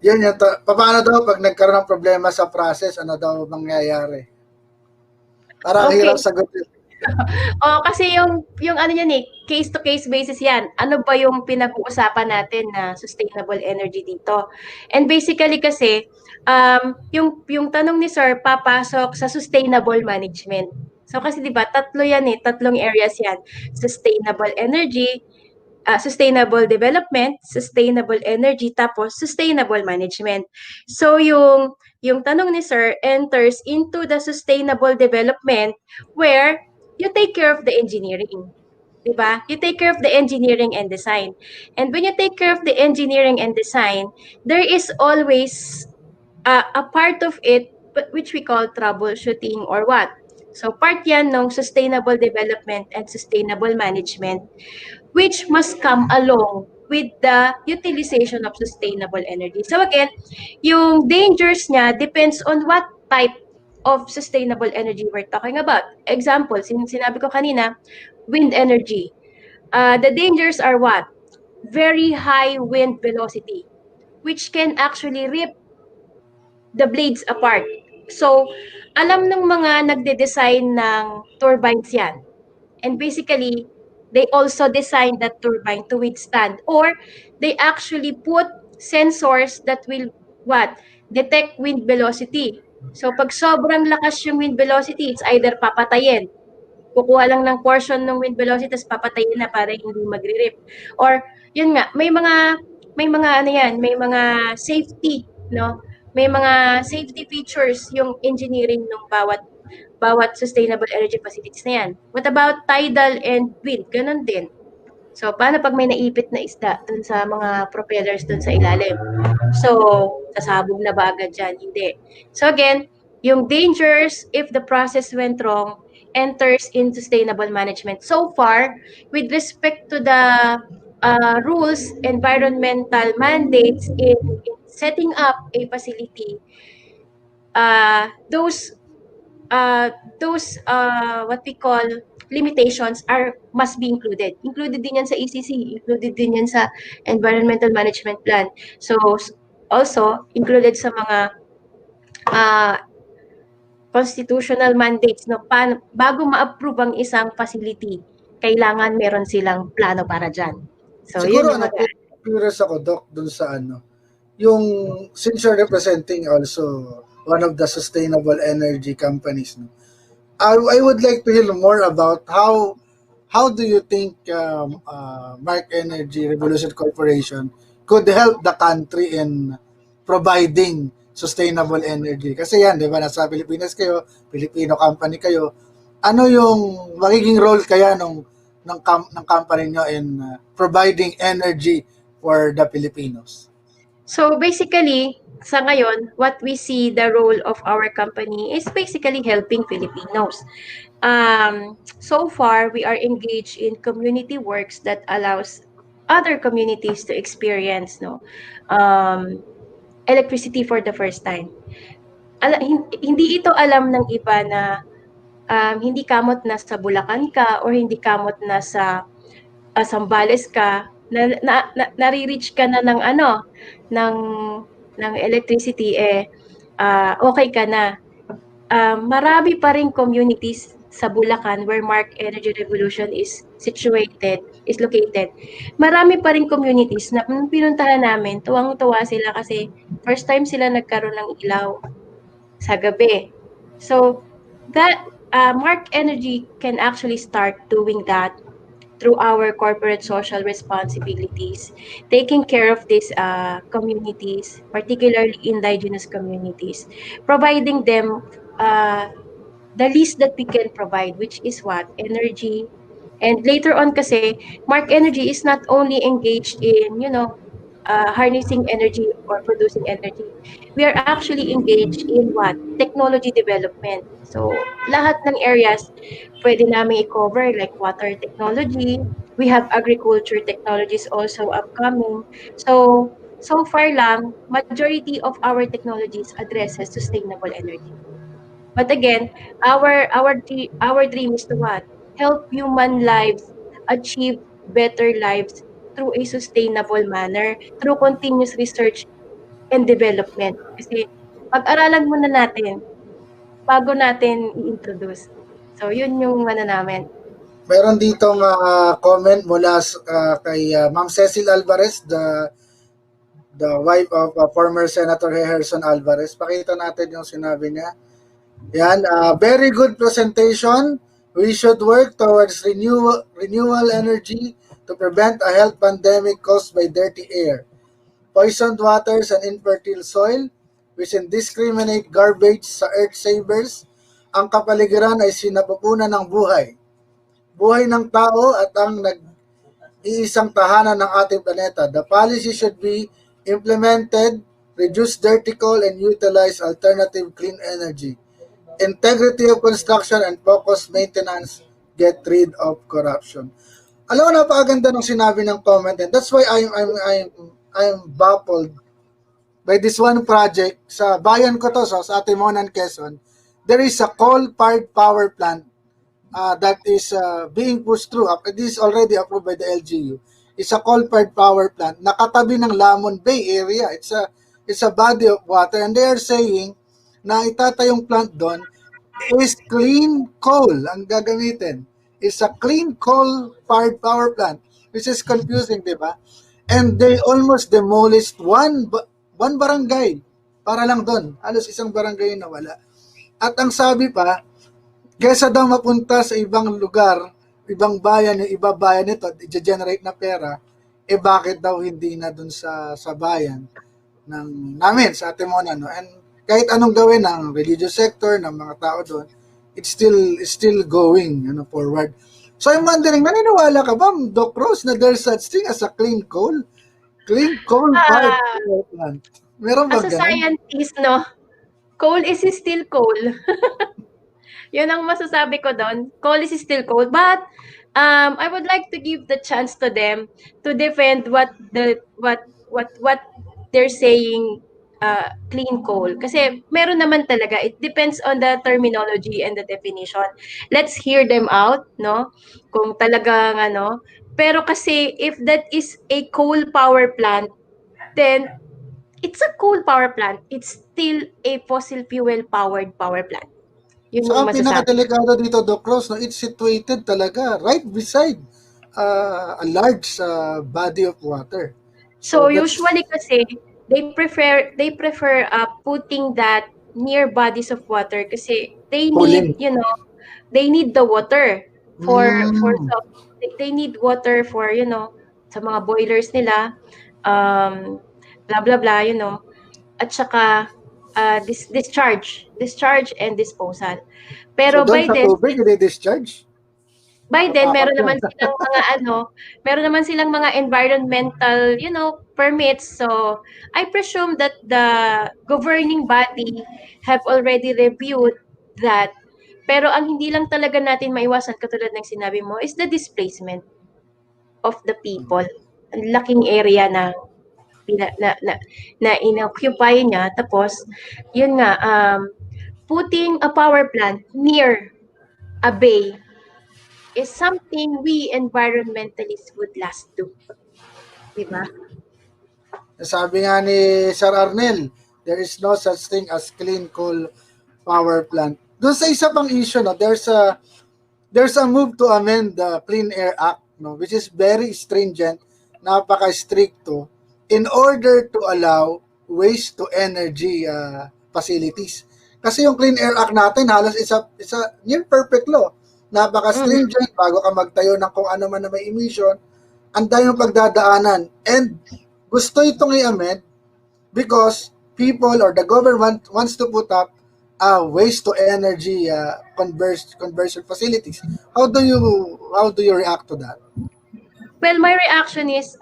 yun yung, paano daw pag nagkaroon ng problema sa process, ano daw mangyayari? Parang Okay. hirap sagutin. Kasi yung ano yan case to case basis yan. Ano ba yung pinag-uusapan natin na sustainable energy dito? And basically kasi yung tanong ni Sir papasok sa sustainable management. So kasi 'di ba tatlo yan tatlong areas yan. Sustainable energy, sustainable development, sustainable energy, tapos sustainable management. So yung tanong ni Sir enters into the sustainable development where you take care of the engineering. Diba? You take care of the engineering and design. And when you take care of the engineering and design, there is always a part of it which we call troubleshooting or what. So part yan ng sustainable development and sustainable management which must come along with the utilization of sustainable energy. So again, yung dangers niya depends on what type of sustainable energy we're talking about. Example, sinabi ko kanina, wind energy. The dangers are what? Very high wind velocity, which can actually rip the blades apart. So, alam ng mga nagde-design ng turbines yan. And basically, they also designed that turbine to withstand, or they actually put sensors that will what? Detect wind velocity. So pag sobrang lakas yung wind velocity, it's either papatayin. Kukuha lang ng portion ng wind velocity tapos papatayin na para hindi magre-rip. Or yun nga, may mga ano yan, may mga safety, no? May mga safety features yung engineering ng bawat sustainable energy facilities na yan. What about tidal and wind? Ganon din. So, paano pag may naipit na isda dun sa mga propellers dun sa ilalim? So, sasabog na ba agad dyan? Hindi. So again, yung dangers if the process went wrong enters in sustainable management. So far, with respect to the rules, environmental mandates in setting up a facility, those what we call limitations must be included. Included din yan sa ECC, included din yan sa environmental management plan. So also included sa mga constitutional mandates bago ma-approve ang isang facility, kailangan meron silang plano para dyan. So Siguro yun yung curious ako, Doc, dun sa yung since you're representing also one of the sustainable energy companies, no? I would like to hear more about how do you think Mark Energy Revolution Corporation could help the country in providing sustainable energy? Kasi yan, di ba, nasa Pilipinas kayo, Filipino company kayo. Ano yung magiging role kaya ng company nyo in providing energy for the Filipinos? So basically, sa ngayon, what we see the role of our company is basically helping Filipinos. So far, we are engaged in community works that allows other communities to experience electricity for the first time. Hindi ito alam ng iba na hindi kamot na sa Bulacan ka or hindi kamot na sa Zambales ka, nare-reach ka na ng electricity, okay ka na. Marami pa ring communities sa Bulacan where Mark Energy Revolution is located. Marami pa ring communities na pinuntahan namin, tuwang-tuwa sila kasi first time sila nagkaroon ng ilaw sa gabi. So, that Mark Energy can actually start doing that through our corporate social responsibilities, taking care of these communities, particularly indigenous communities, providing them uh, the least that we can provide, which is what? Energy. And later on kasi, Mark Energy is not only engaged in, harnessing energy or producing energy. We are actually engaged in what? Technology development. So, lahat ng areas pwede namin i-cover like water technology. We have agriculture technologies also upcoming. So far lang, majority of our technologies addresses sustainable energy. But again, our dream is to what? Help human lives achieve better lives through a sustainable manner, through continuous research and development. Kasi pag-aralan muna natin bago natin i-introduce. So, yun yung ano namin. Meron ditong comment mula kay Ma'am Cecil Alvarez, the wife of former Senator Harrison Alvarez. Pakita natin yung sinabi niya. Yan, very good presentation. We should work towards renewable energy to prevent a health pandemic caused by dirty air, poisoned waters, and infertile soil. We should discriminate garbage sa earth savers. Ang kapaligiran ay sinapupunan ng buhay. Buhay ng tao at ang nag-iisang tahanan ng ating planeta. The policy should be implemented, reduce dirty coal, and utilize alternative clean energy. Integrity of construction and focused maintenance, get rid of corruption. Alam mo, napakaganda ng sinabi ng comment, and that's why I'm baffled by this one project sa bayan ko to, so sa Timonan, Quezon. There is a coal-fired power plant that is being pushed through. This is already approved by the LGU. It's a coal-fired power plant. Nakatabi ng Lamon Bay area. It's a body of water, and they are saying na itatayong plant doon is clean coal ang gagamitin. It's a clean coal-fired power plant, which is confusing, di ba? And they almost demolished one barangay para lang doon. Halos isang barangay na wala. At ang sabi pa, kesa daw mapunta sa ibang lugar, ibang bayan, yung iba bayan nito, i-generate na pera, bakit daw hindi na doon sa bayan namin, sa Timonan, no? And kahit anong gawin ng religious sector, ng mga tao doon, it's still going forward. So I'm wondering, naniniwala ka ba, Doc Rose, na there's such thing as a clean coal? Clean coal power plant. Meron ba As a ganun? scientist, no, coal is still coal. Yun ang masasabi ko doon. Coal is still coal. But I would like to give the chance to them to defend what they're saying clean coal. Kasi meron naman talaga. It depends on the terminology and the definition. Let's hear them out, no? Kung talagang ano. Pero kasi if that is a coal power plant, then it's a coal power plant. It's still a fossil fuel powered power plant. Yun So yung ang masasabi. pinakadelikado dito, Doc Rose, no, it's situated talaga right beside a large body of water. So that's usually kasi they prefer putting that near bodies of water kasi they cooling. need, they need the water for Mm. they need water for, sa mga boilers nila, blah blah blah, at saka discharge and disposal. So Pero doon sa tubig, i-discharge? by then Takot yan. meron naman silang mga environmental, permits. So I presume that the governing body have already reviewed that. Pero ang hindi lang talaga natin maiwasan, katulad ng sinabi mo, is the displacement of the people. Ang laking area na inoccupy niya. Tapos, yun nga, putting a power plant near a bay is something we environmentalists would last do. Diba? Sabi nga ni Sir Arnel, there is no such thing as clean coal power plant. Doon sa isa pang issue, no, there's a move to amend the Clean Air Act, no, which is very stringent, napaka-stricto, in order to allow waste to energy facilities. Kasi yung Clean Air Act natin, halos isa near perfect law. Napaka-stringent, bago ka magtayo ng kung ano man na may emission, ang dami yung pagdadaanan. And gusto itong i-amend because people or the government wants to put up waste to energy conversion facilities. How do you react to that? Well, my reaction is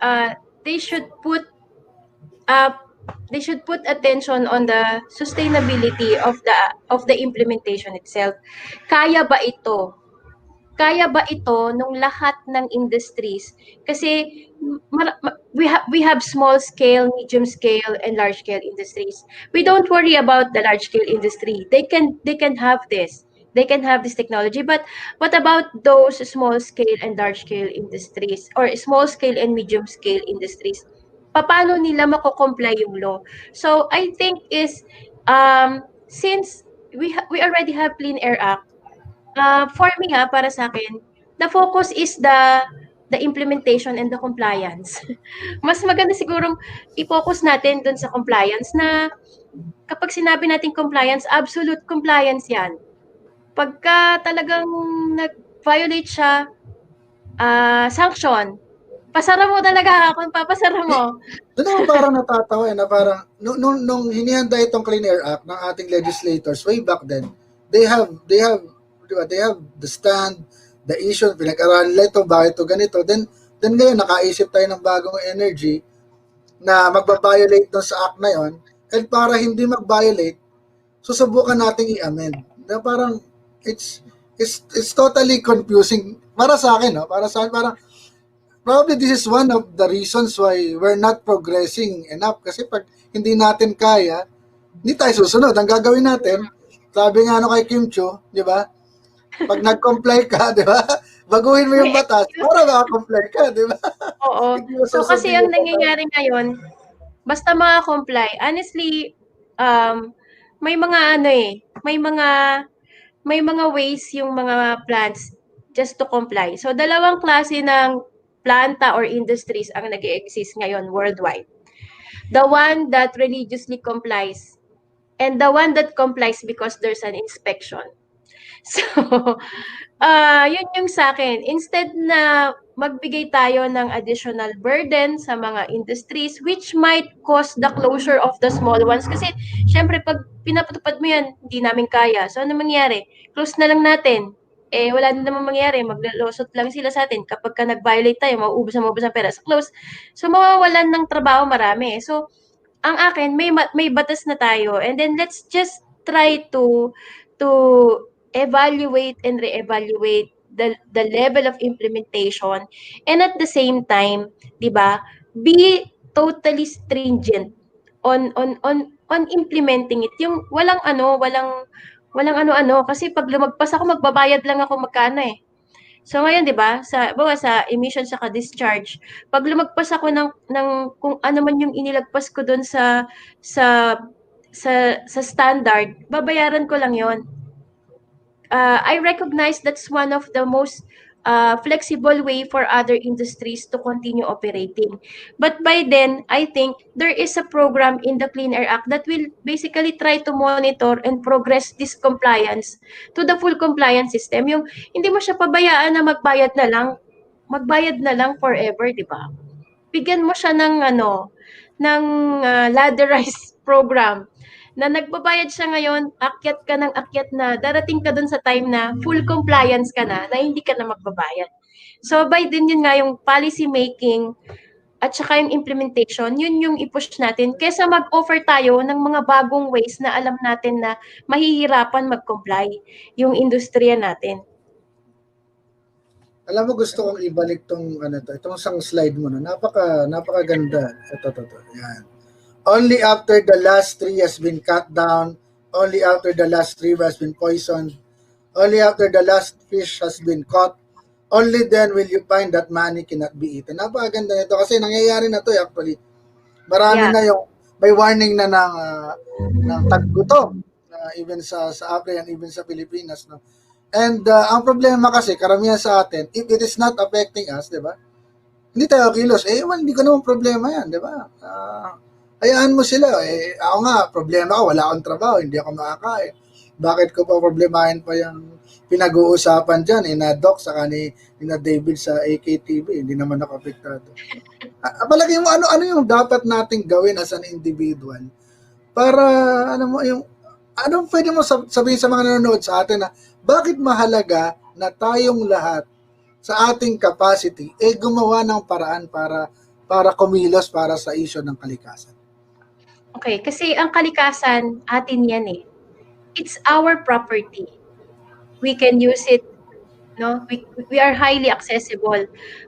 they should put uh, attention on the sustainability of the implementation itself. Kaya ba ito? Kaya ba ito nung lahat ng industries? Kasi we have small scale, medium scale, and large scale industries. We don't worry about the large scale industry. They can have this. They can have this technology. But what about those small scale and large scale industries or small scale and medium scale industries? Paano nila mako-comply yung law? So I think is since we already have Clean Air Act, for me para sa akin, the focus is the implementation and the compliance. Mas maganda sigurong i-focus natin dun sa compliance na kapag sinabi natin compliance, absolute compliance yan. Pagka talagang nag-violate siya, sanction. Pasara mo talaga kung papasara mo. Doon ako parang natatawa na parang nung hinihanda itong Clean Air Act ng ating legislators way back then, they have the stand, the issue, pinag-aralan nila ito, bakit ito ganito. Then ngayon, nakaisip tayo ng bagong energy na magbabiolate doon sa act na yon. And para hindi mag-violate, susubukan nating i-amend. Na parang, it's totally confusing. Para sa akin, no? Para sa akin, parang, probably this is one of the reasons why we're not progressing enough. Kasi pag hindi natin kaya, hindi tayo susunod. Ang gagawin natin, sabi nga kay Kim Chiu, di ba? Pag nag-comply ka, di ba? Baguhin mo yung batas para maka-comply ka, di ba? Oo. So kasi ang nangyayari ngayon, basta maka-comply, honestly, may mga may mga ways yung mga plants just to comply. So dalawang klase ng planta or industries ang nag-exist ngayon worldwide. The one that religiously complies and the one that complies because there's an inspection. So, yun yung sa akin. Instead na magbigay tayo ng additional burden sa mga industries which might cause the closure of the small ones. Kasi, syempre, pag pinapatupad mo yan, hindi namin kaya. So, ano mangyari? Close na lang natin. Wala na naman mangyari. Maglalosot lang sila sa atin. Kapag ka nag-violate tayo, mauubos ang pera sa close. So, mawawalan ng trabaho marami. So, ang akin, may batas na tayo. And then, let's just try to evaluate and re-evaluate the level of implementation, and at the same time, 'di ba, be totally stringent on implementing it. Yung walang ano kasi pag lumagpas ako magbabayad lang ako magkano eh. So ngayon 'di ba, sa emission sa discharge, pag lumagpas ako ng kung ano man yung inilagpas ko doon sa standard, babayaran ko lang 'yon. I recognize that's one of the most flexible way for other industries to continue operating. But by then, I think there is a program in the Clean Air Act that will basically try to monitor and progress this compliance to the full compliance system. Yung hindi mo siya pabayaan na magbayad na lang forever, di ba? Bigyan mo siya ng ladderized program na nagbabayad siya ngayon, akyat ka ng akyat na, darating ka dun sa time na full compliance ka na hindi ka na magbabayad. So by then yun nga yung policy making at saka yung implementation, yun yung i-push natin kesa mag-offer tayo ng mga bagong ways na alam natin na mahihirapan mag-comply yung industriya natin. Alam mo, gusto kong ibalik itong isang slide mo na napakaganda. Ito. Yan. Only after the last tree has been cut down, only after the last tree has been poisoned, only after the last fish has been caught, only then will you find that money cannot be eaten. Napakaganda nito kasi nangyayari na to actually. Marami na yung may warning na ng taggutom even sa Africa and even sa Pilipinas, no. And ang problema kasi karamihan sa atin, if it is not affecting us, 'di ba? Hindi tayo kilos. Hindi ko naman problema 'yan, 'di ba? Hayaan mo sila. Ako nga, problema ko, wala akong trabaho, hindi ako makakain. bakit ko pa problemahin pa yung pinag-uusapan dyan, Doc, saka ni David sa AKTV, hindi naman ako apektado. Palagay mo, ano yung dapat nating gawin as an individual para, anong pwede mo sabihin sa mga nanonood sa atin na bakit mahalaga na tayong lahat sa ating capacity gumawa ng paraan para kumilos para sa issue ng kalikasan? Okay, kasi ang kalikasan, atin yan eh. It's our property. We can use it, no? We are highly accessible.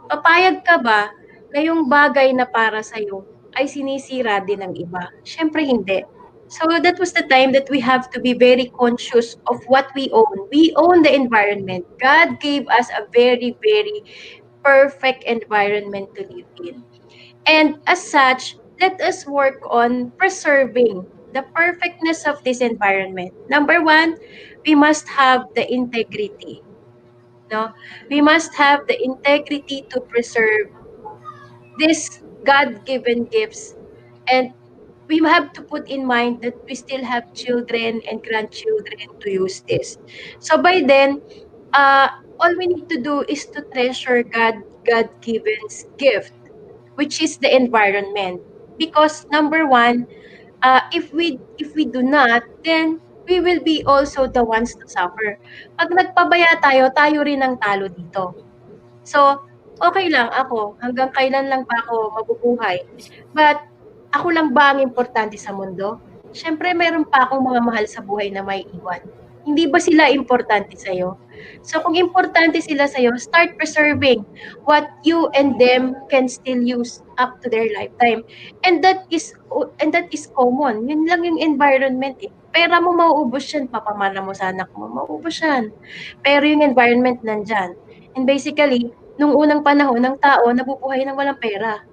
Papayag ka ba na yung bagay na para sa'yo ay sinisira din ng iba? Siyempre hindi. So that was the time that we have to be very conscious of what we own. We own the environment. God gave us a very, very perfect environment to live in. And as such, let us work on preserving the perfectness of this environment. Number one, we must have the integrity. No? We must have the integrity to preserve these God-given gifts. And we have to put in mind that we still have children and grandchildren to use this. So by then, all we need to do is to treasure God-given gift, which is the environment. Because number one, if we do not, then we will be also the ones to suffer. Pag nagpabaya tayo, tayo rin ang talo dito. So, okay lang ako, hanggang kailan lang ba ako mabubuhay? But ako lang ba ang importante sa mundo? Siyempre, meron pa akong mga mahal sa buhay na may iwan. Hindi ba sila importante sa'yo? So, kung importante sila sa'yo, start preserving what you and them can still use up to their lifetime. And that is common. Yun lang yung environment eh. Pera mo mauubos yan, papamana mo sa anak mo, mauubos yan. Pero yung environment nandyan. And basically, nung unang panahon ng tao, nabubuhay ng walang pera.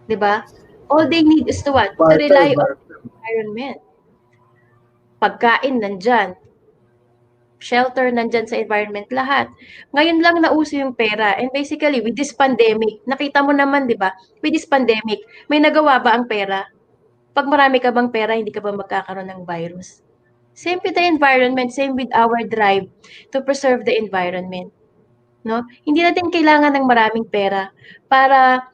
'Di ba? All they need is to what? To rely on the environment. Pagkain nandyan. Shelter nandyan sa environment, lahat. Ngayon lang nauso yung pera. And basically, with this pandemic, nakita mo naman, di ba? With this pandemic, may nagawa ba ang pera? Pag marami ka bang pera, hindi ka ba magkakaroon ng virus? Same with the environment, same with our drive to preserve the environment. No? Hindi natin kailangan ng maraming pera para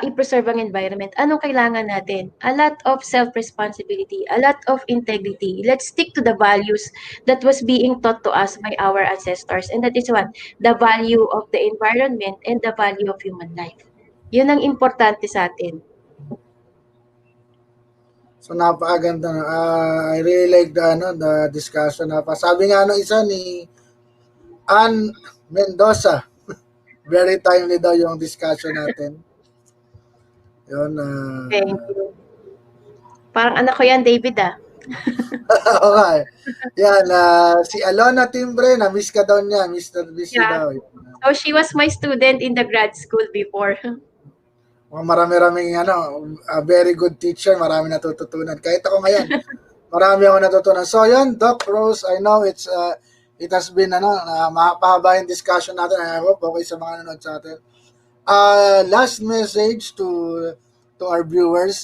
i-preserve ang environment. Anong kailangan natin? A lot of self-responsibility, a lot of integrity. Let's stick to the values that was being taught to us by our ancestors. And that is what? The value of the environment and the value of human life. Yun ang importante sa atin. So napakaganda. I really like the discussion. Sabi nga isa ni Mendoza, very timely daw yung discussion natin. Yun. Thank you. Parang anak ko yan, David Okay. Yan, si Alona Timbre, na-miss ka daw niya. Miss Yeah. daw. So she was my student in the grad school before. Marami-raming very good teacher, marami natututunan. Kahit ako ngayon, marami ako natutunan. So yun, Doc Rose, I know it has been mahaba yung discussion natin. I hope okay sa mga nanonood sa atin. Last message to our viewers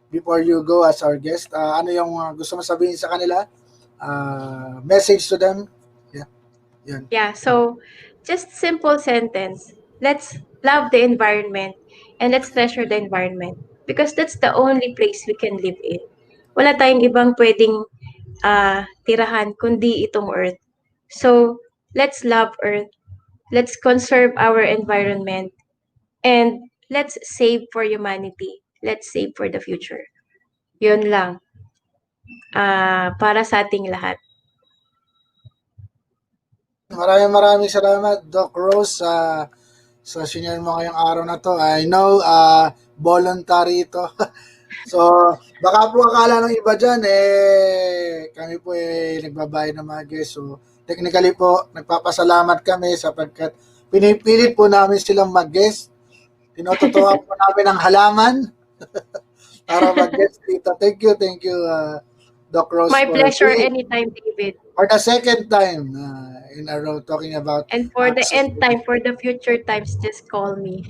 before you go as our guest. Ano yung gusto mo sabihin sa kanila? Message to them? Yeah. Yan. Yeah, so just simple sentence. Let's love the environment and let's treasure the environment because that's the only place we can live in. Wala tayong ibang pwedeng tirahan kundi itong earth. So, let's love earth. Let's conserve our environment and let's save for humanity. Let's save for the future. Yun lang. Para sa ating lahat. Maraming salamat, Doc Rose, sa senior mo ngayong araw na to. I know, voluntary ito. So, baka po akala ng iba dyan, kami po nagbabayad ng mga guests. So, technically po, nagpapasalamat kami sapagkat pinipilit po namin silang mag-guest. Tinututuwa po namin ang halaman para mag-guest dito. Thank you, Doc Rose. My pleasure anytime, David. For the second time in a row talking about... And for the end time, for the future times, just call me.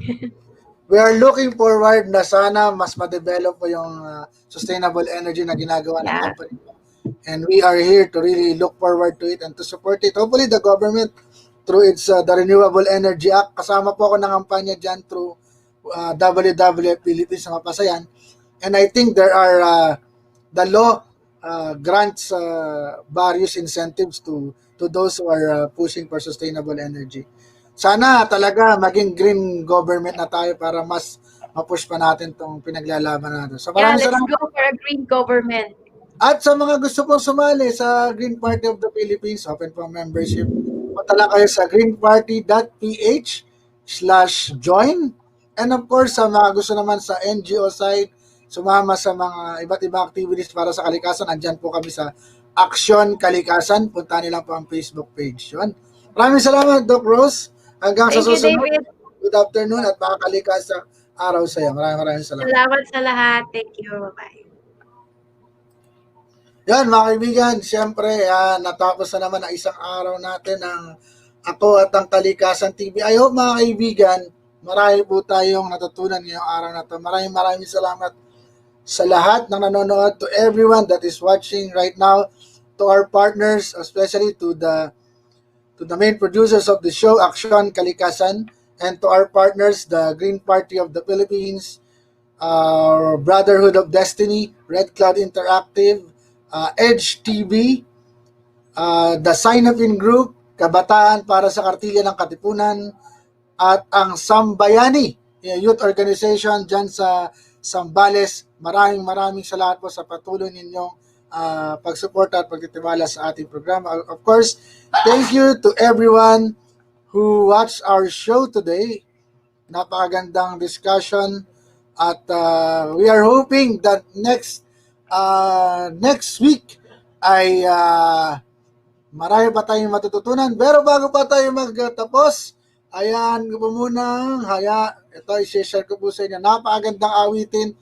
We are looking forward na sana mas ma-develop po yung sustainable energy na ginagawa ng company. And we are here to really look forward to it and to support it. Hopefully, the government, through its the Renewable Energy Act, kasama po ako ng kampanya dyan through WWF Philippines na mapasayan. And I think there are the law grants various incentives to those who are pushing for sustainable energy. Sana talaga maging green government na tayo para mas mapush pa natin tong pinaglalaban natin. So Yeah, maraming let's salamat. go for a green government. At sa mga gusto pong sumali sa Green Party of the Philippines, open po membership. Punta lang kayo sa greenparty.ph/join. And of course, sa mga gusto naman sa NGO side, sumama sa mga iba't ibang activities para sa kalikasan, andyan po kami sa Aksyon Kalikasan. Punta nilang po ang Facebook page. Yun. Maraming salamat, Doc Rose. Hanggang sa Thank you, susunod. David. Good afternoon at makakalikasa araw sa iyo. Maraming salamat. Salamat sa lahat. Thank you. Bye-bye. Yan mga kaibigan, siyempre natapos na naman ang isang araw natin ng Ako at ang Kalikasan TV. I hope mga kaibigan, marami po tayong natutunan ngayong araw na to. Maraming salamat sa lahat ng nanonood, to everyone that is watching right now, to our partners, especially to the main producers of the show, Aksyon, Kalikasan, and to our partners, the Green Party of the Philippines, Brotherhood of Destiny, Red Cloud Interactive, Edge TV, the Sign Up In Group, Kabataan para sa Kartilya ng Katipunan, at ang Sambayani Youth Organization dyan sa Sambales. Maraming salamat po sa patuloy ninyong pagsuporta at pagtitiwala sa ating programa. Of course, thank you to everyone who watched our show today. Napakagandang discussion at we are hoping that next week ay marami pa tayong matututunan. Pero bago pa tayo magtapos, ayan ko po muna, ito i-share ko po sa inyo. Napakagandang awitin.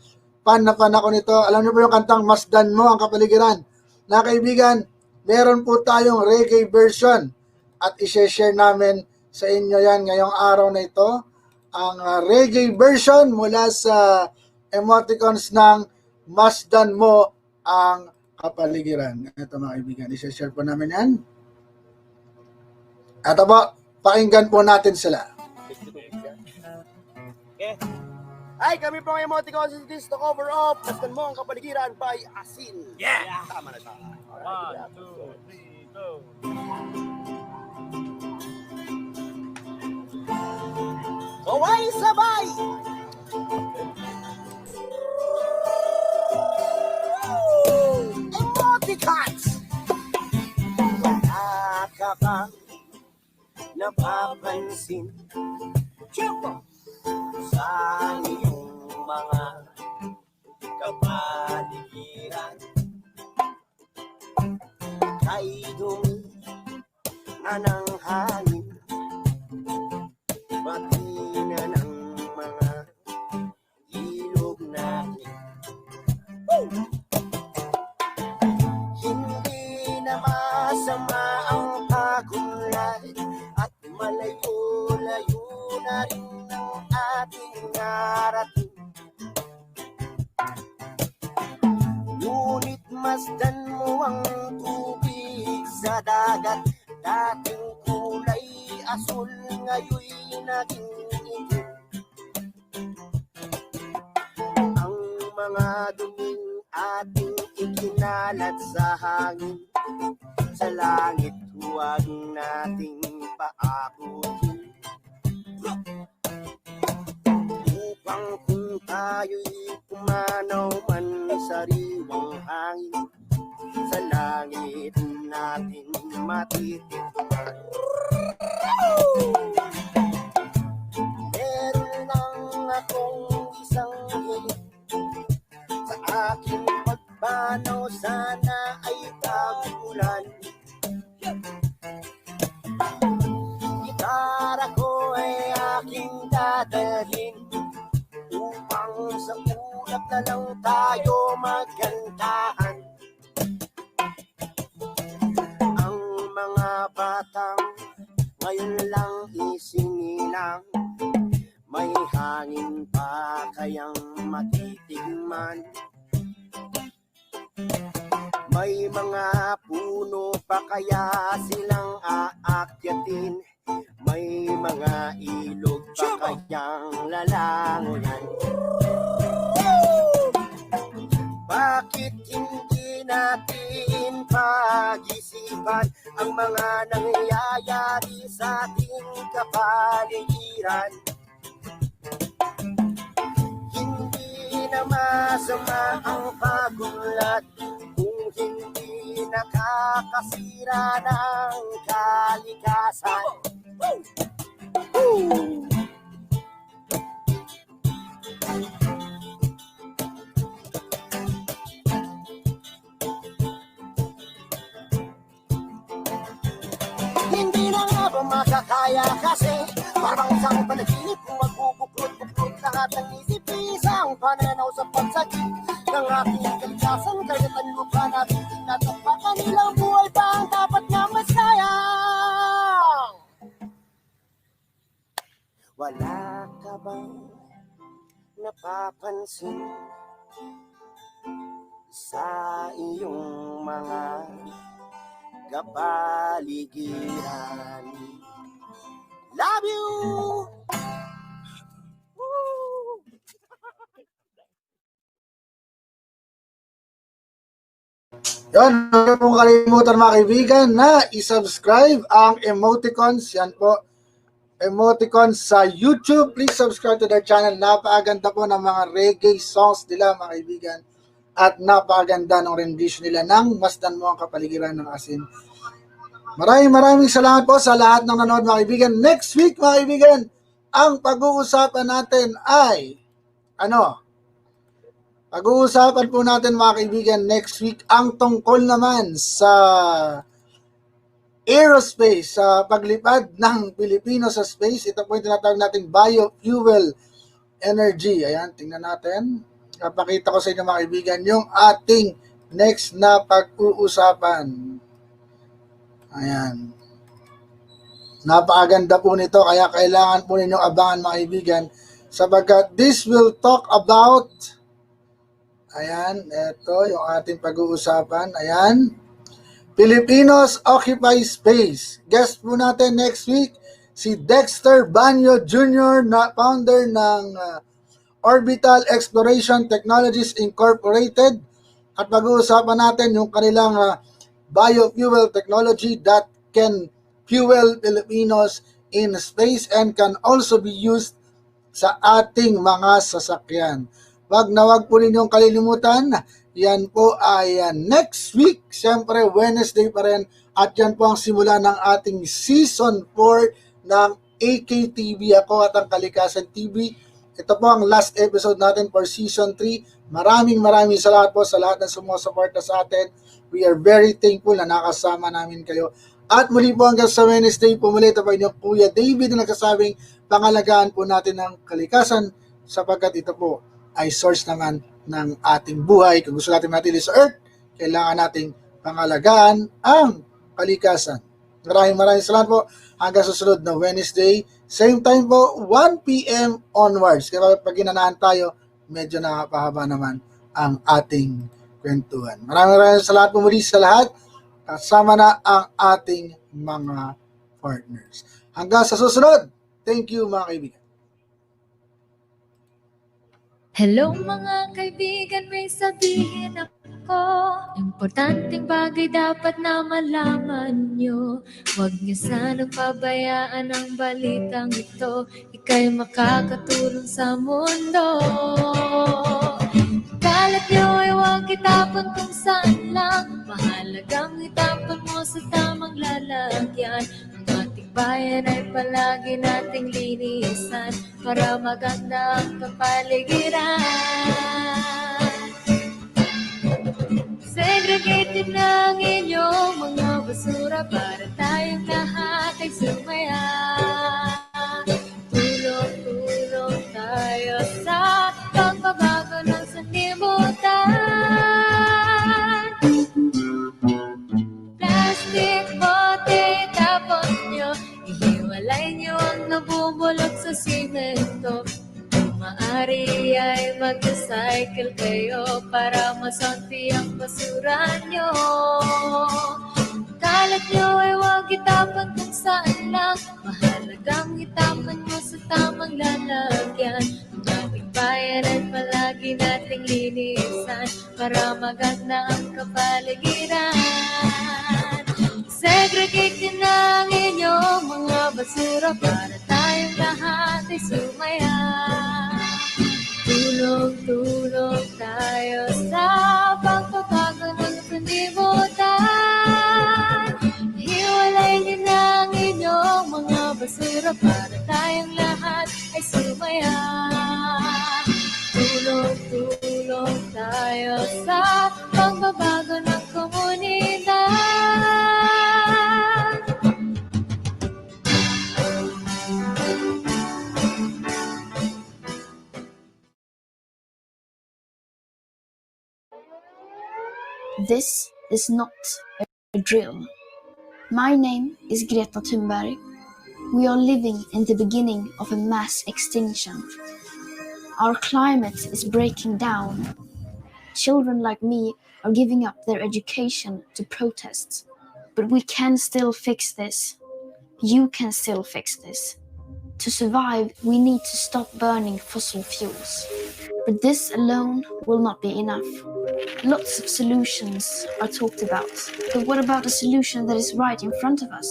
Fan na fan ako nito. Alam niyo po yung kantang Masdan Mo ang Kapaligiran. Na kaibigan, meron po tayong reggae version at i-share namin sa inyo yan ngayong araw na ito. Ang reggae version mula sa emoticons ng Masdan Mo ang Kapaligiran. Ito mga kaibigan, i-share po namin yan. At po, pakinggan po natin sila. Okay. Ay, kami po ang emoticons is this to cover up. Masdan Mo ang Kapaligiran by Asin. Yeah! Tama na siya. 1, 2, 3, go! Sabay! Emoticons! Wala ka bang napapansin sa iyong mga kapaligiran? Kay dumi na ng hangin, pati na ng mga ilog natin. Hindi na masama ang pagunlad at malayo-layo na rin ang ating narating. Ngunit masdan mo ang tubig sa dagat, dating kulay asul, ngayoy naging itim. Ang mga duming ating ikinalat sa hangin, sa langit huwag nating paakutin. Upang kung tayo'y pumanaw man sa riwang hangin, sa langit natin matitikman. Meron lang akong isang hiling, sa aking pagpanaw sana ay tagulan. Gitara ko ay aking dadalhin, upang sa ulap na lang tayo magkantahan. Ang mga batang ngayon lang isinilang, may hangin pa kayang matitigman. May mga puno pa kaya silang aakyatin? May mga ilog pa kayang lalangoyan? Bakit hindi natin pag-isipan ang mga nangyayari sa ating kapaligiran? Hindi na masama ang pagulat kung hindi nakakasira ng kalikasan. Hindi na nga ba makakaya kasi parang isang panaginip kung magbubuklod-buklod lahat ng isip, isang pananaw sa pagsagip ng ating kalikasan. Kaya tanong pa natin tinatapakan nilang buhay pa ang dapat nga masayang. Wala ka bang napapansin sa iyong mga kapaligiran? Love you! Woo! Yan, huwag pong kalimutan mga kaibigan na i-subscribe ang emoticons. Yan po, emoticons sa YouTube. Please subscribe to their channel. Napakaganda po ng mga reggae songs nila mga kaibigan. At napakaganda ng rendition nila ng Masdan Mo ang Kapaligiran ng Asin. Maraming salamat po sa lahat ng nanood mga kaibigan. Next week mga kaibigan, ang pag-uusapan natin ay pag-uusapan po natin mga kaibigan next week ang tungkol naman sa aerospace, sa paglipad ng Pilipino sa space. Ito po yung tinatawag nating biofuel energy. Ayan, tingnan natin. Kapakita ko sa inyo mga kaibigan yung ating next na pag-uusapan. Ayan. Napakaganda po nito kaya kailangan po ninyong abangan mga kaibigan sapagkat this will talk about ito yung ating pag-uusapan. Ayan. Filipinos Occupy Space. Guest po natin next week si Dexter Banyo Jr. na founder ng Orbital Exploration Technologies Incorporated at pag-uusapan natin yung kanilang biofuel technology that can fuel Filipinos in space and can also be used sa ating mga sasakyan. Wag po ninyong kalilimutan, yan po ay next week, siyempre Wednesday pa rin, at yan po ang simula ng ating Season 4 ng AKTV, ako at ang Kalikasan TV. Ito po ang last episode natin for Season 3. Maraming salamat po sa lahat ng sumusuporta sa atin. We are very thankful na nakasama namin kayo. At muli po hanggang sa Wednesday, pumuli ito po inyong Kuya David na nagsasabing pangalagaan po natin ng kalikasan sapagkat ito po ay source naman ng ating buhay. Kung gusto natin matili sa Earth, kailangan nating pangalagaan ang kalikasan. Maraming salamat po. Hanggang susunod na Wednesday, same time po, 1 p.m. onwards. Kaya pag ginanahan tayo, medyo nakapahaba naman ang ating kwentuhan. Maraming salamat po muli sa lahat. Kasama na ang ating mga partners. Hanggang sa susunod. Thank you mga kaibigan. Hello mga kaibigan, may sabihin ako. Importanteng bagay dapat na malaman nyo. Huwag niyo sanang pabayaan ang balitang ito. Ika'y makakatulong sa mundo. Kalat nyo ay huwag itapon kung saan lang. Mahalagang itapon mo sa tamang lalagyan. Ang ating bayan ay palagi nating linisan para maganda ang kapaligiran. Segregated na ang inyong mga basura para tayong lahat ay sumaya. Tulong-tulong tayo sa pagbabago ng sanlibutan. Plastic bote tapon nyo, ihiwalay nyo ang nabubulok sa simento. Kung maaari ay ay mag-recycle kayo para masanti ang basura nyo. Kalat nyo ay huwag itapon kung saan lang. Mahalagang itapon mo sa tamang lalagyan. Ang ating bayan ay palagi nating linisan para maganda ang kapaligiran. Segregate nyo na ang inyong mga basura para tayong lahat ay sumaya. Tulong-tulong tayo sa pagbabago ng sanlibutan. Hiwalay nyo na ang inyong mga basura para tayong lahat ay sumaya. Tulong-tulong tayo sa pagbabago ng komunidad. This is not a drill. My name is Greta Thunberg. We are living in the beginning of a mass extinction. Our climate is breaking down. Children like me are giving up their education to protest. But we can still fix this. You can still fix this. To survive, we need to stop burning fossil fuels. But this alone will not be enough. Lots of solutions are talked about. But what about a solution that is right in front of us?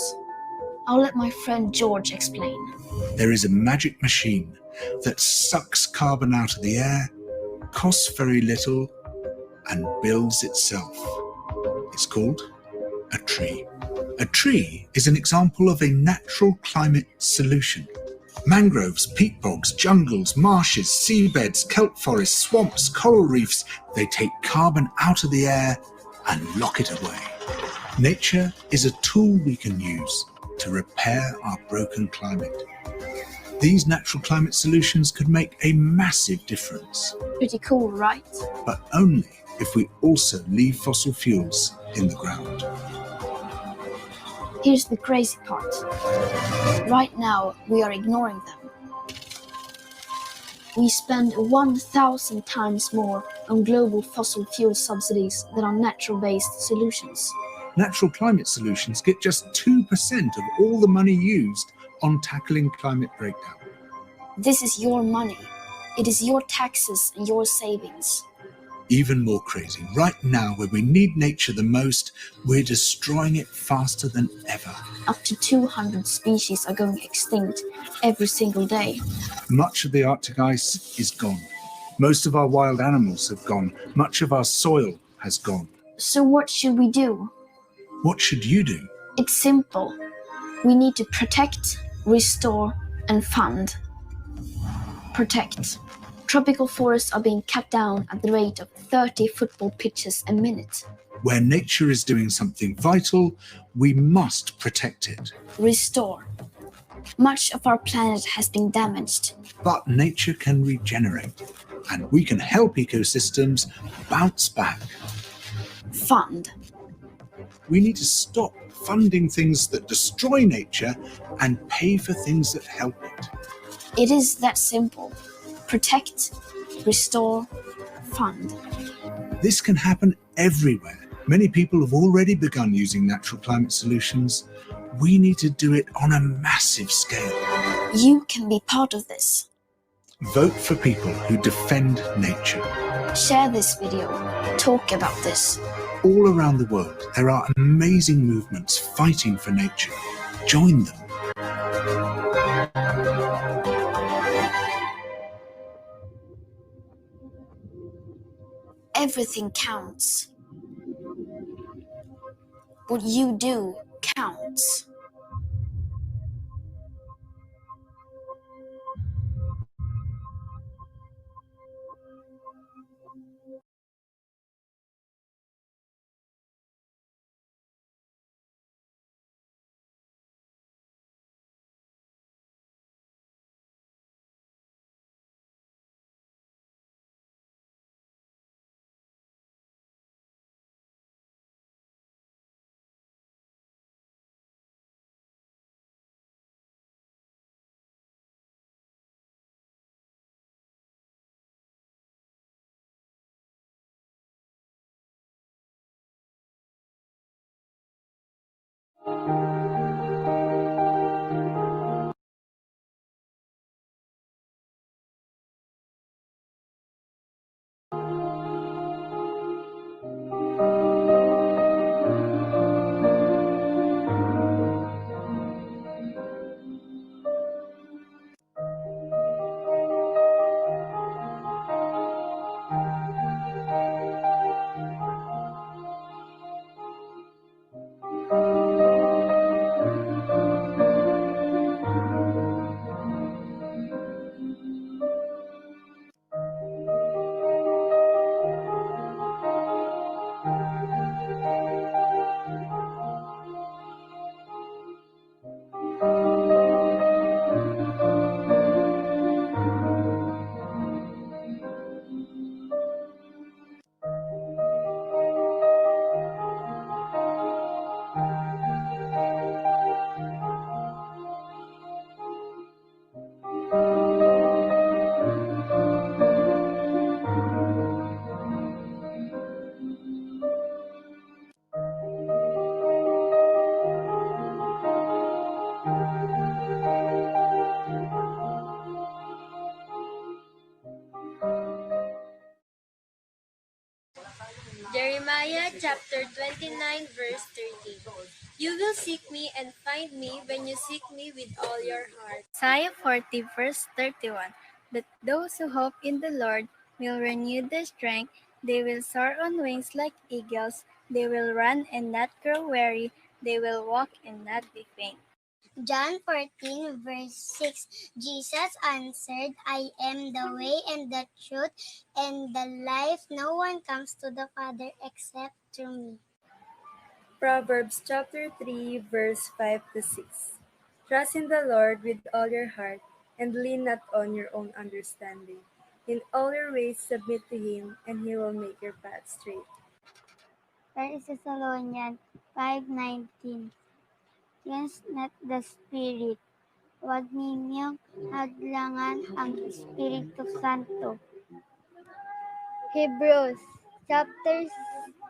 I'll let my friend George explain. There is a magic machine that sucks carbon out of the air, costs very little, and builds itself. It's called a tree. A tree is an example of a natural climate solution. Mangroves, peat bogs, jungles, marshes, seabeds, kelp forests, swamps, coral reefs, they take carbon out of the air and lock it away. Nature is a tool we can use to repair our broken climate. These natural climate solutions could make a massive difference. Pretty cool, right? But only if we also leave fossil fuels in the ground. Here's the crazy part. Right now, we are ignoring them. We spend 1,000 times more on global fossil fuel subsidies than on natural-based solutions. Natural climate solutions get just 2% of all the money used on tackling climate breakdown. This is your money. It is your taxes and your savings. Even more crazy, right now when we need nature the most, we're destroying it faster than ever. Up to 200 species are going extinct every single day. Much of the Arctic ice is gone. Most of our wild animals have gone. Much of our soil has gone. So what should we do? What should you do? It's simple. We need to protect, restore, and fund. Protect. Tropical forests are being cut down at the rate of 30 football pitches a minute. Where nature is doing something vital, we must protect it. Restore. Much of our planet has been damaged. But nature can regenerate, and we can help ecosystems bounce back. Fund. We need to stop funding things that destroy nature and pay for things that help it. It is that simple. Protect, restore, fund. This can happen everywhere. Many people have already begun using natural climate solutions. We need to do it on a massive scale. You can be part of this. Vote for people who defend nature. Share this video. Talk about this. All around the world, there are amazing movements fighting for nature. Join them. Everything counts. What you do counts. Jeremiah chapter 29 verse 13. You will seek me and find me when you seek me with all your heart. Isaiah 40 verse 31. But those who hope in the Lord will renew their strength. They will soar on wings like eagles. They will run and not grow weary. They will walk and not be faint. John 14 verse 6. Jesus answered, I am the way and the truth and the life. No one comes to the Father except through me. Proverbs chapter 3 verse 5 to 6. Trust in the Lord with all your heart and lean not on your own understanding. In all your ways submit to him and he will make your path straight. 1 Thessalonians 5:19. Quench not the Spirit. Huwag ninyong hadlangan ang Espiritu Santo. Hebrews chapter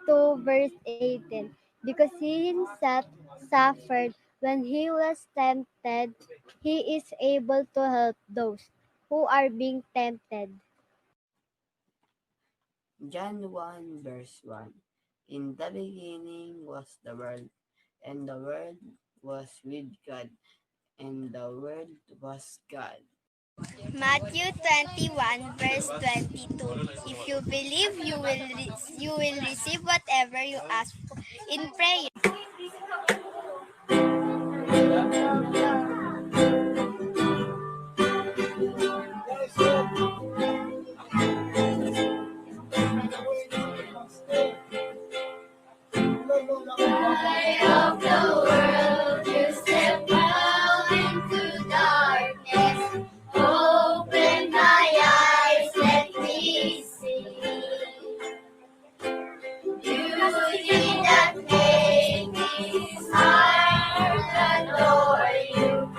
2 verse 18. Because he himself suffered when he was tempted, he is able to help those who are being tempted. John 1 verse 1. In the beginning was the Word, and the Word was with God, and the Word was God. Matthew 21 verse 22. If you believe, you will receive whatever you ask for in prayer. Light of the world, you step out into darkness. Open my eyes, let me see. Beauty that made me smile, adore you.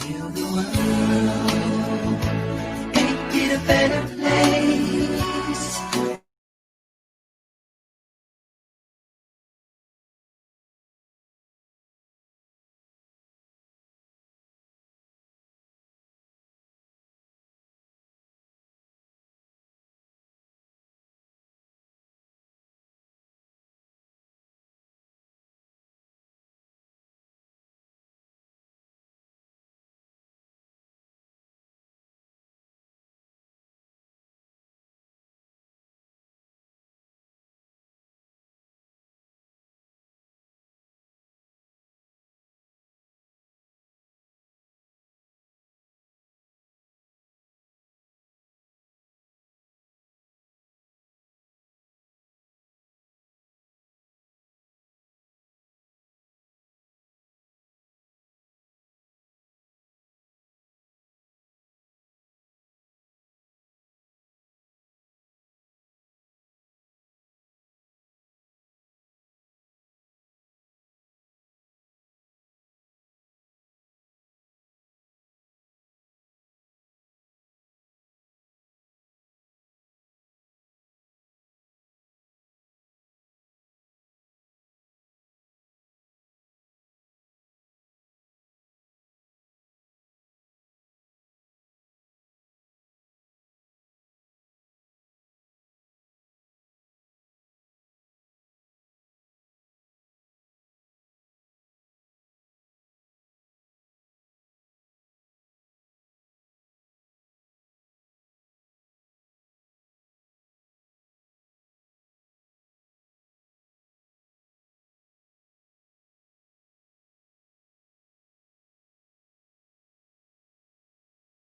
Heal the world.